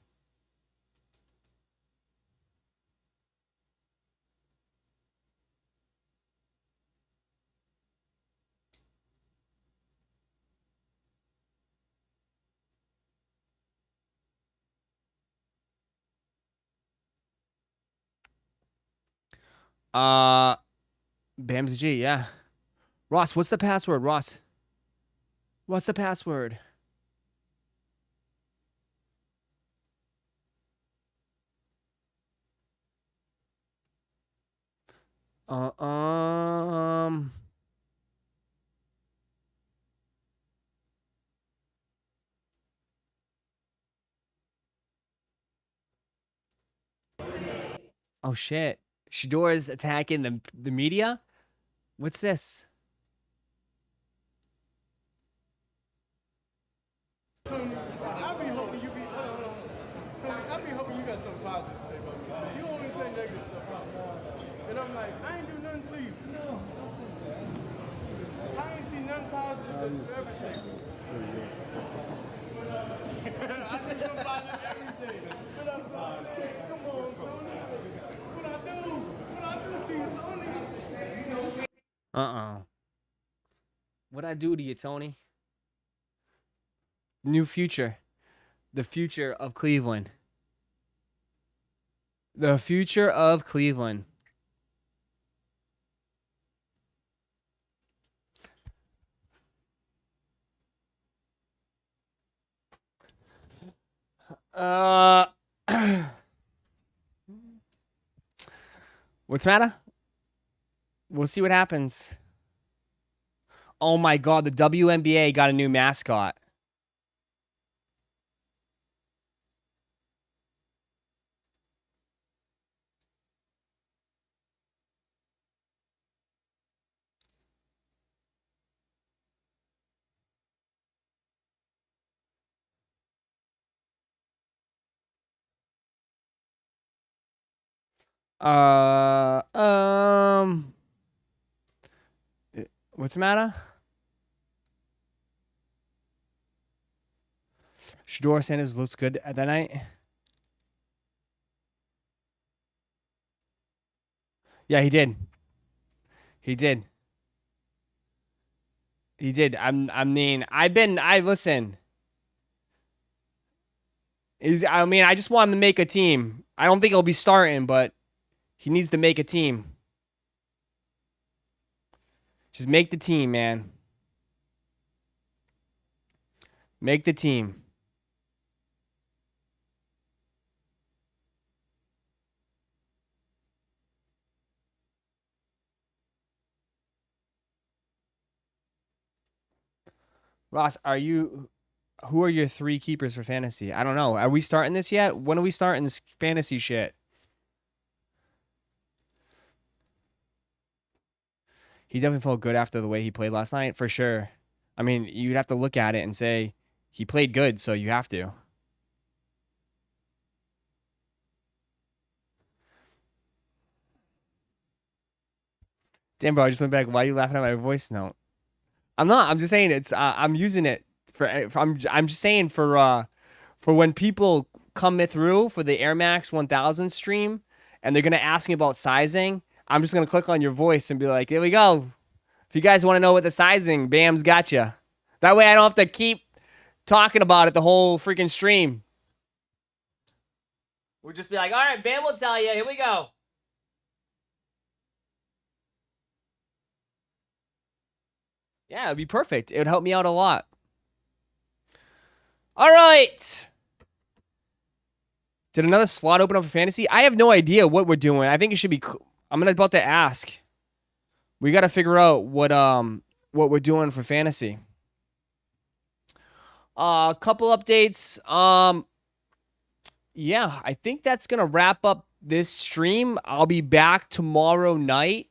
Bam's G, yeah. Ross, what's the password, Ross? What's the password? Oh shit. Shador's attacking the media? What's this? Tony, I be hoping you be. Hold on. Tony, I be hoping you got something positive to say about me. You only say negative stuff about me. And I'm like, I ain't do nothing to you. No. I ain't seen nothing positive that you ever said. I did something positive every day. What up, Tony? Come on, Tony. What I do? What I do to you, Tony? What'd I do to you, Tony? New future. The future of Cleveland. The future of Cleveland. What's the matter? We'll see what happens. Oh my god, the WNBA got a new mascot. What's the matter? Shador Sanders looks good at that night. Yeah, he did. He did. He did. I listen. I just want him to make a team. I don't think he'll be starting, but he needs to make a team. Just make the team, man. Make the team. Ross, who are your 3 keepers for fantasy? I don't know. Are we starting this yet? When are we starting this fantasy shit? He definitely felt good after the way he played last night, for sure. I mean, you'd have to look at it and say he played good, so you have to. Damn, bro, I just went back. Why are you laughing at my voice note? I'm not. I'm just saying it's. I'm using it for. I'm just saying for when people come through for the Air Max 1000 stream, and they're gonna ask me about sizing. I'm just gonna click on your voice and be like, "Here we go. If you guys want to know what the sizing, Bam's got you." That way, I don't have to keep talking about it the whole freaking stream. We'll just be like, "All right, Bam will tell you. Here we go." Yeah, it'd be perfect. It would help me out a lot. All right. Did another slot open up for fantasy? I have no idea what we're doing. I think it should be. I'm about to ask. We got to figure out what we're doing for fantasy. A couple updates. Yeah, I think that's gonna wrap up this stream. I'll be back tomorrow night,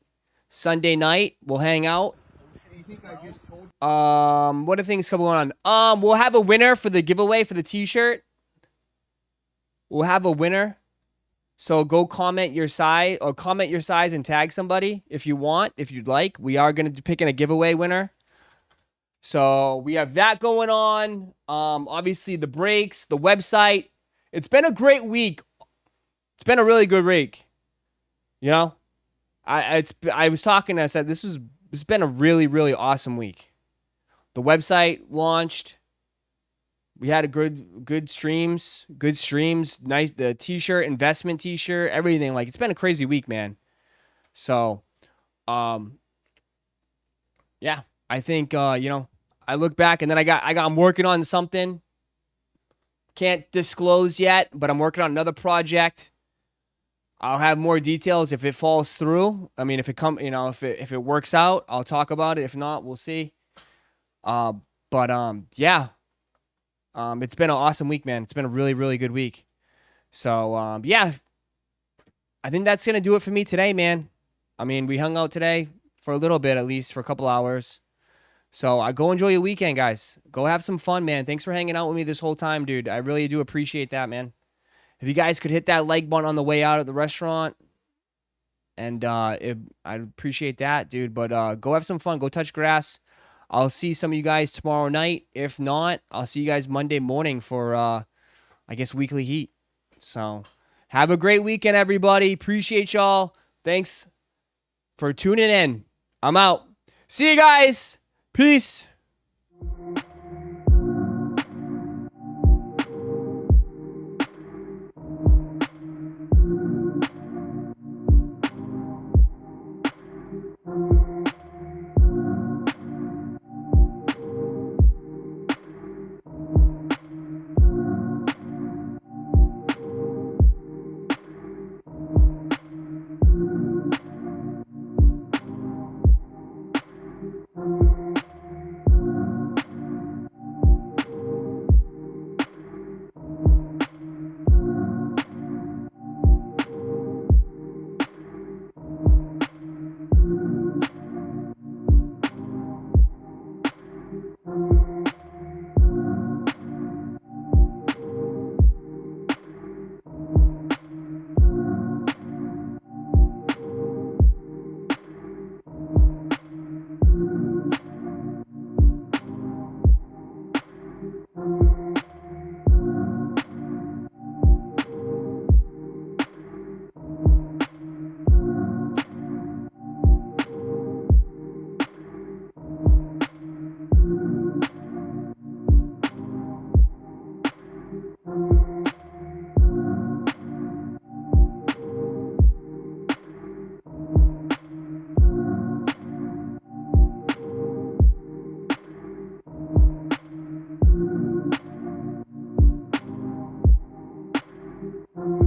Sunday night. We'll hang out. What are things going on? We'll have a winner for the giveaway for the t-shirt. We'll have a winner. So go comment your size and tag somebody if you want, if you'd like. We are going to be picking a giveaway winner. So we have that going on. Obviously the breaks, the website. It's been a great week. It's been a really good week. You know, I was talking. I said it's been a really, really awesome week. The website launched. We had a good streams. Nice, the t-shirt, investment t-shirt, everything. Like, it's been a crazy week, man. So, yeah, I think, I look back and then I'm working on something. Can't disclose yet, but I'm working on another project. I'll have more details if it falls through. I mean, if it works out, I'll talk about it. If not, we'll see. Yeah. It's been an awesome week, man. It's been a really, really good week. So, yeah. I think that's going to do it for me today, man. I mean, we hung out today for a little bit, at least for a couple hours. So, go enjoy your weekend, guys. Go have some fun, man. Thanks for hanging out with me this whole time, dude. I really do appreciate that, man. If you guys could hit that like button on the way out of the restaurant, and I'd appreciate that, dude. But go have some fun. Go touch grass. I'll see some of you guys tomorrow night. If not, I'll see you guys Monday morning for, I guess, Weekly Heat. So have a great weekend, everybody. Appreciate y'all. Thanks for tuning in. I'm out. See you guys. Peace.